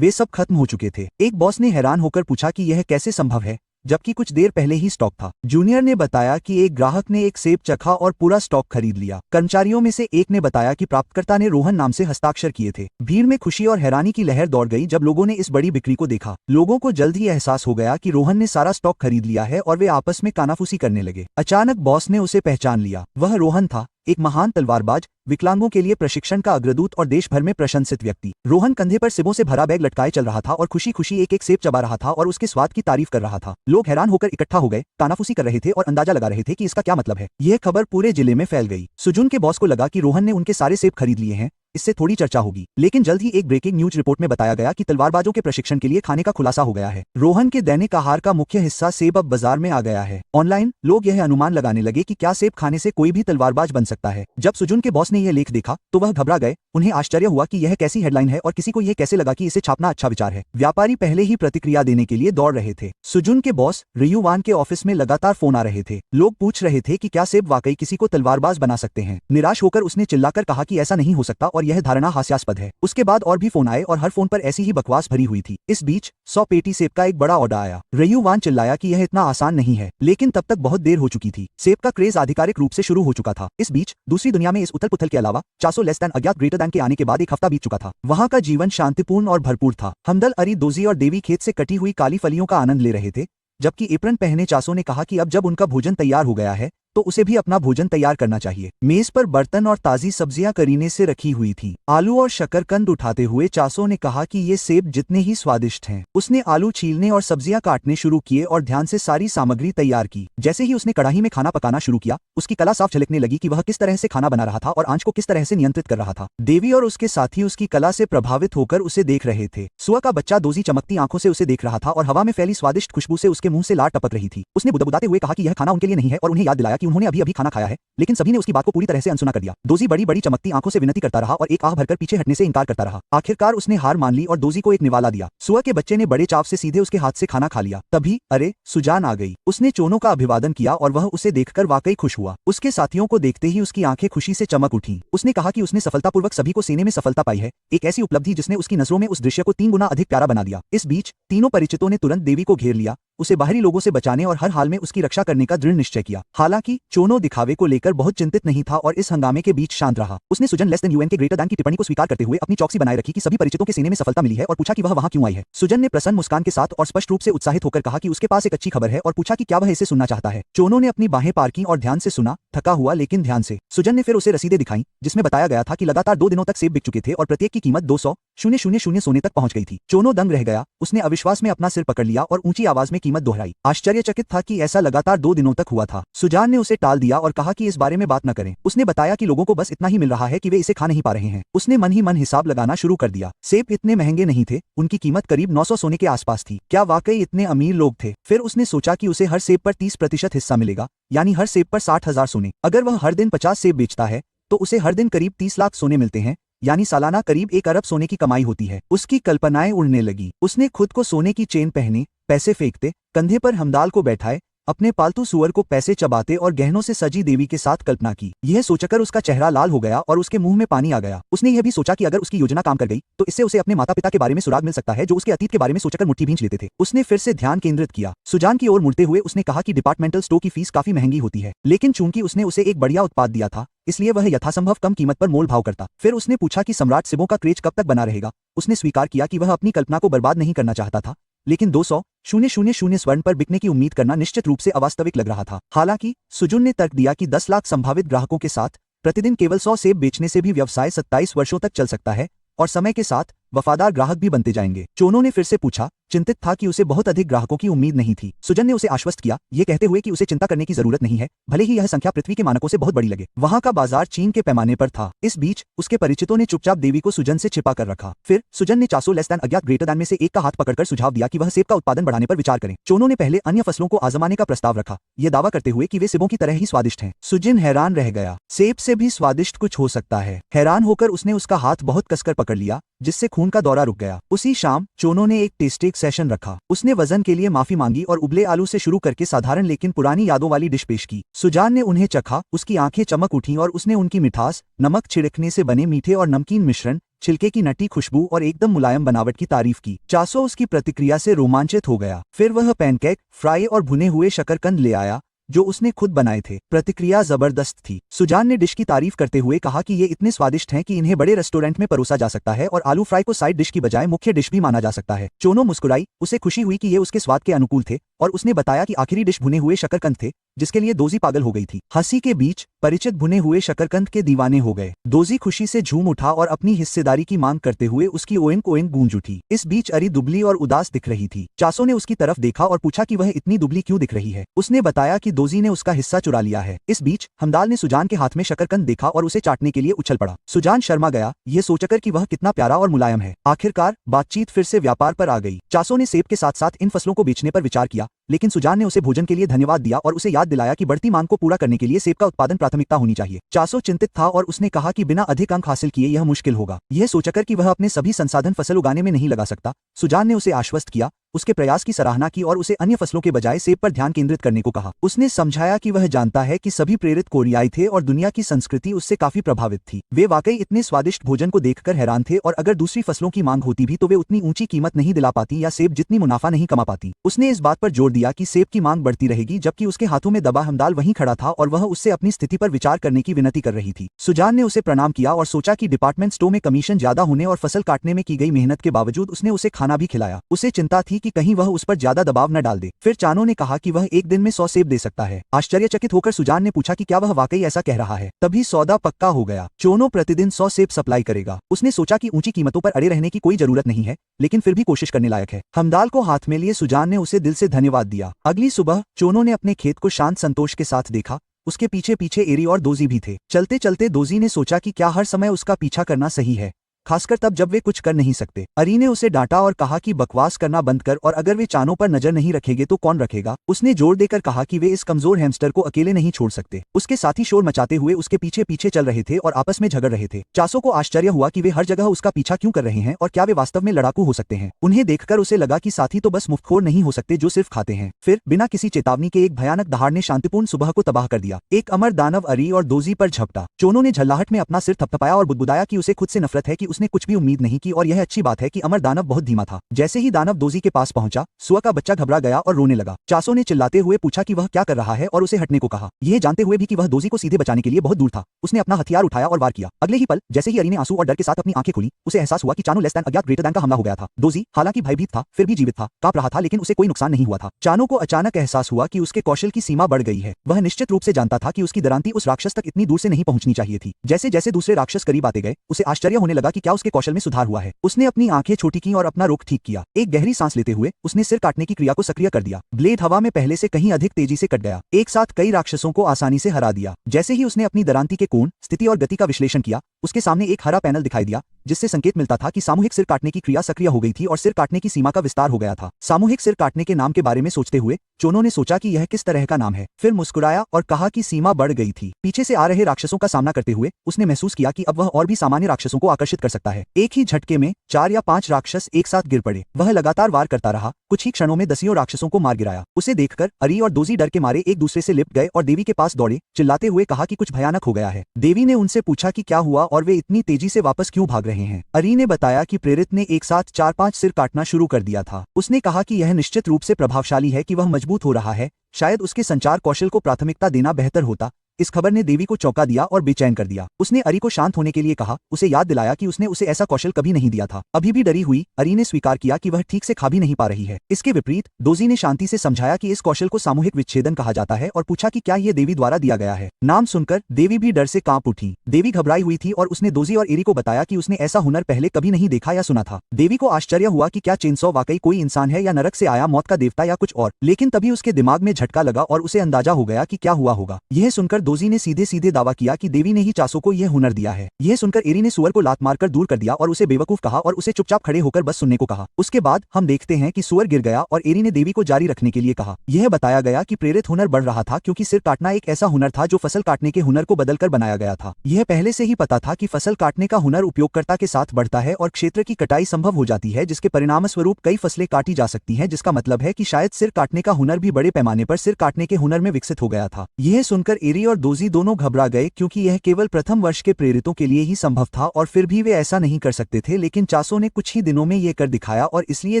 वे सब खत्म हो चुके थे। एक बॉस ने हैरान होकर पूछा कि यह कैसे संभव है, जबकि कुछ देर पहले ही स्टॉक था। जूनियर ने बताया कि एक ग्राहक ने एक सेब चखा और पूरा स्टॉक खरीद लिया। कर्मचारियों में से एक ने बताया कि प्राप्तकर्ता ने रोहन नाम से हस्ताक्षर किए थे। भीड़ में खुशी और हैरानी की लहर दौड़ गई जब लोगों ने इस बड़ी बिक्री को देखा। लोगों को जल्द ही एहसास हो गया कि रोहन ने सारा स्टॉक खरीद लिया है और वे आपस में कानाफूसी करने लगे। अचानक बॉस ने उसे पहचान लिया। वह रोहन था, एक महान तलवारबाज, विकलांगों के लिए प्रशिक्षण का अग्रदूत और देश भर में प्रशंसित व्यक्ति। रोहन कंधे पर सेबों से भरा बैग लटकाए चल रहा था और खुशी खुशी एक एक सेब चबा रहा था और उसके स्वाद की तारीफ कर रहा था। लोग हैरान होकर इकट्ठा हो गए, कानाफूसी कर रहे थे और अंदाजा लगा रहे थे कि इसका क्या मतलब है। यह खबर पूरे जिले में फैल गई। सुजुन के बॉस को लगा कि रोहन ने उनके सारे सेब खरीद लिए हैं, इससे थोड़ी चर्चा होगी। लेकिन जल्द ही एक ब्रेकिंग न्यूज रिपोर्ट में बताया गया कि तलवारबाजों के प्रशिक्षण के लिए खाने का खुलासा हो गया है। रोहन के दैनिक आहार का मुख्य हिस्सा सेब अब बाजार में आ गया है। ऑनलाइन लोग यह अनुमान लगाने लगे कि क्या सेब खाने से कोई भी तलवारबाज बन सकता है। जब सुजुन के बॉस ने यह लेख देखा तो वह घबरा गए। उन्हें आश्चर्य हुआ कि यह कैसी हेडलाइन है और किसी को यह कैसे लगा कि इसे छापना अच्छा विचार है। व्यापारी पहले ही प्रतिक्रिया देने के लिए दौड़ रहे थे। सुजुन के बॉस रियुवान के ऑफिस में लगातार फोन आ रहे थे। लोग पूछ रहे थे कि क्या सेब वाकई किसी को तलवारबाज बना सकते हैं। निराश होकर उसने चिल्लाकर कहा कि ऐसा नहीं हो सकता और यह धारणा हास्यास्पद है। उसके बाद और भी फोन आए और हर फोन पर ऐसी ही बकवास भरी हुई थी। इस बीच 100 पेटी सेब का एक बड़ा ऑर्डर आया। रियुवान चिल्लाया कि यह इतना आसान नहीं है, लेकिन तब तक बहुत देर हो चुकी थी। सेब का क्रेज आधिकारिक रूप से शुरू हो चुका था। इस बीच दूसरी दुनिया में इस उथल पुथल के अलावा 400 लेस दैन अज्ञात ग्रेटर दैन के आने के बाद एक हफ्ता बीत चुका था। वहां का जीवन शांतिपूर्ण और भरपूर था। हमदल, अरी, दोजी और देवी खेत से कटी हुई काली फलियों का आनंद ले रहे थे, जबकि एप्रन पहने चासो ने कहा कि अब जब उनका भोजन तैयार हो गया है तो उसे भी अपना भोजन तैयार करना चाहिए। मेज पर बर्तन और ताजी सब्जियां करीने से रखी हुई थी। आलू और शकरकंद उठाते हुए चासो ने कहा कि ये सेब जितने ही स्वादिष्ट हैं। उसने आलू छीलने और सब्जियां काटने शुरू किए और ध्यान से सारी सामग्री तैयार की। जैसे ही उसने कढ़ाई में खाना पकाना शुरू किया, उसकी कला साफ झलकने लगी कि वह किस तरह से खाना बना रहा था और आंच को किस तरह से नियंत्रित कर रहा था। देवी और उसके साथी उसकी कला से प्रभावित होकर उसे देख रहे थे। सुआ का बच्चा दोजी चमकती आंखों से उसे देख रहा था और हवा में फैली स्वादिष्ट खुशबू से उसके मुंह से लार टपक रही थी। उसने बुदबुदाते हुए कहा कि यह खाना उनके लिए नहीं है और उन्हें याद दिलाया कि उन्होंने अभी अभी खाना खाया है, लेकिन सभी ने उसकी बात को पूरी तरह से अनसुना कर दिया। दोजी बड़ी बड़ी चमकती आंखों से विनती करता रहा और एक आह भरकर पीछे हटने से इनकार करता रहा। आखिरकार उसने हार मान ली और दोजी को एक निवाला दिया। सुआ के बच्चे ने बड़े चाव से सीधे उसके हाथ से खाना खा लिया। तभी अरे सुजान आ गई। उसने चोनों का अभिवादन किया और वह उसे देखकर वाकई खुश हुआ। उसके साथियों को देखते ही उसकी आंखें खुशी से चमक उठी। उसने कहा कि उसने सफलतापूर्वक सभी को सेने में सफलता पाई है, एक ऐसी उपलब्धि जिसने उसकी नजरों में उस दृश्य को 3 गुना अधिक प्यारा बना दिया। इस बीच तीनों परिचितों ने तुरंत देवी को घेर लिया, उसे बाहरी लोगों से बचाने और हर हाल में उसकी रक्षा करने का दृढ़ निश्चय किया। हालांकि चोनो दिखावे को लेकर बहुत चिंतित नहीं था और इस हंगामे के बीच शांत रहा। उसने सुजन लेस देन यूएन के ग्रेटर देन की टिप्पणी को स्वीकार करते हुए अपनी चौकसी बनाए रखी कि सभी परिचितों के सीने में सफलता मिली है और पूछा कि वह वहां क्यों आई है। सुजन ने प्रसन्न मुस्कान के साथ और स्पष्ट रूप से उत्साहित होकर कहा कि उसके पास एक अच्छी खबर है और पूछा कि क्या वह इसे सुनना चाहता है। चोनो ने अपनी बाहें पार की और ध्यान से सुना, थका हुआ लेकिन ध्यान से। सुजन ने फिर उसे रसीदें दिखाई जिसमें बताया गया था कि लगातार 2 दिनों तक सेब बिक चुके थे और प्रत्येक की कीमत 200,000 सोने तक पहुंच गई थी। चोनो दंग रह गया, उसने अविश्वास में अपना सिर पकड़ लिया और ऊंची आवाज में कीमत दोहराई। आश्चर्यचकित था कि ऐसा लगातार 2 दिनों तक हुआ था। सुजान ने उसे टाल दिया और कहा कि इस बारे में बात न करें। उसने बताया कि लोगों को बस इतना ही मिल रहा है कि वे इसे खा नहीं पा रहे हैं। उसने मन ही मन हिसाब लगाना शुरू कर दिया। सेब इतने महंगे नहीं थे, उनकी कीमत करीब 900 सोने के आसपास थी। क्या वाकई इतने अमीर लोग थे? फिर उसने सोचा कि उसे हर सेब पर 30% हिस्सा मिलेगा, यानी हर सेब पर 60,000 सोने। अगर वह हर दिन 50 सेब बेचता है तो उसे हर दिन करीब 30 लाख सोने मिलते हैं, यानी सालाना करीब 1 अरब सोने की कमाई होती है। उसकी कल्पनाएं उड़ने लगी। उसने खुद को सोने की चेन पहने, पैसे फेंकते, कंधे पर हमदाल को बैठाए, अपने पालतू सुअर को पैसे चबाते और गहनों से सजी देवी के साथ कल्पना की। यह सोचकर उसका चेहरा लाल हो गया और उसके मुंह में पानी आ गया। उसने यह भी सोचा कि अगर उसकी योजना काम कर गई तो इससे उसे अपने माता पिता के बारे में सुराग मिल सकता है जो उसके अतीत के बारे में सोचकर मुट्ठी भींच लेते थे। उसने फिर से ध्यान केंद्रित किया। सुजान की ओर मुड़ते हुए उसने कहा कि डिपार्टमेंटल स्टोर की फीस काफी महंगी होती है, लेकिन चूंकि उसने उसे एक बढ़िया उत्पाद दिया था इसलिए वह यथासंभव कम कीमत पर मोल भाव करता। फिर उसने पूछा कि सम्राट सिबों का क्रेज कब तक बना रहेगा। उसने स्वीकार किया कि वह अपनी कल्पना को बर्बाद नहीं करना चाहता था, लेकिन 200,000 स्वर्ण पर बिकने की उम्मीद करना निश्चित रूप से अवास्तविक लग रहा था। हालांकि सुजुन ने तर्क दिया कि 10 लाख संभावित ग्राहकों के साथ प्रतिदिन केवल 100 सेब बेचने से भी व्यवसाय 27 वर्षों तक चल सकता है और समय के साथ वफादार ग्राहक भी बनते जाएंगे। चोनो ने फिर से पूछा, चिंतित था कि उसे बहुत अधिक ग्राहकों की उम्मीद नहीं थी। सुजन ने उसे आश्वस्त किया, ये कहते हुए कि उसे चिंता करने की जरूरत नहीं है, भले ही यह संख्या पृथ्वी के मानकों से बहुत बड़ी लगे। वहां का बाजार चीन के पैमाने पर था। इस बीच उसके परिचितों ने चुपचाप देवी को सुजन से छिपा कर रखा। फिर सुजन ने 400 लेस देन अज्ञात ग्रेटर देन में से एक का हाथ पकड़कर सुझाव दिया कि वह सेब का उत्पादन बढ़ाने पर विचार करें। चोनो ने पहले अन्य फसलों को आजमाने का प्रस्ताव रखा, यह दावा करते हुए कि वे सेबों की तरह ही स्वादिष्ट हैं। सुजिन हैरान रह गया, सेब से भी स्वादिष्ट कुछ हो सकता है। हैरान होकर उसने उसका हाथ बहुत कसकर पकड़ लिया, जिससे खून का दौरा रुक गया। उसी शाम चोनो ने एक टेस्टिंग सेशन रखा। उसने वजन के लिए माफी मांगी और उबले आलू से शुरू करके साधारण लेकिन पुरानी यादों वाली डिश पेश की। सुजान ने उन्हें चखा, उसकी आंखें चमक उठीं और उसने उनकी मिठास, नमक छिड़कने से बने मीठे और नमकीन मिश्रण, छिलके की नटी खुशबू और एकदम मुलायम बनावट की तारीफ की। चासो उसकी प्रतिक्रिया से रोमांचित हो गया। फिर वह पैनकेक, फ्राई और भुने हुए शकरकंद ले आया जो उसने खुद बनाए थे। प्रतिक्रिया जबरदस्त थी। सुजान ने डिश की तारीफ करते हुए कहा कि ये इतने स्वादिष्ट हैं कि इन्हें बड़े रेस्टोरेंट में परोसा जा सकता है और आलू फ्राई को साइड डिश की बजाय मुख्य डिश भी माना जा सकता है। चोनो मुस्कुराई, उसे खुशी हुई कि ये उसके स्वाद के अनुकूल थे और उसने बताया कि आखिरी डिश भुने हुए शकरकंद थे जिसके लिए दोजी पागल हो गई थी। हंसी के बीच परिचित भुने हुए शकरकंद के दीवाने हो गए। दोजी खुशी से झूम उठा और अपनी हिस्सेदारी की मांग करते हुए उसकी ओएंक ओएंक गूंज उठी। इस बीच अरी दुबली और उदास दिख रही थी। चासो ने उसकी तरफ देखा और पूछा कि वह इतनी दुबली क्यों दिख रही है। उसने बताया कि दोजी ने उसका हिस्सा चुरा लिया है। इस बीच हमदाल ने सुजान के हाथ में शकरकंद देखा और उसे चाटने के लिए उछल पड़ा। सुजान शर्मा गया, ये सोचकर कि वह कितना प्यारा और मुलायम है। आखिरकार बातचीत फिर से व्यापार पर आ गई। चासो ने सेब के साथ साथ इन फसलों को बेचने पर विचार किया, लेकिन सुजान ने उसे भोजन के लिए धन्यवाद दिया और उसे याद दिलाया कि बढ़ती मांग को पूरा करने के लिए सेब का उत्पादन प्राथमिकता होनी चाहिए। चासो चिंतित था और उसने कहा कि बिना अधिक अंक हासिल किए यह मुश्किल होगा। यह सोचकर कि वह अपने सभी संसाधन फसल उगाने में नहीं लगा सकता, सुजान ने उसे आश्वस्त किया, उसके प्रयास की सराहना की और उसे अन्य फसलों के बजाय सेब पर ध्यान केंद्रित करने को कहा। उसने समझाया कि वह जानता है कि सभी प्रेरित कोरियाई थे और दुनिया की संस्कृति उससे काफी प्रभावित थी। वे वाकई इतने स्वादिष्ट भोजन को देखकर हैरान थे और अगर दूसरी फसलों की मांग होती भी तो वे उतनी ऊंची कीमत नहीं दिला पाती या सेब जितनी मुनाफा नहीं कमा पाती। उसने इस बात पर जोर दिया कि सेब की मांग बढ़ती रहेगी, जबकि उसके हाथों में दबा हमदाल वहीं खड़ा था और वह उससे अपनी स्थिति पर विचार करने की विनती कर रही थी। सुजान ने उसे प्रणाम किया और सोचा कि डिपार्टमेंट स्टोर में कमीशन ज्यादा होने और फसल काटने में की गई मेहनत के बावजूद उसने उसे खाना भी खिलाया। उसे चिंता थी कि कहीं वह उस पर ज्यादा दबाव न डाल दे। फिर चानो ने कहा कि वह एक दिन में 100 सेब दे सकता है। आश्चर्यचकित होकर सुजान ने पूछा कि क्या वह वाकई ऐसा कह रहा है। तभी सौदा पक्का हो गया। चोनो प्रतिदिन 100 सेब सप्लाई करेगा। उसने सोचा कि ऊंची कीमतों पर अड़े रहने की कोई जरूरत नहीं है, लेकिन फिर भी कोशिश करने लायक है। हमदाल को हाथ में लिए सुजान ने उसे दिल से धन्यवाद दिया। अगली सुबह चोनो ने अपने खेत को शांत संतोष के साथ देखा। उसके पीछे पीछे एरी और दोजी भी थे। चलते चलते दोजी ने सोचा कि क्या हर समय उसका पीछा करना सही है, खासकर तब जब वे कुछ कर नहीं सकते। अरी ने उसे डांटा और कहा कि बकवास करना बंद कर और अगर वे चानों पर नजर नहीं रखेंगे तो कौन रखेगा। उसने जोर देकर कहा कि वे इस कमजोर हैमस्टर को अकेले नहीं छोड़ सकते। उसके साथी शोर मचाते हुए उसके पीछे पीछे चल रहे थे और आपस में झगड़ रहे थे। चासो को आश्चर्य हुआ कि वे हर जगह उसका पीछा क्यों कर रहे हैं और क्या वे वास्तव में लड़ाकू हो सकते हैं। उन्हें देखकर उसे लगा कि साथी तो बस मुफ्तखोर नहीं हो सकते जो सिर्फ खाते हैं। फिर बिना किसी चेतावनी के एक भयानक दहाड़ ने शांतिपूर्ण सुबह को तबाह कर दिया। एक अमर दानव अरी और दोजी पर झपटा। चोनो ने झल्लाहट में अपना सिर थपथपाया और बुदबुदाया कि उसे खुद से नफरत है कि उसने उसने कुछ भी उम्मीद नहीं की और यह अच्छी बात है कि अमर दानव बहुत धीमा था। जैसे ही दानव दोजी के पास पहुंचा, सुआ का बच्चा घबरा गया और रोने लगा। चासो ने चिल्लाते हुए पूछा कि वह क्या कर रहा है और उसे हटने को कहा। यह जानते हुए भी कि वह दोजी को सीधे बचाने के लिए बहुत दूर था, उसने अपना हथियार उठाया और वार किया। अगले ही पल जैसे ही अरी ने आंसू और डर के साथ अपनी आंखें खोली, उसे एहसास हुआ कि चानो लेस दैन अज्ञात ग्रेटर दैन का हमला हो गया था। दोजी हालांकि भयभीत था, फिर भी जीवित था, कांप रहा था, लेकिन उसे कोई नुकसान नहीं हुआ था। चानो को अचानक एहसास हुआ कि उसके कौशल की सीमा बढ़ गई है। वह निश्चित रूप से जानता था कि उसकी दरांती उस राक्षस तक इतनी दूर से नहीं पहुंचनी चाहिए थी। जैसे जैसे दूसरे राक्षस करीब आते गए, उसे आश्चर्य होने लगा कि क्या उसके कौशल में सुधार हुआ है। उसने अपनी आंखें छोटी की और अपना रुख ठीक किया। एक गहरी सांस लेते हुए उसने सिर काटने की क्रिया को सक्रिय कर दिया। ब्लेड हवा में पहले से कहीं अधिक तेजी से कट गया, एक साथ कई राक्षसों को आसानी से हरा दिया। जैसे ही उसने अपनी दरांती के कोण, स्थिति और गति का विश्लेषण किया, उसके सामने एक हरा पैनल दिखाई दिया, जिससे संकेत मिलता था कि सामूहिक सिर काटने की क्रिया सक्रिय हो गई थी और सिर काटने की सीमा का विस्तार हो गया था। सामूहिक सिर काटने के नाम के बारे में सोचते हुए चोनो ने सोचा कि यह किस तरह का नाम है, फिर मुस्कुराया और कहा कि सीमा बढ़ गई थी। पीछे से आ रहे राक्षसों का सामना करते हुए उसने महसूस किया कि अब वह और भी सामान्य राक्षसों को आकर्षित कर सकता है। एक ही झटके में 4 या 5 राक्षस एक साथ गिर पड़े। वह लगातार वार करता रहा, कुछ ही क्षणों में दसियों राक्षसों को मार गिराया। उसे देखकर अरी और दोजी डर के मारे एक दूसरे से लिपट गए और देवी के पास दौड़े, चिल्लाते हुए कहा कि कुछ भयानक हो गया है। देवी ने उनसे पूछा कि क्या हुआ और वे इतनी तेजी से वापस क्यों भाग रहे हैं। अरी ने बताया कि प्रेरित ने एक साथ 4-5 सिर काटना शुरू कर दिया था। उसने कहा कि यह निश्चित रूप से प्रभावशाली है कि वह मजबूत हो रहा है, शायद उसके संचार कौशल को प्राथमिकता देना बेहतर होता। इस खबर ने देवी को चौंका दिया और बेचैन कर दिया। उसने अरी को शांत होने के लिए कहा, उसे याद दिलाया कि उसने उसे ऐसा कौशल कभी नहीं दिया था। अभी भी डरी हुई अरी ने स्वीकार किया कि वह ठीक से खा भी नहीं पा रही है। इसके विपरीत दोजी ने शांति से समझाया कि इस कौशल को सामूहिक विच्छेदन कहा जाता है और पूछा कि क्या यह देवी द्वारा दिया गया है। नाम सुनकर देवी भी डर से कांप उठी। देवी घबराई हुई थी और उसने दोजी और एरी को बताया कि उसने ऐसा हुनर पहले कभी नहीं देखा या सुना था। देवी को आश्चर्य हुआ कि क्या चेनसॉ वाकई कोई इंसान है या नरक से आया मौत का देवता या कुछ और, लेकिन तभी उसके दिमाग में झटका लगा और उसे अंदाजा हो गया कि क्या हुआ होगा। यह सुनकर दोजी ने सीधे सीधे दावा किया कि देवी ने ही चासो को यह हुनर दिया है। यह सुनकर एरी ने सुअर को लात मारकर दूर कर दिया और उसे बेवकूफ कहा और उसे चुपचाप खड़े होकर बस सुनने को कहा। उसके बाद हम देखते हैं कि सुअर गिर गया और एरी ने देवी को जारी रखने के लिए कहा। यह बताया गया कि प्रेरित हुनर बढ़ रहा था क्योंकि सिर काटना एक ऐसा हुनर था जो फसल काटने के हुनर को बदलकर बनाया गया था। यह पहले से ही पता था कि फसल काटने का हुनर उपयोगकर्ता के साथ बढ़ता है और क्षेत्र की कटाई संभव हो जाती है, जिसके परिणामस्वरूप कई फसलें काटी जा सकती हैं, जिसका मतलब है कि शायद सिर काटने का हुनर भी बड़े पैमाने पर सिर काटने के हुनर में विकसित हो गया था। यह सुनकर एरी और दोजी दोनों घबरा गए क्योंकि यह केवल प्रथम वर्ष के प्रेरितों के लिए ही संभव था और फिर भी वे ऐसा नहीं कर सकते थे। लेकिन चासो ने कुछ ही दिनों में ये कर दिखाया और इसलिए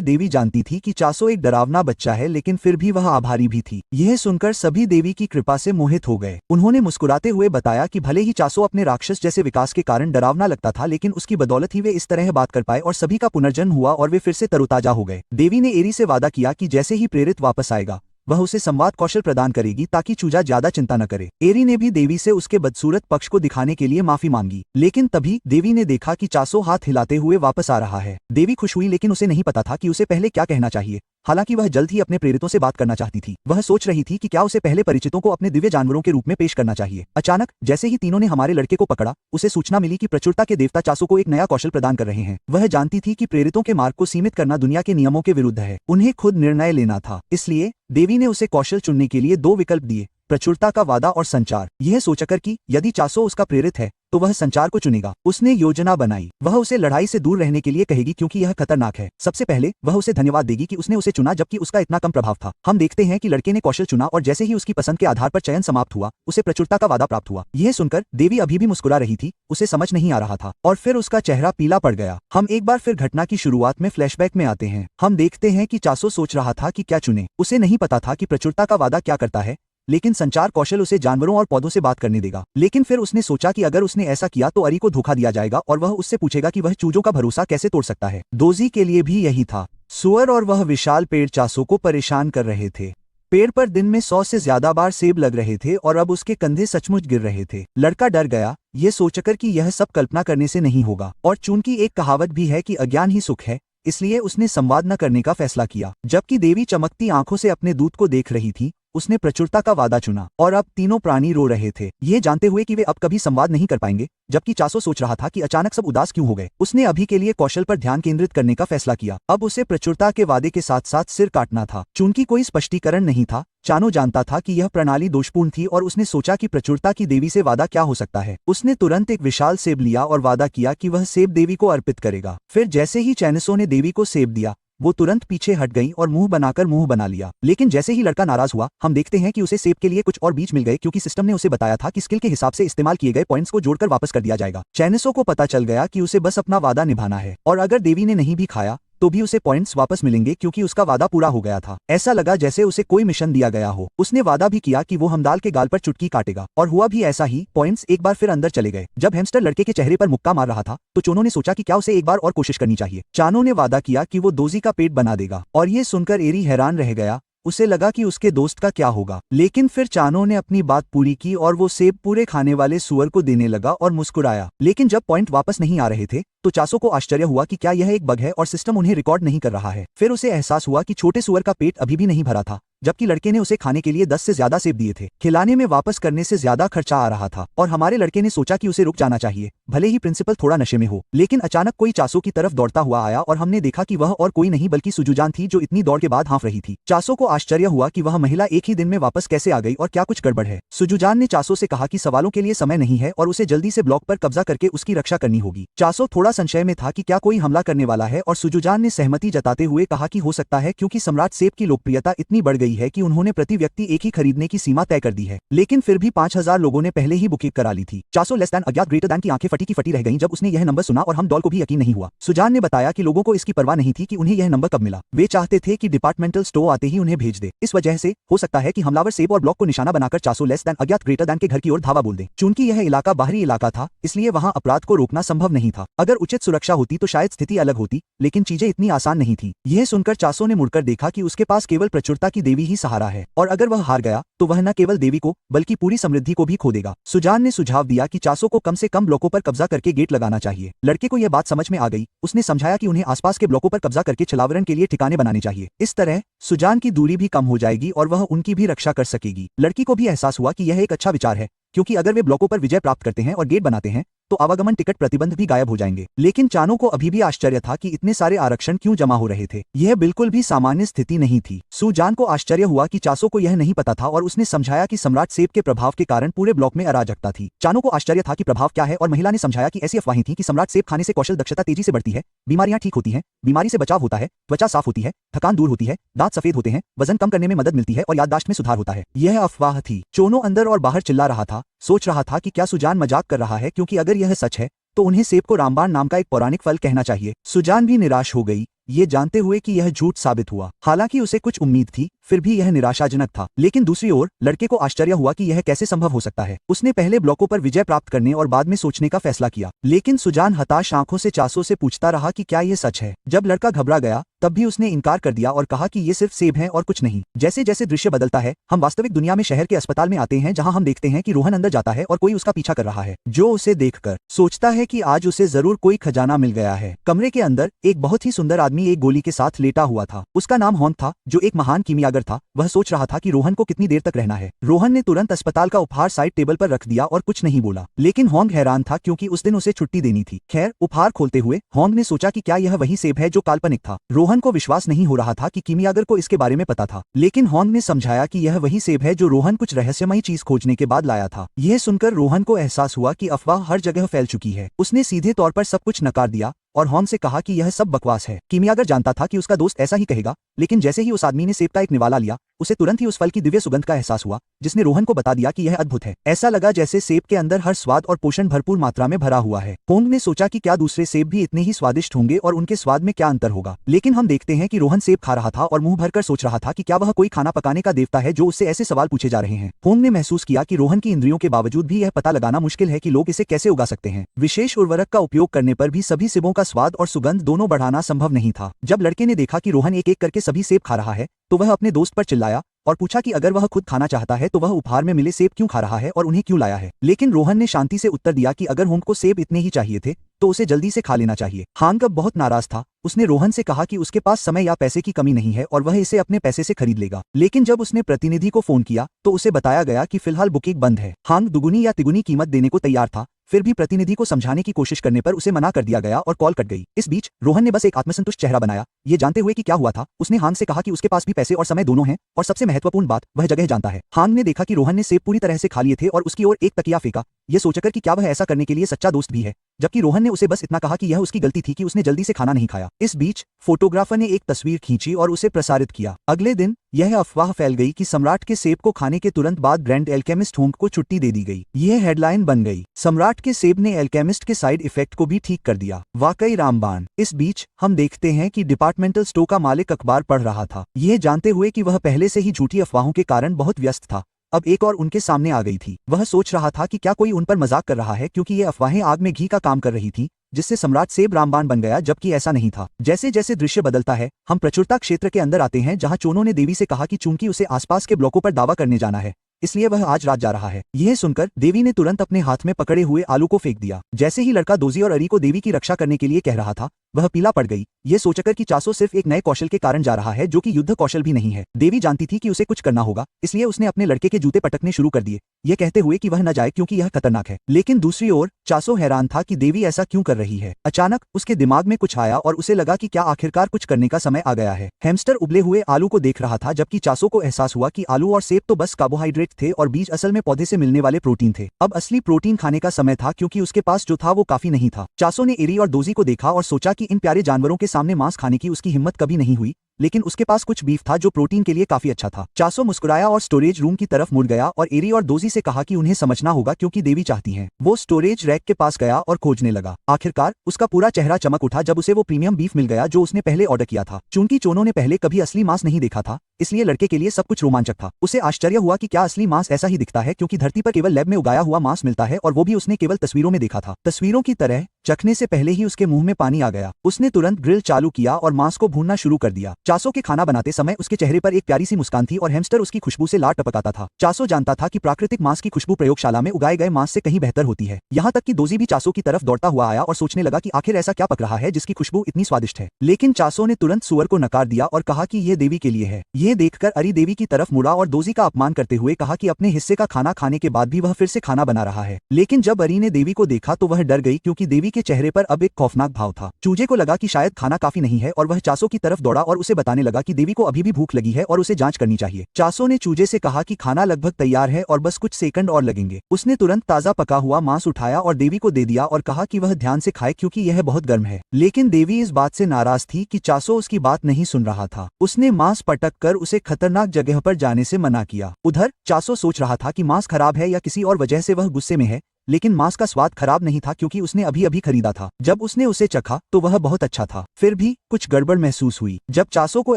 देवी जानती थी कि चासो एक डरावना बच्चा है, लेकिन फिर भी वह आभारी भी थी। यह सुनकर सभी देवी की कृपा से मोहित हो गए। उन्होंने मुस्कुराते हुए बताया कि भले ही चासो अपने राक्षस जैसे विकास के कारण डरावना लगता था, लेकिन उसकी बदौलत ही वे इस तरह बात कर पाए और सभी का पुनर्जन्म हुआ और वे फिर से तरोताजा हो गए। देवी ने एरी से वादा किया कि जैसे ही प्रेरित वापस आएगा वह उसे संवाद कौशल प्रदान करेगी ताकि चूजा ज्यादा चिंता न करे। एरी ने भी देवी से उसके बदसूरत पक्ष को दिखाने के लिए माफी मांगी, लेकिन तभी देवी ने देखा कि चासो हाथ हिलाते हुए वापस आ रहा है। देवी खुश हुई, लेकिन उसे नहीं पता था कि उसे पहले क्या कहना चाहिए। हालांकि वह जल्द ही अपने प्रेरितों से बात करना चाहती थी। वह सोच रही थी कि क्या उसे पहले परिचितों को अपने दिव्य जानवरों के रूप में पेश करना चाहिए। अचानक जैसे ही तीनों ने हमारे लड़के को पकड़ा, उसे सूचना मिली कि प्रचुरता के देवता चासो को एक नया कौशल प्रदान कर रहे हैं। वह जानती थी कि प्रेरितों के मार्ग को सीमित करना दुनिया के नियमों के विरुद्ध है, उन्हें खुद निर्णय लेना था। इसलिए देवी ने उसे कौशल चुनने के लिए 2 विकल्प दिए, प्रचुरता का वादा और संचार। यह सोचकर कि यदि चासो उसका प्रेरित है तो वह संचार को चुनेगा, उसने योजना बनाई। वह उसे लड़ाई से दूर रहने के लिए कहेगी क्योंकि यह खतरनाक है। सबसे पहले वह उसे धन्यवाद देगी कि उसने उसे चुना जबकि उसका इतना कम प्रभाव था। हम देखते हैं कि लड़के ने कौशल चुना और जैसे ही उसकी पसंद के आधार पर चयन समाप्त हुआ, उसे प्रचुरता का वादा प्राप्त हुआ। यह सुनकर देवी अभी भी मुस्कुरा रही थी, उसे समझ नहीं आ रहा था और फिर उसका चेहरा पीला पड़ गया। हम एक बार फिर घटना की शुरुआत में फ्लैशबैक में आते हैं। हम देखते हैं कि चासो सोच रहा था कि क्या चुने। उसे नहीं पता था कि प्रचुरता का वादा क्या करता है, लेकिन संचार कौशल उसे जानवरों और पौधों से बात करने देगा। लेकिन फिर उसने सोचा कि अगर उसने ऐसा किया तो अरी को धोखा दिया जाएगा और वह उससे पूछेगा कि वह चूजों का भरोसा कैसे तोड़ सकता है। दोजी के लिए भी यही था। सुअर और वह विशाल पेड़ चासो को परेशान कर रहे थे। पेड़ पर दिन में 100 से ज्यादा बार सेब लग रहे थे और अब उसके कंधे सचमुच गिर रहे थे। लड़का डर गया, ये सोचकर कि यह सब कल्पना करने से नहीं होगा और चूंकि एक कहावत भी है कि अज्ञान ही सुख है, इसलिए उसने संवाद न करने का फैसला किया। जबकि देवी चमकती आंखों से अपने दूत को देख रही थी, उसने प्रचुरता का वादा चुना और अब तीनों प्राणी रो रहे थे, ये जानते हुए कि वे अब कभी संवाद नहीं कर पाएंगे। जबकि चासो सोच रहा था कि अचानक सब उदास क्यों हो गए। उसने अभी के लिए कौशल पर ध्यान केंद्रित करने का फैसला किया। अब उसे प्रचुरता के वादे के साथ साथ सिर काटना था। चूंकि कोई स्पष्टीकरण नहीं था, चानो जानता था कि यह प्रणाली दोषपूर्ण थी और उसने सोचा कि प्रचुरता की देवी से वादा क्या हो सकता है। उसने तुरंत एक विशाल सेब लिया और वादा किया कि वह सेब देवी को अर्पित करेगा। फिर जैसे ही चैनसो ने देवी को सेब दिया, वो तुरंत पीछे हट गई और मुंह बनाकर मुंह बना लिया। लेकिन जैसे ही लड़का नाराज हुआ, हम देखते हैं कि उसे सेब के लिए कुछ और बीज मिल गए, क्योंकि सिस्टम ने उसे बताया था कि स्किल के हिसाब से इस्तेमाल किए गए पॉइंट्स को जोड़कर वापस कर दिया जाएगा। चैनिसो को पता चल गया कि उसे बस अपना वादा निभाना है, और अगर देवी ने नहीं भी खाया तो भी उसे पॉइंट्स वापस मिलेंगे, क्योंकि उसका वादा पूरा हो गया था। ऐसा लगा जैसे उसे कोई मिशन दिया गया हो। उसने वादा भी किया कि वो हमदाल के गाल पर चुटकी काटेगा, और हुआ भी ऐसा ही। पॉइंट्स एक बार फिर अंदर चले गए। जब हैमस्टर लड़के के चेहरे पर मुक्का मार रहा था तो चोनो ने सोचा कि क्या उसे एक बार और कोशिश करनी चाहिए। चानो ने वादा किया कि वो दोजी का पेट बना देगा, और ये सुनकर एरी हैरान रह गया। उसे लगा कि उसके दोस्त का क्या होगा, लेकिन फिर चानो ने अपनी बात पूरी की और वो सेब पूरे खाने वाले सुअर को देने लगा और मुस्कुराया। लेकिन जब पॉइंट वापस नहीं आ रहे थे तो चासो को आश्चर्य हुआ कि क्या यह एक बग है और सिस्टम उन्हें रिकॉर्ड नहीं कर रहा है। फिर उसे एहसास हुआ कि छोटे सुअर का पेट अभी भी नहीं भरा था, जबकि लड़के ने उसे खाने के लिए 10 से ज्यादा सेब दिए थे। खिलाने में वापस करने से ज्यादा खर्चा आ रहा था, और हमारे लड़के ने सोचा कि उसे रुक जाना चाहिए, भले ही प्रिंसिपल थोड़ा नशे में हो। लेकिन अचानक कोई चासो की तरफ दौड़ता हुआ आया और हमने देखा कि वह और कोई नहीं बल्कि सुजुजान थी, जो इतनी दौड़ के बाद हाँफ रही थी। चासो को आश्चर्य हुआ कि वह महिला एक ही दिन में वापस कैसे आ गई और क्या कुछ गड़बड़ है। सुजुजान ने चासो से कहा कि सवालों के लिए समय नहीं है और उसे जल्दी से ब्लॉक पर कब्जा करके उसकी रक्षा करनी होगी। चासो थोड़ा संशय में था कि क्या कोई हमला करने वाला है, और सुजुजान ने सहमति जताते हुए कहा कि हो सकता है, क्योंकि सम्राट सेब की लोकप्रियता इतनी बढ़ गई है कि उन्होंने प्रति व्यक्ति एक ही खरीदने की सीमा तय कर दी है। लेकिन फिर भी 5000 लोगों ने पहले ही बुकिंग करा ली थी। चासो लेस दैन अज्ञात ग्रेटर दैन की आंखें फटी की फटी रह गईं जब उसने यह नंबर सुना, और हम डॉल को भी यकीन नहीं हुआ। सुजान ने बताया कि लोगों को इसकी परवाह नहीं थी कि उन्हें यह नंबर कब मिला। वे चाहते थे कि डिपार्टमेंटल स्टोर आते ही उन्हें भेज दे। इस वजह से हो सकता है कि हमलावर सेब और ब्लॉक को निशाना बनाकर चासो लेस दैन अज्ञात ग्रेटर दैन के घर की ओर धावा बोल दें। चूंकि यह इलाका बाहरी इलाका था, इसलिए वहां अपराध को रोकना संभव नहीं था। अगर उचित सुरक्षा होती तो शायद स्थिति अलग होती, लेकिन चीजें इतनी आसान नहीं थी। यह सुनकर चासो ने मुड़कर देखा कि उसके पास केवल प्रचुरता की देवी ही सहारा है, और अगर वह हार गया तो वह न केवल देवी को बल्कि पूरी समृद्धि को भी खो देगा। सुजान ने सुझाव दिया कि चासो को कम से कम ब्लॉकों पर कब्जा करके गेट लगाना चाहिए। लड़के को यह बात समझ में आ गई। उसने समझाया कि उन्हें आसपास के ब्लॉकों पर कब्जा करके छलावरण के लिए ठिकाने बनाने चाहिए। इस तरह सुजान की दूरी भी कम हो जाएगी और वह उनकी भी रक्षा कर सकेगी। लड़की को भी एहसास हुआ कि यह एक अच्छा विचार है, क्योंकि अगर वे ब्लॉकों पर विजय प्राप्त करते हैं और गेट बनाते हैं तो आवागमन टिकट प्रतिबंध भी गायब हो जाएंगे। लेकिन चानो को अभी भी आश्चर्य था कि इतने सारे आरक्षण क्यों जमा हो रहे थे। यह बिल्कुल भी सामान्य स्थिति नहीं थी। सुजान को आश्चर्य हुआ कि चासो को यह नहीं पता था, और उसने समझाया कि सम्राट सेब के प्रभाव के कारण पूरे ब्लॉक में अराजकता थी। चानो को आश्चर्य था कि प्रभाव क्या है, और महिला ने समझाया कि ऐसी अफवाहें थी कि सम्राट सेब खाने से कौशल दक्षता तेजी से बढ़ती है, बीमारियां ठीक होती हैं, बीमारी से बचाव होता है, त्वचा साफ होती है, थकान दूर होती है, दांत सफेद होते हैं, वजन कम करने में मदद मिलती है और याददाश्त में सुधार होता है। यह अफवाह थी। चोनो अंदर और बाहर चिल्ला रहा था, सोच रहा था कि क्या सुजान मजाक कर रहा है, क्योंकि अगर यह सच है तो उन्हें सेब को रामबाण नाम का एक पौराणिक फल कहना चाहिए। सुजान भी निराश हो गई, ये जानते हुए कि यह झूठ साबित हुआ। हालांकि उसे कुछ उम्मीद थी, फिर भी यह निराशाजनक था। लेकिन दूसरी ओर लड़के को आश्चर्य हुआ कि यह कैसे संभव हो सकता है। उसने पहले ब्लॉकों पर विजय प्राप्त करने और बाद में सोचने का फैसला किया। लेकिन सुजान हताश आंखों से चासो से पूछता रहा कि क्या यह सच है। जब लड़का घबरा गया तब भी उसने इनकार कर दिया और कहा कि ये सिर्फ सेब हैं और कुछ नहीं। जैसे जैसे दृश्य बदलता है, हम वास्तविक दुनिया में शहर के अस्पताल में आते हैं, जहां हम देखते हैं कि रोहन अंदर जाता है और कोई उसका पीछा कर रहा है, जो उसे देखकर सोचता है कि आज उसे जरूर कोई खजाना मिल गया है। कमरे के अंदर एक बहुत ही सुंदर आदमी एक गोली के साथ लेटा हुआ था। उसका नाम होंग था, जो एक महान कीमियागर था। वह सोच रहा था कि रोहन को कितनी देर तक रहना है। रोहन ने तुरंत अस्पताल का उपहार साइड टेबल पर रख दिया और कुछ नहीं बोला। लेकिन होंग हैरान था, क्योंकि उस दिन उसे छुट्टी देनी थी। खैर, उपहार खोलते हुए होंग ने सोचा कि क्या यह वही सेब है जो काल्पनिक था। रोहन को विश्वास नहीं हो रहा था कि कीमियागर को इसके बारे में पता था। लेकिन होंग ने समझाया कि यह वही सेब है जो रोहन कुछ रहस्यमयी चीज खोजने के बाद लाया था। यह सुनकर रोहन को एहसास हुआ कि अफवाह हर जगह फैल चुकी है। उसने सीधे तौर पर सब कुछ नकार दिया और होंग से कहा कि यह सब बकवास है। कीमियागर जानता था कि उसका दोस्त ऐसा ही कहेगा, लेकिन जैसे ही उस आदमी ने सेब का एक निवाला लिया, उसे तुरंत ही उस फल की दिव्य सुगंध का एहसास हुआ, जिसने रोहन को बता दिया कि यह अद्भुत है। ऐसा लगा जैसे सेब के अंदर हर स्वाद और पोषण भरपूर मात्रा में भरा हुआ है। होंग ने सोचा कि क्या दूसरे सेब भी इतने ही स्वादिष्ट होंगे और उनके स्वाद में क्या अंतर होगा। लेकिन हम देखते हैं कि रोहन सेब खा रहा था और मुंह भरकर सोच रहा था कि क्या वह कोई खाना पकाने का देवता है जो उससे ऐसे सवाल पूछे जा रहे हैं। होंग ने महसूस किया कि रोहन की इंद्रियों के बावजूद भी यह पता लगाना मुश्किल है कि लोग इसे कैसे उगा सकते हैं। विशेष उर्वरक का उपयोग करने पर भी सभी सेबों का स्वाद और सुगंध दोनों बढ़ाना संभव नहीं था। जब लड़के ने देखा कि रोहन एक एक करके सभी सेब खा रहा है, तो वह अपने दोस्त पर चिल्लाया और पूछा कि अगर वह खुद खाना चाहता है तो वह उपहार में मिले सेब क्यों खा रहा है और उन्हें क्यों लाया है। लेकिन रोहन ने शांति से उत्तर दिया कि अगर होंग को सेब इतने ही चाहिए थे तो उसे जल्दी से खा लेना चाहिए। हांग अब बहुत नाराज था। उसने रोहन से कहा कि उसके पास समय या पैसे की कमी नहीं है और वह इसे अपने पैसे से खरीद लेगा। लेकिन जब उसने प्रतिनिधि को फोन किया तो उसे बताया गया कि फिलहाल बुकिंग बंद है। हांग दुगुनी या तिगुनी कीमत देने को तैयार था, फिर भी प्रतिनिधि को समझाने की कोशिश करने पर उसे मना कर दिया गया और कॉल कट गई। इस बीच रोहन ने बस एक आत्मसंतुष्ट चेहरा बनाया, ये जानते हुए कि क्या हुआ था। उसने हांग से कहा कि उसके पास भी पैसे और समय दोनों हैं, और सबसे महत्वपूर्ण बात, वह जगह जानता है। हांग ने देखा कि रोहन ने सेब पूरी तरह से खा लिए थे और उसकी ओर एक तकिया फेंका। ये सोचकर कि क्या वह ऐसा करने के लिए सच्चा दोस्त भी है, जबकि रोहन ने उसे बस इतना कहा कि यह उसकी गलती थी कि उसने जल्दी से खाना नहीं खाया। इस बीच फोटोग्राफर ने एक तस्वीर खींची और उसे प्रसारित किया। अगले दिन यह अफवाह फैल गई कि सम्राट के सेब को खाने के तुरंत बाद ग्रैंड एल्केमिस्ट होंग को छुट्टी दे दी गई। यह हेडलाइन बन गई, सम्राट के सेब ने एल्केमिस्ट के साइड इफेक्ट को भी ठीक कर दिया। वाकई रामबाण। इस बीच हम देखते हैं कि डिपार्टमेंटल स्टोर का मालिक अखबार पढ़ रहा था, यह जानते हुए कि वह पहले से ही झूठी अफवाहों के कारण बहुत व्यस्त था। अब एक और उनके सामने आ गई थी। वह सोच रहा था कि क्या कोई उन पर मजाक कर रहा है, क्योंकि ये अफवाहें आग में घी का काम कर रही थी, जिससे सम्राट सेब रामबाण बन गया, जबकि ऐसा नहीं था। जैसे जैसे दृश्य बदलता है, हम प्रचुरता क्षेत्र के अंदर आते हैं, जहां चोनों ने देवी से कहा कि चूंकि उसे आसपास के ब्लॉकों पर दावा करने जाना है, इसलिए वह आज रात जा रहा है। यह सुनकर देवी ने तुरंत अपने हाथ में पकड़े हुए आलू को फेंक दिया। जैसे ही लड़का दोजी और अरी को देवी की रक्षा करने के लिए कह रहा था, वह पीला पड़ गई, ये सोचकर कि चासो सिर्फ एक नए कौशल के कारण जा रहा है, जो कि युद्ध कौशल भी नहीं है। देवी जानती थी कि उसे कुछ करना होगा, इसलिए उसने अपने लड़के के जूते पटकने शुरू कर दिए, ये कहते हुए कि वह न जाए क्योंकि यह खतरनाक है। लेकिन दूसरी ओर चासो हैरान था कि देवी ऐसा क्यों कर रही है। अचानक उसके दिमाग में कुछ आया और उसे लगा कि क्या आखिरकार कुछ करने का समय आ गया है। हैमस्टर उबले हुए आलू को देख रहा था, जबकि चासो को एहसास हुआ कि आलू और सेब तो बस कार्बोहाइड्रेट थे और बीज असल में पौधे से मिलने वाले प्रोटीन थे। अब असली प्रोटीन खाने का समय था, क्योंकि उसके पास जो था वो काफी नहीं था। चासो ने एरी और दोजी को देखा और सोचा कि इन प्यारे जानवरों के सामने मांस खाने की उसकी हिम्मत कभी नहीं हुई, लेकिन उसके पास कुछ बीफ था जो प्रोटीन के लिए काफी अच्छा था। चासो मुस्कुराया और स्टोरेज रूम की तरफ मुड़ गया और एरी और दोजी से कहा कि उन्हें समझना होगा, क्योंकि देवी चाहती हैं। वो स्टोरेज रैक के पास गया और खोजने लगा। आखिरकार उसका पूरा चेहरा चमक उठा जब उसे वो प्रीमियम बीफ मिल गया जो उसने पहले ऑर्डर किया था। चूंकि चोनों ने पहले कभी असली मांस नहीं देखा था, इसलिए लड़के के लिए सब कुछ रोमांचक था। उसे आश्चर्य हुआ कि क्या असली मांस ऐसा ही दिखता है, क्योंकि धरती पर केवल लैब में उगाया हुआ मांस मिलता है, और वो भी उसने केवल तस्वीरों में देखा था। तस्वीरों की तरह चखने से पहले ही उसके मुंह में पानी आ गया। उसने तुरंत ग्रिल चालू किया और मांस को भूनना शुरू कर दिया। चासो के खाना बनाते समय उसके चेहरे पर एक प्यारी सी मुस्कान थी और हैमस्टर उसकी खुशबू से लार टपकाता था। चासो जानता था कि प्राकृतिक मांस की खुशबू प्रयोगशाला में उगाए गए मांस से कहीं बेहतर होती है। यहाँ तक कि दोजी भी चासो की तरफ दौड़ता हुआ आया और सोचने लगा कि आखिर ऐसा क्या पक रहा है जिसकी खुशबू इतनी स्वादिष्ट है। लेकिन चासो ने तुरंत सुअर को नकार दिया और कहा कि यह देवी के लिए है। यह देखकर अरी देवी की तरफ मुड़ा और दोजी का अपमान करते हुए कहा कि अपने हिस्से का खाना खाने के बाद भी वह फिर से खाना बना रहा है। लेकिन जब अरी ने देवी को देखा तो वह डर गई, क्योंकि देवी के चेहरे पर अब एक खौफनाक भाव था। चूजे को लगा कि शायद खाना काफी नहीं है और वह चासो की तरफ दौड़ा और उसे बताने लगा कि देवी को अभी भी भूख लगी है और उसे जांच करनी चाहिए। चासो ने चूजे से कहा कि खाना लगभग तैयार है और बस कुछ सेकंड और लगेंगे। उसने तुरंत ताजा पका हुआ मांस उठाया और देवी को दे दिया और कहा कि वह ध्यान से खाए, क्योंकि यह बहुत गर्म है। लेकिन देवी इस बात से नाराज थी कि चासो उसकी बात नहीं सुन रहा था। उसने मांस पटक कर उसे खतरनाक जगह पर जाने से मना किया। उधर चासो सोच रहा था कि मांस खराब है या किसी और वजह से वह गुस्से में है, लेकिन मांस का स्वाद खराब नहीं था, क्योंकि उसने अभी अभी खरीदा था। जब उसने उसे चखा तो वह बहुत अच्छा था। फिर भी कुछ गड़बड़ महसूस हुई। जब चासो को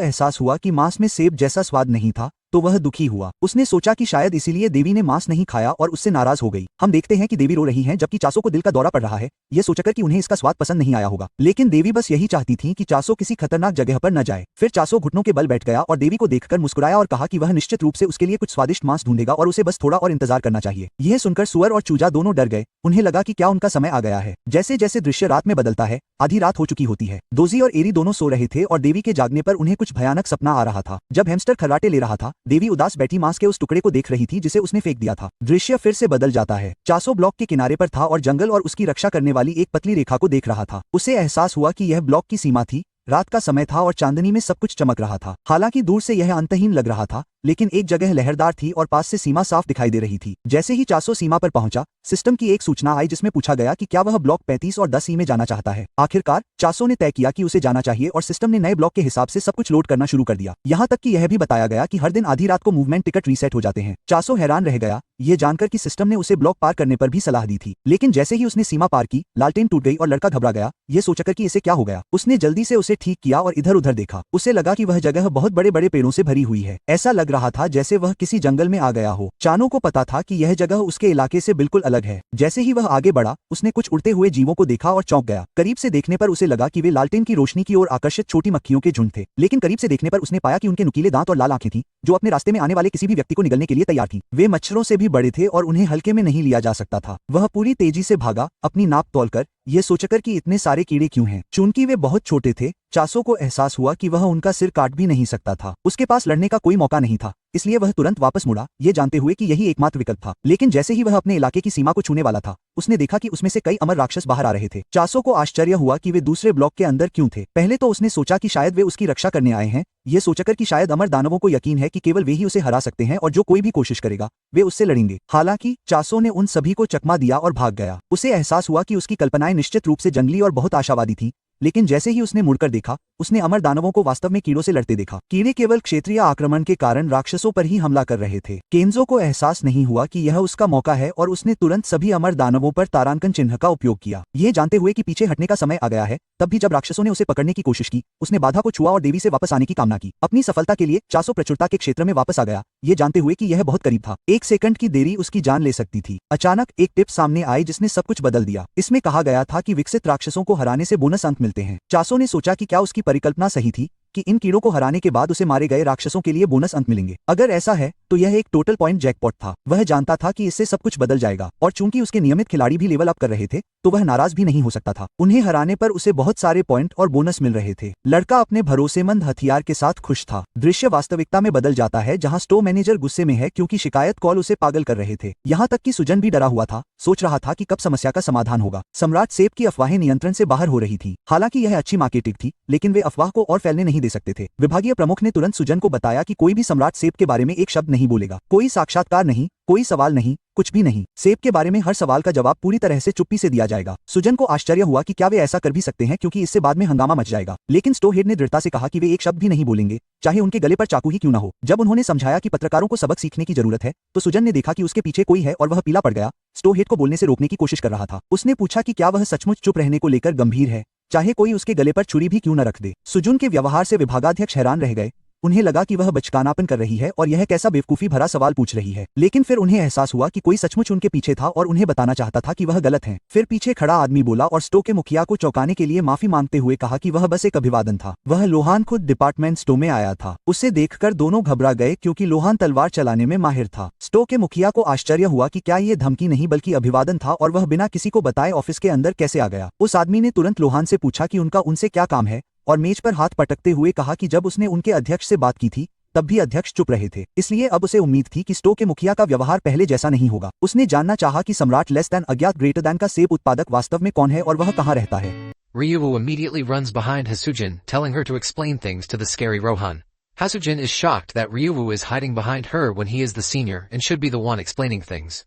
एहसास हुआ कि मांस में सेब जैसा स्वाद नहीं था, तो वह दुखी हुआ। उसने सोचा कि शायद इसीलिए देवी ने मांस नहीं खाया और उससे नाराज हो गई। हम देखते हैं कि देवी रो रही हैं, जबकि चासो को दिल का दौरा पड़ रहा है, यह सोचकर कि उन्हें इसका स्वाद पसंद नहीं आया होगा। लेकिन देवी बस यही चाहती थी कि चासो किसी खतरनाक जगह पर न जाए। फिर चासो घुटनों के बल बैठ गया और देवी को देखकर मुस्कुराया और कहा कि वह निश्चित रूप से उसके लिए कुछ स्वादिष्ट मांस ढूंढेगा और उसे बस थोड़ा और इंतजार करना चाहिए। यह सुनकर सुअर और चूजा दोनों डर गए। उन्हें लगा कि क्या उनका समय आ गया है। जैसे जैसे दृश्य रात में बदलता है, आधी रात हो चुकी होती है। दोजी और एरी दोनों सो रहे थे और देवी के जागने पर उन्हें कुछ भयानक सपना आ रहा था। जब हैमस्टर खर्राटे ले रहा था, देवी उदास बैठी मांस के उस टुकड़े को देख रही थी जिसे उसने फेंक दिया था। दृश्य फिर से बदल जाता है। चासो ब्लॉक के किनारे पर था और जंगल और उसकी रक्षा करने वाली एक पतली रेखा को देख रहा था। उसे एहसास हुआ कि यह ब्लॉक की सीमा थी। रात का समय था और चांदनी में सब कुछ चमक रहा था। हालांकि दूर से यह अंतहीन लग रहा था, लेकिन एक जगह लहरदार थी और पास से सीमा साफ दिखाई दे रही थी। जैसे ही चासो सीमा पर पहुंचा, सिस्टम की एक सूचना आई जिसमें पूछा गया कि क्या वह ब्लॉक 35 और 10 में जाना चाहता है। आखिरकार चासो ने तय किया कि उसे जाना चाहिए और सिस्टम ने नए ब्लॉक के हिसाब से सब कुछ लोड करना शुरू कर दिया। यहाँ तक कि यह भी बताया गया कि हर दिन आधी रात को मूवमेंट टिकट रीसेट हो जाते हैं। चासो हैरान रह गया, ये जानकर कि सिस्टम ने उसे ब्लॉक पार करने पर भी सलाह दी थी। लेकिन जैसे ही उसने सीमा पार की, लालटेन टूट गई और लड़का घबरा गया, ये सोचकर कि इसे क्या हो गया। उसने जल्दी से उसे ठीक किया और इधर उधर देखा। उसे लगा कि वह जगह बहुत बड़े बड़े पेड़ों से भरी हुई है। ऐसा लग रहा था जैसे वह किसी जंगल में आ गया हो। चानो को पता था कि यह जगह उसके इलाके से बिल्कुल अलग है। जैसे ही वह आगे बढ़ा, उसने कुछ उड़ते हुए जीवों को देखा और चौंक गया। करीब से देखने पर उसे लगा कि वे लालटेन की रोशनी की ओर आकर्षित छोटी मक्खियों के झुंड थे। लेकिन करीब से देखने पर उसने पाया कि उनके नुकीले दांत और लाल आंखें थीं, जो अपने रास्ते में आने वाले किसी भी व्यक्ति को निगलने के लिए तैयार थीं। वे मच्छरों से भी बड़े थे और उन्हें हल्के में नहीं लिया जा सकता था। वह पूरी तेजी से भागा, अपनी नाप तौलकर, ये सोचकर कि इतने सारे कीड़े क्यों हैं। चूंकि वे बहुत छोटे थे, चासो को एहसास हुआ कि वह उनका सिर काट भी नहीं सकता था। उसके पास लड़ने का कोई मौका नहीं था, इसलिए वह तुरंत वापस मुड़ा, ये जानते हुए कि यही एकमात्र विकल्प था। लेकिन जैसे ही वह अपने इलाके की सीमा को छूने वाला था, उसने देखा कि उसमें से कई अमर राक्षस बाहर आ रहे थे। चासो को आश्चर्य हुआ कि वे दूसरे ब्लॉक के अंदर क्यों थे। पहले तो उसने सोचा कि शायद वे उसकी रक्षा करने आए हैं, ये सोचकर कि शायद अमर दानवों को यकीन है कि केवल वे ही उसे हरा सकते हैं और जो कोई भी कोशिश करेगा वे उससे लड़ेंगे। हालांकि चासो ने उन सभी को चकमा दिया और भाग गया। उसे एहसास हुआ कि उसकी कल्पनाएं निश्चित रूप से जंगली और बहुत आशावादी थी, लेकिन जैसे ही उसने मुड़कर देखा, उसने अमर दानवों को वास्तव में कीड़ों से लड़ते देखा। कीड़े केवल क्षेत्रीय आक्रमण के कारण राक्षसों पर ही हमला कर रहे थे। केंजो को एहसास नहीं हुआ कि यह उसका मौका है और उसने तुरंत सभी अमर दानवों पर तारांकन चिन्ह का उपयोग किया, ये जानते हुए कि पीछे हटने का समय आ गया है। तब भी जब राक्षसों ने उसे पकड़ने की कोशिश की, उसने बाधा को छुआ और देवी से वापस आने की कामना की। अपनी सफलता के लिए चासो प्रचुरता के क्षेत्र में वापस आ गया, ये जानते हुए कि यह बहुत करीब था। 1 सेकंड की देरी उसकी जान ले सकती थी। अचानक एक टिप सामने आई जिसने सब कुछ बदल दिया। इसमें कहा गया था कि विकसित राक्षसों को हराने से बोनस अंक मिलते हैं। चासो ने सोचा कि क्या उसकी परिकल्पना सही थी कि इन कीड़ों को हराने के बाद उसे मारे गए राक्षसों के लिए बोनस अंक मिलेंगे। अगर ऐसा है तो यह एक टोटल पॉइंट जैकपॉट था। वह जानता था कि इससे सब कुछ बदल जाएगा और चूंकि उसके नियमित खिलाड़ी भी लेवल अप कर रहे थे, तो वह नाराज भी नहीं हो सकता था। उन्हें हराने पर उसे बहुत सारे पॉइंट और बोनस मिल रहे थे। लड़का अपने भरोसेमंद हथियार के साथ खुश था। दृश्य वास्तविकता में बदल जाता है जहाँ स्टोर मैनेजर गुस्से में है क्योंकि शिकायत कॉल उसे पागल कर रहे थे। यहाँ तक कि सुजन भी डरा हुआ था, सोच रहा था कि कब समस्या का समाधान होगा। सम्राट सेब की अफवाहें नियंत्रण से बाहर हो रही थी। हालांकि यह अच्छी मार्केटिंग थी, लेकिन वे अफवाह को और फैलने नहीं दे सकते थे। विभागीय प्रमुख ने तुरंत सुजन को बताया कि कोई भी सम्राट सेब के बारे में एक शब्द नहीं बोलेगा। कोई साक्षात्कार नहीं, कोई सवाल नहीं, कुछ भी नहीं। सेब के बारे में हर सवाल का जवाब पूरी तरह से चुप्पी से दिया जाएगा। सुजन को आश्चर्य हुआ कि क्या वे ऐसा कर भी सकते हैं क्योंकि इससे बाद में हंगामा मच जाएगा। लेकिन स्टोरहेड ने दृढ़ता से कहा कि वे एक शब्द भी नहीं बोलेंगे, चाहे उनके गले पर चाकू ही क्यों न हो। जब उन्होंने समझाया कि पत्रकारों को सबक सीखने की जरूरत है, तो सुजन ने देखा कि उसके पीछे कोई है और वह पीला पड़ गया। स्टोरहेड को बोलने से रोकने की कोशिश कर रहा था। उसने पूछा कि क्या वह सचमुच चुप रहने को लेकर गंभीर है, चाहे कोई उसके गले पर छुरी भी क्यों न रख दे। सुजुन के व्यवहार से विभागाध्यक्ष हैरान रह गए। उन्हें लगा कि वह बचकानापन कर रही है और यह कैसा बेवकूफी भरा सवाल पूछ रही है। लेकिन फिर उन्हें एहसास हुआ कि कोई सचमुच उनके पीछे था और उन्हें बताना चाहता था कि वह गलत है। फिर पीछे खड़ा आदमी बोला और स्टो के मुखिया को चौंकाने के लिए माफी मांगते हुए कहा कि वह बस एक अभिवादन था। वह लोहान खुद डिपार्टमेंट स्टो में आया था। उसे देखकर दोनों घबरा गए क्योंकि लोहान तलवार चलाने में माहिर था। स्टो के मुखिया को आश्चर्य हुआ कि क्या ये धमकी नहीं बल्कि अभिवादन था और वह बिना किसी को बताए ऑफिस के अंदर कैसे आ गया। उस आदमी ने तुरंत लोहान से पूछा कि उनका उनसे क्या काम है और मेज पर हाथ पटकते हुए कहा कि जब उसने उनके अध्यक्ष से बात की थी तब भी अध्यक्ष चुप रहे थे, इसलिए अब उसे उम्मीद थी कि स्टो के मुखिया का व्यवहार पहले जैसा नहीं होगा। उसने जानना चाहा कि सम्राट लेस दैन अज्ञात ग्रेटर दैन का सेब उत्पादक वास्तव में कौन है और वह कहाँ रहता है। Ryuo immediately runs behind Hasujin, telling her to explain things to the scary Rohan. Hasujin is shocked that Ryuo is hiding behind her when he is the senior and should be the one explaining things.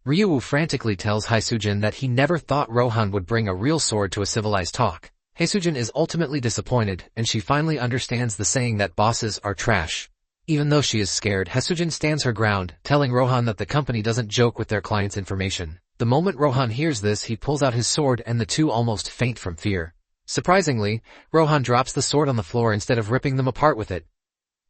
Ryuo frantically tells Hasujin that he never thought Rohan would bring a real sword to a civilized talk. Hasujin is ultimately disappointed and she finally understands the saying that bosses are trash. Even though she is scared, Hasujin stands her ground, telling Rohan that the company doesn't joke with their clients' information. The moment Rohan hears this, he pulls out his sword and the two almost faint from fear. Surprisingly, Rohan drops the sword on the floor instead of ripping them apart with it.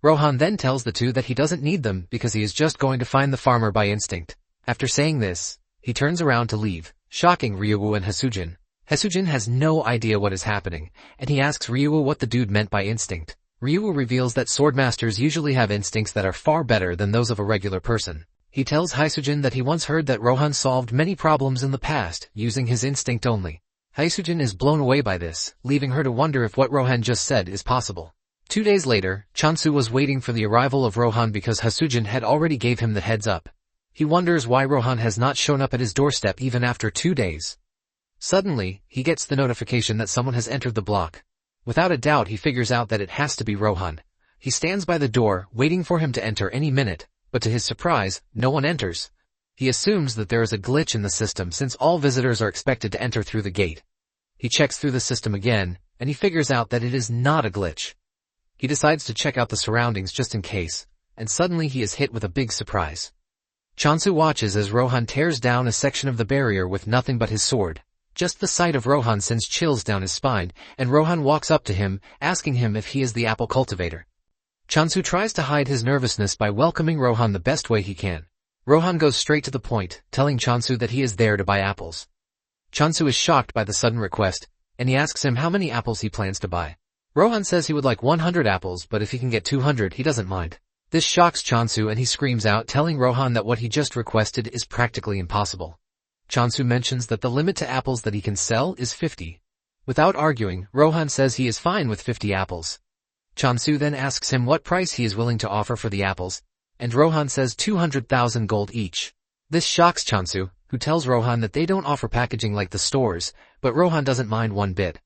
Rohan then tells the two that he doesn't need them because he is just going to find the farmer by instinct. After saying this, he turns around to leave, shocking Ryuo and Hasujin. Hasujin has no idea what is happening, and he asks Ryuo what the dude meant by instinct. Ryuo reveals that swordmasters usually have instincts that are far better than those of a regular person. He tells Hasujin that he once heard that Rohan solved many problems in the past, using his instinct only. Hasujin is blown away by this, leaving her to wonder if what Rohan just said is possible. 2 days later, Chansu was waiting for the arrival of Rohan because Hasujin had already gave him the heads up. He wonders why Rohan has not shown up at his doorstep even after 2 days. Suddenly, he gets the notification that someone has entered the block. Without a doubt, he figures out that it has to be Rohan. He stands by the door, waiting for him to enter any minute, but to his surprise, no one enters. He assumes that there is a glitch in the system since all visitors are expected to enter through the gate. He checks through the system again, and he figures out that it is not a glitch. He decides to check out the surroundings just in case, and suddenly he is hit with a big surprise. Chansu watches as Rohan tears down a section of the barrier with nothing but his sword. Just the sight of Rohan sends chills down his spine, and Rohan walks up to him, asking him if he is the apple cultivator. Chansu tries to hide his nervousness by welcoming Rohan the best way he can. Rohan goes straight to the point, telling Chansu that he is there to buy apples. Chansu is shocked by the sudden request, and he asks him how many apples he plans to buy. Rohan says he would like 100 apples, but if he can get 200, he doesn't mind. This shocks Chansu and he screams out, telling Rohan that what he just requested is practically impossible. Chansu mentions that the limit to apples that he can sell is 50. Without arguing, Rohan says he is fine with 50 apples. Chansu then asks him what price he is willing to offer for the apples, and Rohan says 200,000 gold each. This shocks Chansu, who tells Rohan that they don't offer packaging like the stores, but Rohan doesn't mind one bit.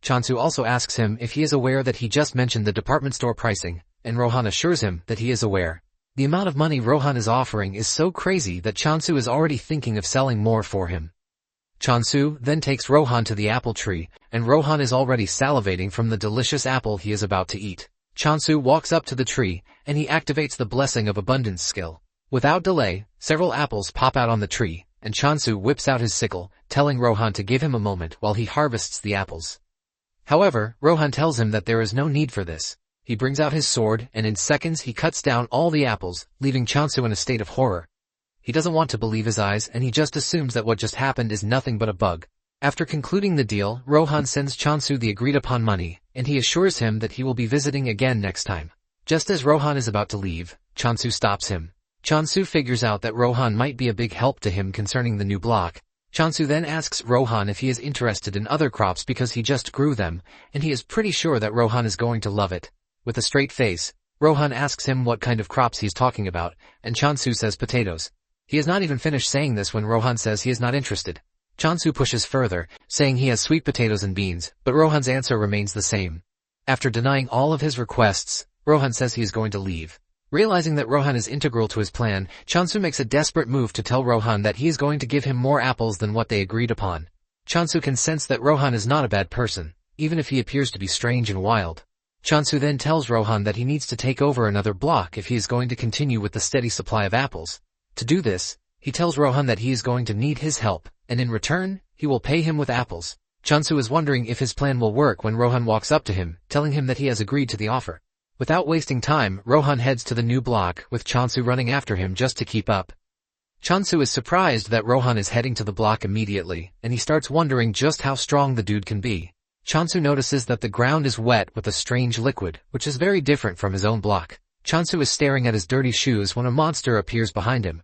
Chansu also asks him if he is aware that he just mentioned the department store pricing, and Rohan assures him that he is aware. The amount of money Rohan is offering is so crazy that Chansu is already thinking of selling more for him. Chansu then takes Rohan to the apple tree, and Rohan is already salivating from the delicious apple he is about to eat. Chansu walks up to the tree, and he activates the Blessing of Abundance skill. Without delay, several apples pop out on the tree, and Chansu whips out his sickle, telling Rohan to give him a moment while he harvests the apples. However, Rohan tells him that there is no need for this. He brings out his sword, and in seconds he cuts down all the apples, leaving Chansu in a state of horror. He doesn't want to believe his eyes, and he just assumes that what just happened is nothing but a bug. After concluding the deal, Rohan sends Chansu the agreed-upon money, and he assures him that he will be visiting again next time. Just as Rohan is about to leave, Chansu stops him. Chansu figures out that Rohan might be a big help to him concerning the new block. Chansu then asks Rohan if he is interested in other crops because he just grew them, and he is pretty sure that Rohan is going to love it. With a straight face, Rohan asks him what kind of crops he's talking about, and Chansu says potatoes. He has not even finished saying this when Rohan says he is not interested. Chansu pushes further, saying he has sweet potatoes and beans, but Rohan's answer remains the same. After denying all of his requests, Rohan says he is going to leave. Realizing that Rohan is integral to his plan, Chansu makes a desperate move to tell Rohan that he is going to give him more apples than what they agreed upon. Chansu can sense that Rohan is not a bad person, even if he appears to be strange and wild. Chansu then tells Rohan that he needs to take over another block if he is going to continue with the steady supply of apples. To do this, he tells Rohan that he is going to need his help, and in return, he will pay him with apples. Chansu is wondering if his plan will work when Rohan walks up to him, telling him that he has agreed to the offer. Without wasting time, Rohan heads to the new block, with Chansu running after him just to keep up. Chansu is surprised that Rohan is heading to the block immediately, and he starts wondering just how strong the dude can be. Chansu notices that the ground is wet with a strange liquid, which is very different from his own block. Chansu is staring at his dirty shoes when a monster appears behind him.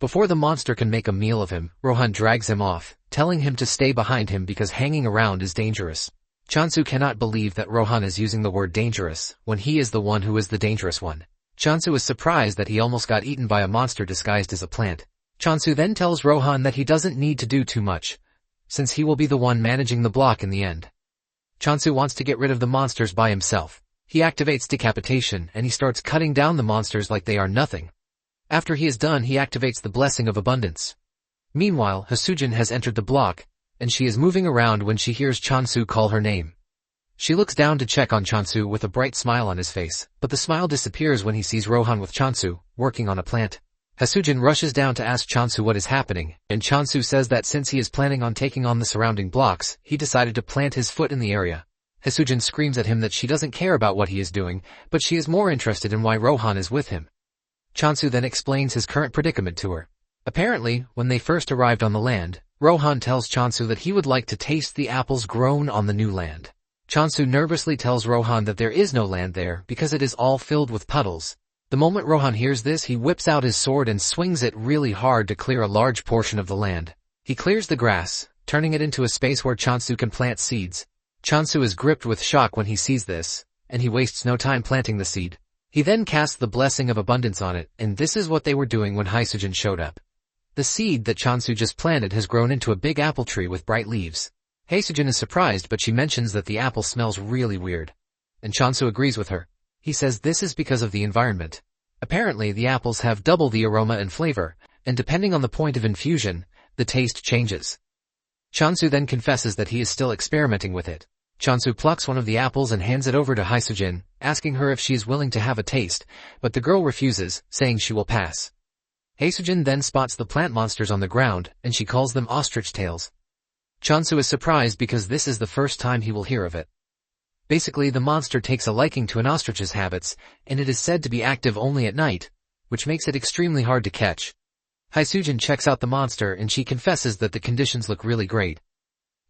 Before the monster can make a meal of him, Rohan drags him off, telling him to stay behind him because hanging around is dangerous. Chansu cannot believe that Rohan is using the word dangerous, when he is the one who is the dangerous one. Chansu is surprised that he almost got eaten by a monster disguised as a plant. Chansu then tells Rohan that he doesn't need to do too much, since he will be the one managing the block in the end. Chansu wants to get rid of the monsters by himself. He activates decapitation, and he starts cutting down the monsters like they are nothing. After he is done, he activates the Blessing of Abundance. Meanwhile, Hasujin has entered the block, and she is moving around when she hears Chansu call her name. She looks down to check on Chansu with a bright smile on his face, but the smile disappears when he sees Rohan with Chansu, working on a plant. Hasujin rushes down to ask Chansu what is happening, and Chansu says that since he is planning on taking on the surrounding blocks, he decided to plant his foot in the area. Hasujin screams at him that she doesn't care about what he is doing, but she is more interested in why Rohan is with him. Chansu then explains his current predicament to her. Apparently, when they first arrived on the land, Rohan tells Chansu that he would like to taste the apples grown on the new land. Chansu nervously tells Rohan that there is no land there because it is all filled with puddles. The moment Rohan hears this, he whips out his sword and swings it really hard to clear a large portion of the land. He clears the grass, turning it into a space where Chansu can plant seeds. Chansu is gripped with shock when he sees this, and he wastes no time planting the seed. He then casts the Blessing of Abundance on it, and this is what they were doing when Hasujin showed up. The seed that Chansu just planted has grown into a big apple tree with bright leaves. Hasujin is surprised, but she mentions that the apple smells really weird. And Chansu agrees with her. He says this is because of the environment. Apparently, the apples have double the aroma and flavor, and depending on the point of infusion, the taste changes. Chansu then confesses that he is still experimenting with it. Chansu plucks one of the apples and hands it over to Hasujin, asking her if she is willing to have a taste, but the girl refuses, saying she will pass. Hasujin then spots the plant monsters on the ground, and she calls them ostrich tails. Chansu is surprised because this is the first time he will hear of it. Basically, the monster takes a liking to an ostrich's habits, and it is said to be active only at night, which makes it extremely hard to catch. Hasujin checks out the monster and she confesses that the conditions look really great.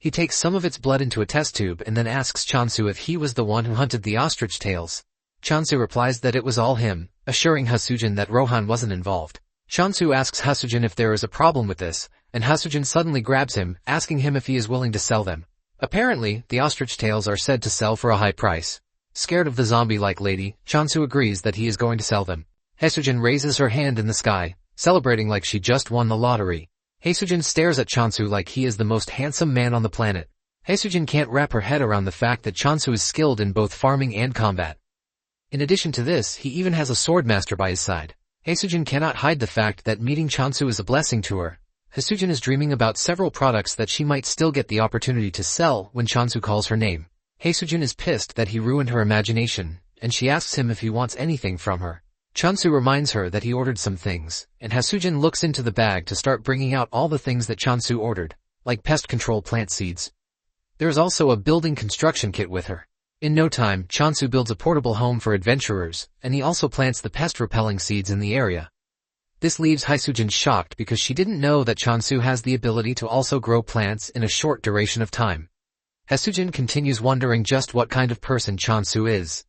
He takes some of its blood into a test tube and then asks Chansu if he was the one who hunted the ostrich tails. Chansu replies that it was all him, assuring Hasujin that Rohan wasn't involved. Chansu asks Hasujin if there is a problem with this, and Hasujin suddenly grabs him, asking him if he is willing to sell them. Apparently, the ostrich tails are said to sell for a high price. Scared of the zombie-like lady, Chansu agrees that he is going to sell them. Haesujin raises her hand in the sky, celebrating like she just won the lottery. Haesujin stares at Chansu like he is the most handsome man on the planet. Haesujin can't wrap her head around the fact that Chansu is skilled in both farming and combat. In addition to this, he even has a swordmaster by his side. Haesujin cannot hide the fact that meeting Chansu is a blessing to her. Haesujin is dreaming about several products that she might still get the opportunity to sell when Chansu calls her name. Haesujin is pissed that he ruined her imagination, and she asks him if he wants anything from her. Chansu reminds her that he ordered some things, and Haesujin looks into the bag to start bringing out all the things that Chansu ordered, like pest control plant seeds. There is also a building construction kit with her. In no time, Chansu builds a portable home for adventurers, and he also plants the pest-repelling seeds in the area. This leaves Haesujin shocked because she didn't know that Chansu has the ability to also grow plants in a short duration of time. Haesujin continues wondering just what kind of person Chansu is.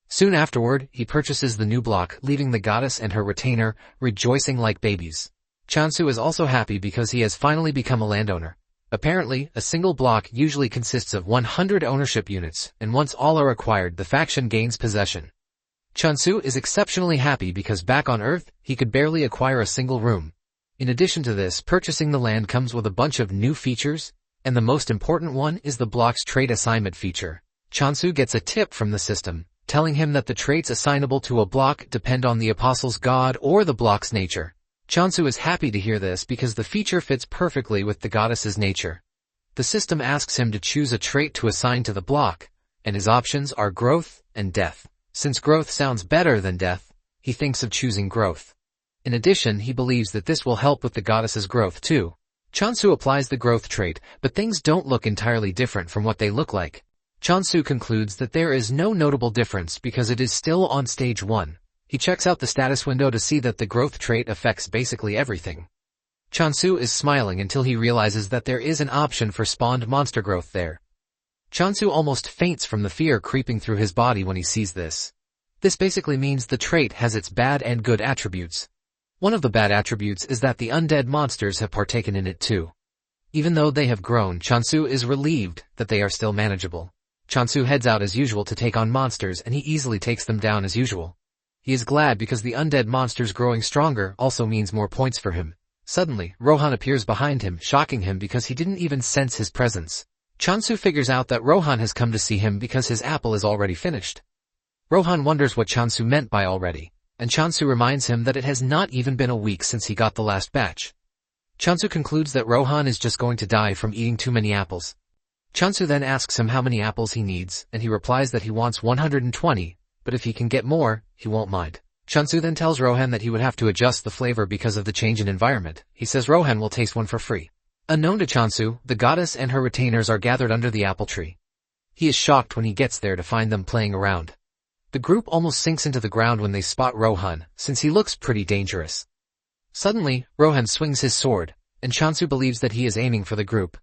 Soon afterward, he purchases the new block, leaving the goddess and her retainer rejoicing like babies. Chansu is also happy because he has finally become a landowner. Apparently, a single block usually consists of 100 ownership units, and once all are acquired, the faction gains possession. Chansu is exceptionally happy because back on Earth, he could barely acquire a single room. In addition to this, purchasing the land comes with a bunch of new features, and the most important one is the block's trait assignment feature. Chansu gets a tip from the system, telling him that the traits assignable to a block depend on the apostle's god or the block's nature. Chansu is happy to hear this because the feature fits perfectly with the goddess's nature. The system asks him to choose a trait to assign to the block, and his options are growth and death. Since growth sounds better than death, he thinks of choosing growth. In addition, he believes that this will help with the goddess's growth too. Chansu applies the growth trait, but things don't look entirely different from what they look like. Chansu concludes that there is no notable difference because it is still on stage 1. He checks out the status window to see that the growth trait affects basically everything. Chansu is smiling until he realizes that there is an option for spawned monster growth there. Chansu almost faints from the fear creeping through his body when he sees this. This basically means the trait has its bad and good attributes. One of the bad attributes is that the undead monsters have partaken in it too. Even though they have grown, Chansu is relieved that they are still manageable. Chansu heads out as usual to take on monsters, and he easily takes them down as usual. He is glad because the undead monsters growing stronger also means more points for him. Suddenly, Rohan appears behind him, shocking him because he didn't even sense his presence. Chansu figures out that Rohan has come to see him because his apple is already finished. Rohan wonders what Chansu meant by already, and Chansu reminds him that it has not even been a week since he got the last batch. Chansu concludes that Rohan is just going to die from eating too many apples. Chansu then asks him how many apples he needs, and he replies that he wants 120, but if he can get more, he won't mind. Chansu then tells Rohan that he would have to adjust the flavor because of the change in environment. He says Rohan will taste one for free. Unknown to Chansu, the goddess and her retainers are gathered under the apple tree. He is shocked when he gets there to find them playing around. The group almost sinks into the ground when they spot Rohan, since he looks pretty dangerous. Suddenly, Rohan swings his sword, and Chansu believes that he is aiming for the group.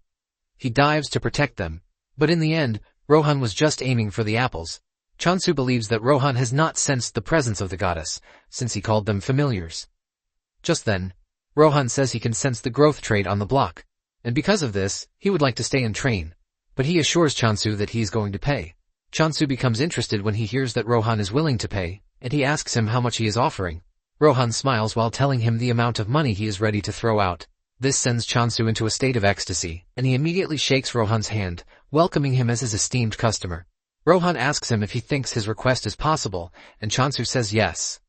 He dives to protect them, but in the end, Rohan was just aiming for the apples. Chansu believes that Rohan has not sensed the presence of the goddess, since he called them familiars. Just then, Rohan says he can sense the growth trait on the block, and because of this, he would like to stay and train, but he assures Chansu that he is going to pay. Chansu becomes interested when he hears that Rohan is willing to pay, and he asks him how much he is offering. Rohan smiles while telling him the amount of money he is ready to throw out. This sends Chansu into a state of ecstasy, and he immediately shakes Rohan's hand, welcoming him as his esteemed customer. Rohan asks him if he thinks his request is possible, and Chansu says yes.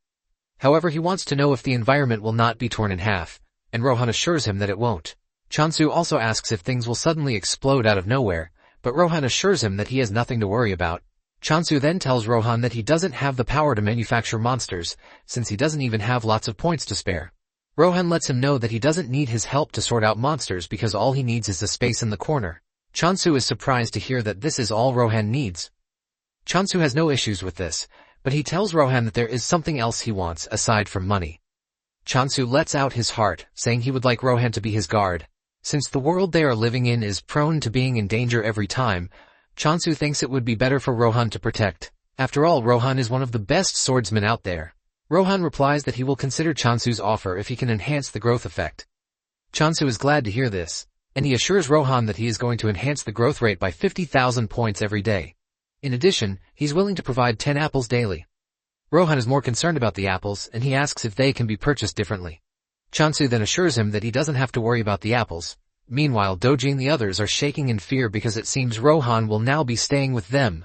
However, he wants to know if the environment will not be torn in half, and Rohan assures him that it won't. Chansu also asks if things will suddenly explode out of nowhere, but Rohan assures him that he has nothing to worry about. Chansu then tells Rohan that he doesn't have the power to manufacture monsters, since he doesn't even have lots of points to spare. Rohan lets him know that he doesn't need his help to sort out monsters because all he needs is the space in the corner. Chansu is surprised to hear that this is all Rohan needs. Chansu has no issues with this, but he tells Rohan that there is something else he wants aside from money. Chansu lets out his heart, saying he would like Rohan to be his guard. Since the world they are living in is prone to being in danger every time, Chansu thinks it would be better for Rohan to protect. After all, Rohan is one of the best swordsmen out there. Rohan replies that he will consider Chansu's offer if he can enhance the growth effect. Chansu is glad to hear this, and he assures Rohan that he is going to enhance the growth rate by 50,000 points every day. In addition, he's willing to provide 10 apples daily. Rohan is more concerned about the apples, and he asks if they can be purchased differently. Chansu then assures him that he doesn't have to worry about the apples. Meanwhile, Doji and the others are shaking in fear because it seems Rohan will now be staying with them.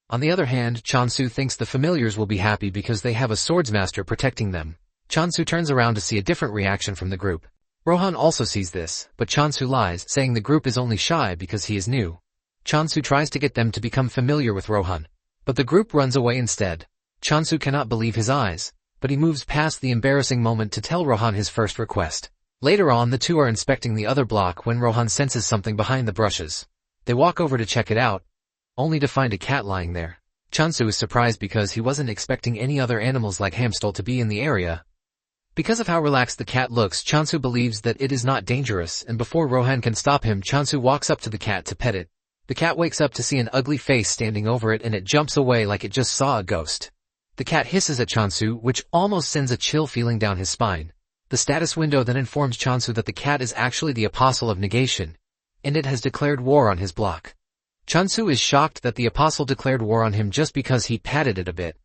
On the other hand, Chansu thinks the familiars will be happy because they have a swordsmaster protecting them. Chansu turns around to see a different reaction from the group. Rohan also sees this, but Chansu lies, saying the group is only shy because he is new. Chansu tries to get them to become familiar with Rohan, but the group runs away instead. Chansu cannot believe his eyes, but he moves past the embarrassing moment to tell Rohan his first request. Later on, the two are inspecting the other block when Rohan senses something behind the brushes. They walk over to check it out, only to find a cat lying there. Chansu is surprised because he wasn't expecting any other animals like Hamstall to be in the area. Because of how relaxed the cat looks, Chansu believes that it is not dangerous, and before Rohan can stop him, Chansu walks up to the cat to pet it. The cat wakes up to see an ugly face standing over it, and it jumps away like it just saw a ghost. The cat hisses at Chansu, which almost sends a chill feeling down his spine. The status window then informs Chansu that the cat is actually the Apostle of Negation, and it has declared war on his block. Chansu is shocked that the Apostle declared war on him just because he patted it a bit.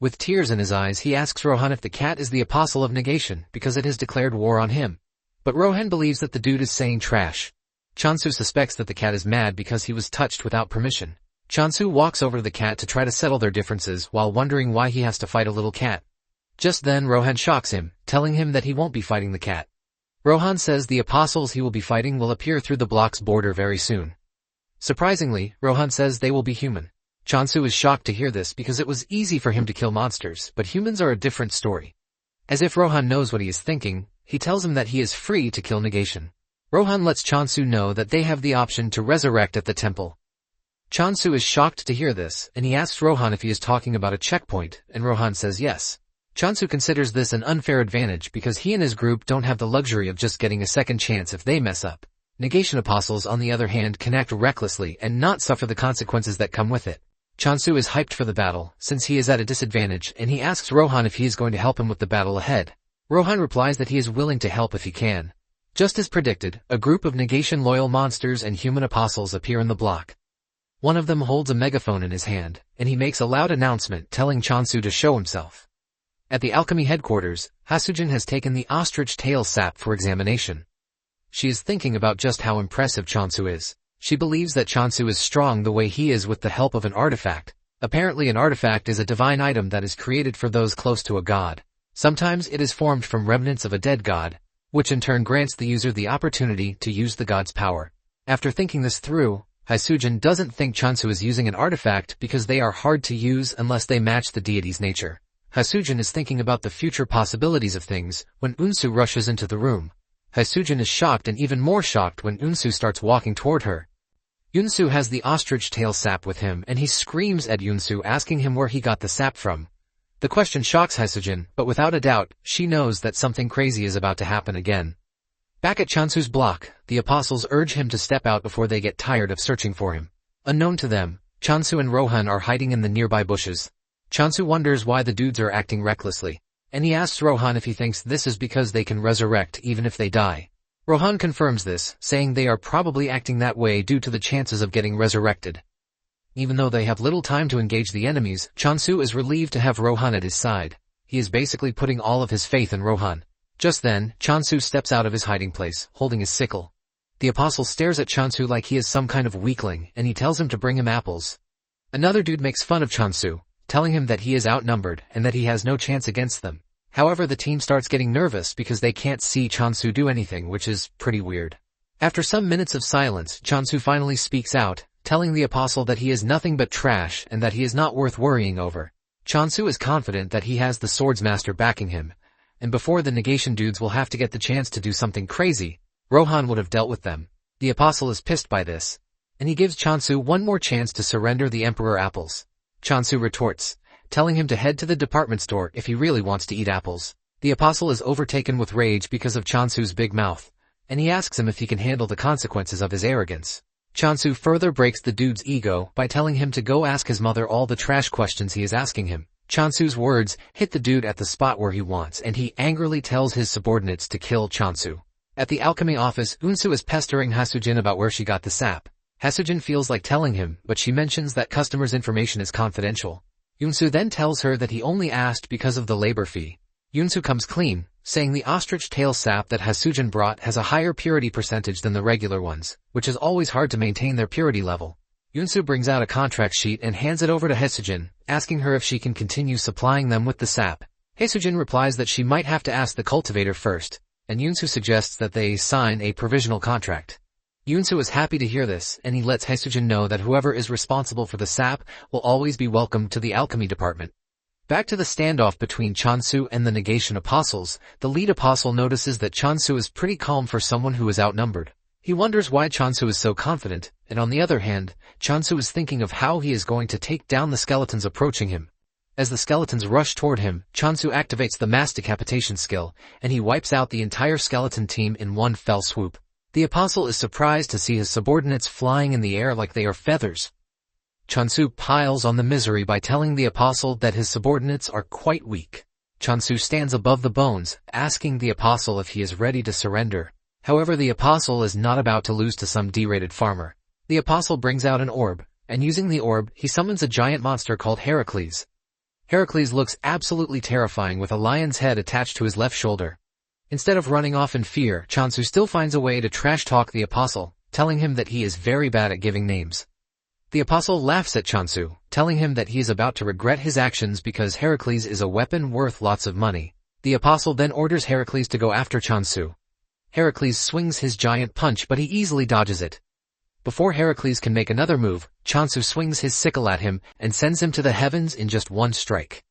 With tears in his eyes, he asks Rohan if the cat is the Apostle of Negation because it has declared war on him. But Rohan believes that the dude is saying trash. Chansu suspects that the cat is mad because he was touched without permission. Chansu walks over to the cat to try to settle their differences while wondering why he has to fight a little cat. Just then Rohan shocks him, telling him that he won't be fighting the cat. Rohan says the apostles he will be fighting will appear through the block's border very soon. Surprisingly, Rohan says they will be human. Chansu is shocked to hear this because it was easy for him to kill monsters, but humans are a different story. As if Rohan knows what he is thinking, he tells him that he is free to kill Negation. Rohan lets Chansu know that they have the option to resurrect at the temple. Chansu is shocked to hear this, and he asks Rohan if he is talking about a checkpoint, and Rohan says yes. Chansu considers this an unfair advantage because he and his group don't have the luxury of just getting a second chance if they mess up. Negation apostles, on the other hand, can act recklessly and not suffer the consequences that come with it. Chansu is hyped for the battle, since he is at a disadvantage, and he asks Rohan if he is going to help him with the battle ahead. Rohan replies that he is willing to help if he can. Just as predicted, a group of Negation-loyal monsters and human apostles appear in the block. One of them holds a megaphone in his hand, and he makes a loud announcement telling Chansu to show himself. At the alchemy headquarters, Hasujin has taken the ostrich tail sap for examination. She is thinking about just how impressive Chansu is. She believes that Chansu is strong the way he is with the help of an artifact. Apparently an artifact is a divine item that is created for those close to a god. Sometimes it is formed from remnants of a dead god, which in turn grants the user the opportunity to use the god's power. After thinking this through, Hasujin doesn't think Chansu is using an artifact because they are hard to use unless they match the deity's nature. Hasujin is thinking about the future possibilities of things when Unsu rushes into the room. Hasujin is shocked and even more shocked when Unsu starts walking toward her. Unsu has the ostrich tail sap with him and he screams at Unsu asking him where he got the sap from. The question shocks Hasujin, but without a doubt, she knows that something crazy is about to happen again. Back at Chansu's block, the apostles urge him to step out before they get tired of searching for him. Unknown to them, Chansu and Rohan are hiding in the nearby bushes. Chansu wonders why the dudes are acting recklessly, and he asks Rohan if he thinks this is because they can resurrect even if they die. Rohan confirms this, saying they are probably acting that way due to the chances of getting resurrected. Even though they have little time to engage the enemies, Chansu is relieved to have Rohan at his side. He is basically putting all of his faith in Rohan. Just then, Chansu steps out of his hiding place, holding his sickle. The apostle stares at Chansu like he is some kind of weakling, and he tells him to bring him apples. Another dude makes fun of Chansu, telling him that he is outnumbered and that he has no chance against them. However, the team starts getting nervous because they can't see Chansu do anything, which is pretty weird. After some minutes of silence, Chansu finally speaks out, telling the apostle that he is nothing but trash and that he is not worth worrying over. Chansu is confident that he has the swordsmaster backing him, and before the negation dudes will have to get the chance to do something crazy, Rohan would have dealt with them. The apostle is pissed by this, and he gives Chansu one more chance to surrender the emperor apples. Chansu retorts, telling him to head to the department store if he really wants to eat apples. The apostle is overtaken with rage because of Chansu's big mouth, and he asks him if he can handle the consequences of his arrogance. Chansu further breaks the dude's ego by telling him to go ask his mother all the trash questions he is asking him. Chansu's words hit the dude at the spot where he wants, and he angrily tells his subordinates to kill Chansu. At the alchemy office, Unsu is pestering Hasujin about where she got the sap. Hasujin feels like telling him, but she mentions that customers' information is confidential. Unsu then tells her that he only asked because of the labor fee. Unsu comes clean, saying the ostrich tail sap that Hasujin brought has a higher purity percentage than the regular ones, which is always hard to maintain their purity level. Unsu brings out a contract sheet and hands it over to Hasujin, asking her if she can continue supplying them with the sap. Hasujin replies that she might have to ask the cultivator first, and Unsu suggests that they sign a provisional contract. Unsu is happy to hear this, and he lets Hasujin know that whoever is responsible for the sap will always be welcome to the alchemy department. Back to the standoff between Chansu and the Negation Apostles, the lead apostle notices that Chansu is pretty calm for someone who is outnumbered. He wonders why Chansu is so confident, and on the other hand, Chansu is thinking of how he is going to take down the skeletons approaching him. As the skeletons rush toward him, Chansu activates the mass decapitation skill, and he wipes out the entire skeleton team in one fell swoop. The apostle is surprised to see his subordinates flying in the air like they are feathers. Chansu piles on the misery by telling the apostle that his subordinates are quite weak. Chansu stands above the bones, asking the apostle if he is ready to surrender. However, the apostle is not about to lose to some derated farmer. The apostle brings out an orb, and using the orb, he summons a giant monster called Heracles. Heracles looks absolutely terrifying with a lion's head attached to his left shoulder. Instead of running off in fear, Chansu still finds a way to trash-talk the apostle, telling him that he is very bad at giving names. The apostle laughs at Chansu, telling him that he is about to regret his actions because Heracles is a weapon worth lots of money. The apostle then orders Heracles to go after Chansu. Heracles swings his giant punch, but he easily dodges it. Before Heracles can make another move, Chansu swings his sickle at him and sends him to the heavens in just one strike.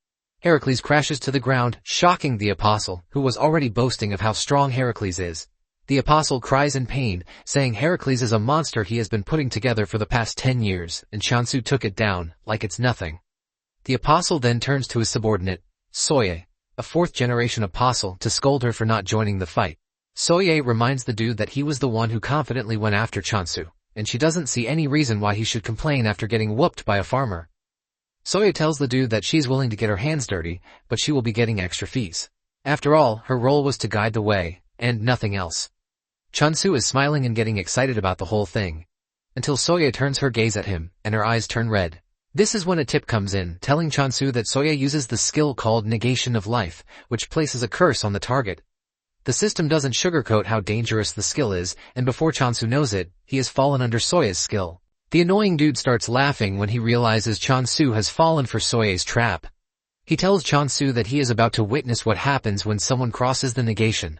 Heracles crashes to the ground, shocking the apostle, who was already boasting of how strong Heracles is. The apostle cries in pain, saying Heracles is a monster he has been putting together for the past 10 years, and Chansu took it down, like it's nothing. The apostle then turns to his subordinate, Soye, a fourth-generation apostle, to scold her for not joining the fight. Soye reminds the dude that he was the one who confidently went after Chansu, and she doesn't see any reason why he should complain after getting whooped by a farmer. Soye tells the dude that she's willing to get her hands dirty, but she will be getting extra fees. After all, her role was to guide the way, and nothing else. Chansu is smiling and getting excited about the whole thing, until Soye turns her gaze at him, and her eyes turn red. This is when a tip comes in, telling Chansu that Soye uses the skill called Negation of Life, which places a curse on the target. The system doesn't sugarcoat how dangerous the skill is, and before Chansu knows it, he has fallen under Soye's skill. The annoying dude starts laughing when he realizes Chansu has fallen for Soye's trap. He tells Chansu that he is about to witness what happens when someone crosses the negation.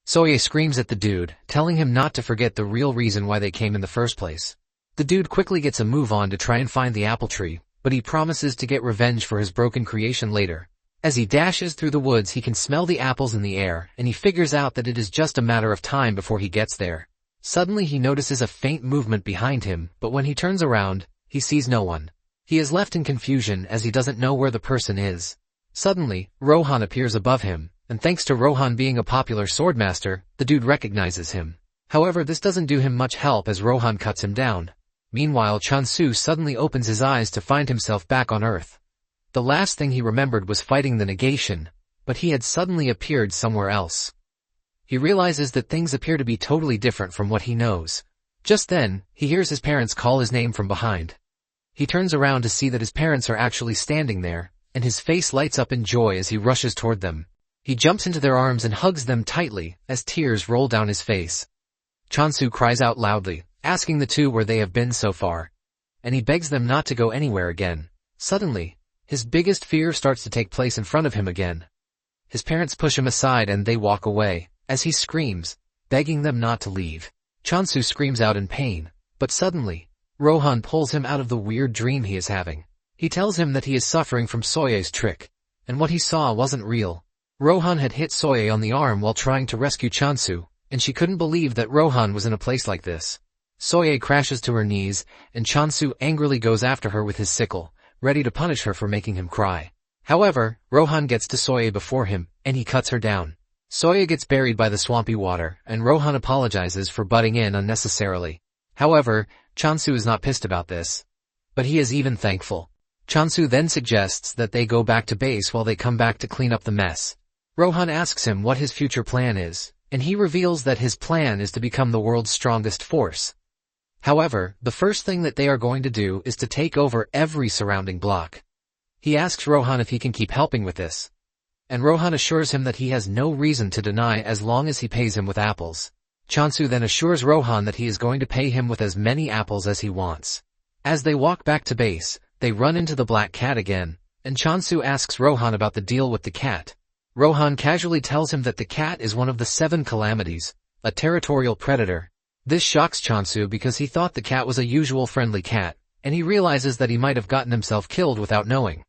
Soye screams at the dude, telling him not to forget the real reason why they came in the first place. The dude quickly gets a move on to try and find the apple tree, but he promises to get revenge for his broken creation later. As he dashes through the woods, he can smell the apples in the air, and he figures out that it is just a matter of time before he gets there. Suddenly he notices a faint movement behind him, but when he turns around, he sees no one. He is left in confusion as he doesn't know where the person is. Suddenly, Rohan appears above him, and thanks to Rohan being a popular swordmaster, the dude recognizes him. However, this doesn't do him much help as Rohan cuts him down. Meanwhile, Chansu suddenly opens his eyes to find himself back on Earth. The last thing he remembered was fighting the negation, but he had suddenly appeared somewhere else. He realizes that things appear to be totally different from what he knows. Just then, he hears his parents call his name from behind. He turns around to see that his parents are actually standing there, and his face lights up in joy as he rushes toward them. He jumps into their arms and hugs them tightly, as tears roll down his face. Chansu cries out loudly, asking the two where they have been so far, and he begs them not to go anywhere again. Suddenly, his biggest fear starts to take place in front of him again. His parents push him aside and they walk away, as he screams, begging them not to leave. Chansu screams out in pain, but suddenly, Rohan pulls him out of the weird dream he is having. He tells him that he is suffering from Soye's trick, and what he saw wasn't real. Rohan had hit Soye on the arm while trying to rescue Chansu, and she couldn't believe that Rohan was in a place like this. Soye crashes to her knees, and Chansu angrily goes after her with his sickle, ready to punish her for making him cry. However, Rohan gets to Soye before him, and he cuts her down. Soye gets buried by the swampy water, and Rohan apologizes for butting in unnecessarily. However, Chansu is not pissed about this, but he is even thankful. Chansu then suggests that they go back to base while they come back to clean up the mess. Rohan asks him what his future plan is, and he reveals that his plan is to become the world's strongest force. However, the first thing that they are going to do is to take over every surrounding block. He asks Rohan if he can keep helping with this, and Rohan assures him that he has no reason to deny as long as he pays him with apples. Chonsu then assures Rohan that he is going to pay him with as many apples as he wants. As they walk back to base, they run into the black cat again, and Chonsu asks Rohan about the deal with the cat. Rohan casually tells him that the cat is one of the 7 calamities, a territorial predator. This shocks Chonsu because he thought the cat was a usual friendly cat, and he realizes that he might have gotten himself killed without knowing.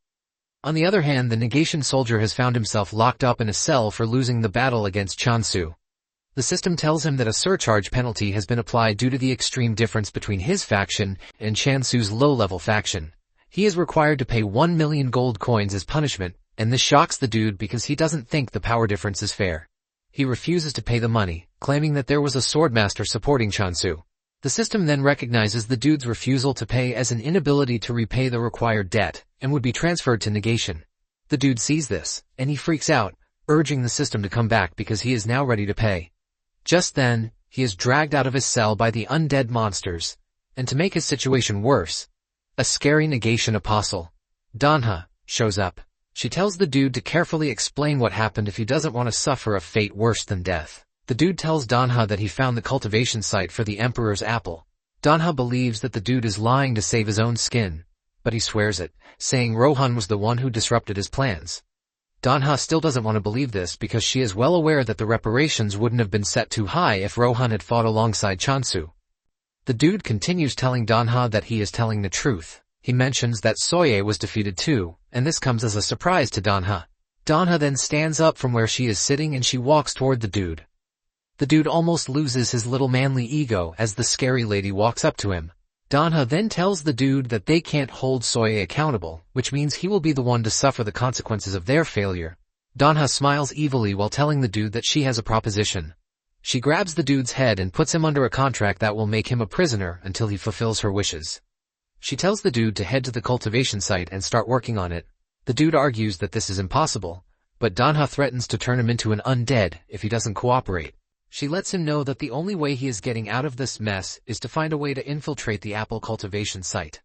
On the other hand, the negation soldier has found himself locked up in a cell for losing the battle against Chonsu. The system tells him that a surcharge penalty has been applied due to the extreme difference between his faction and Chonsu's low-level faction. He is required to pay 1 million gold coins as punishment, and this shocks the dude because he doesn't think the power difference is fair. He refuses to pay the money, claiming that there was a swordmaster supporting Chonsu. The system then recognizes the dude's refusal to pay as an inability to repay the required debt, and would be transferred to negation. The dude sees this, and he freaks out, urging the system to come back because he is now ready to pay. Just then, he is dragged out of his cell by the undead monsters, and to make his situation worse, a scary negation apostle, Danha, shows up. She tells the dude to carefully explain what happened if he doesn't want to suffer a fate worse than death. The dude tells Danha that he found the cultivation site for the Emperor's apple. Danha believes that the dude is lying to save his own skin, but he swears it, saying Rohan was the one who disrupted his plans. Danha still doesn't want to believe this because she is well aware that the reparations wouldn't have been set too high if Rohan had fought alongside Chonsu. The dude continues telling Danha that he is telling the truth. He mentions that Soye was defeated too, and this comes as a surprise to Danha. Danha then stands up from where she is sitting and she walks toward the dude. The dude almost loses his little manly ego as the scary lady walks up to him. Danha then tells the dude that they can't hold Soye accountable, which means he will be the one to suffer the consequences of their failure. Danha smiles evilly while telling the dude that she has a proposition. She grabs the dude's head and puts him under a contract that will make him a prisoner until he fulfills her wishes. She tells the dude to head to the cultivation site and start working on it. The dude argues that this is impossible, but Danha threatens to turn him into an undead if he doesn't cooperate. She lets him know that the only way he is getting out of this mess is to find a way to infiltrate the apple cultivation site.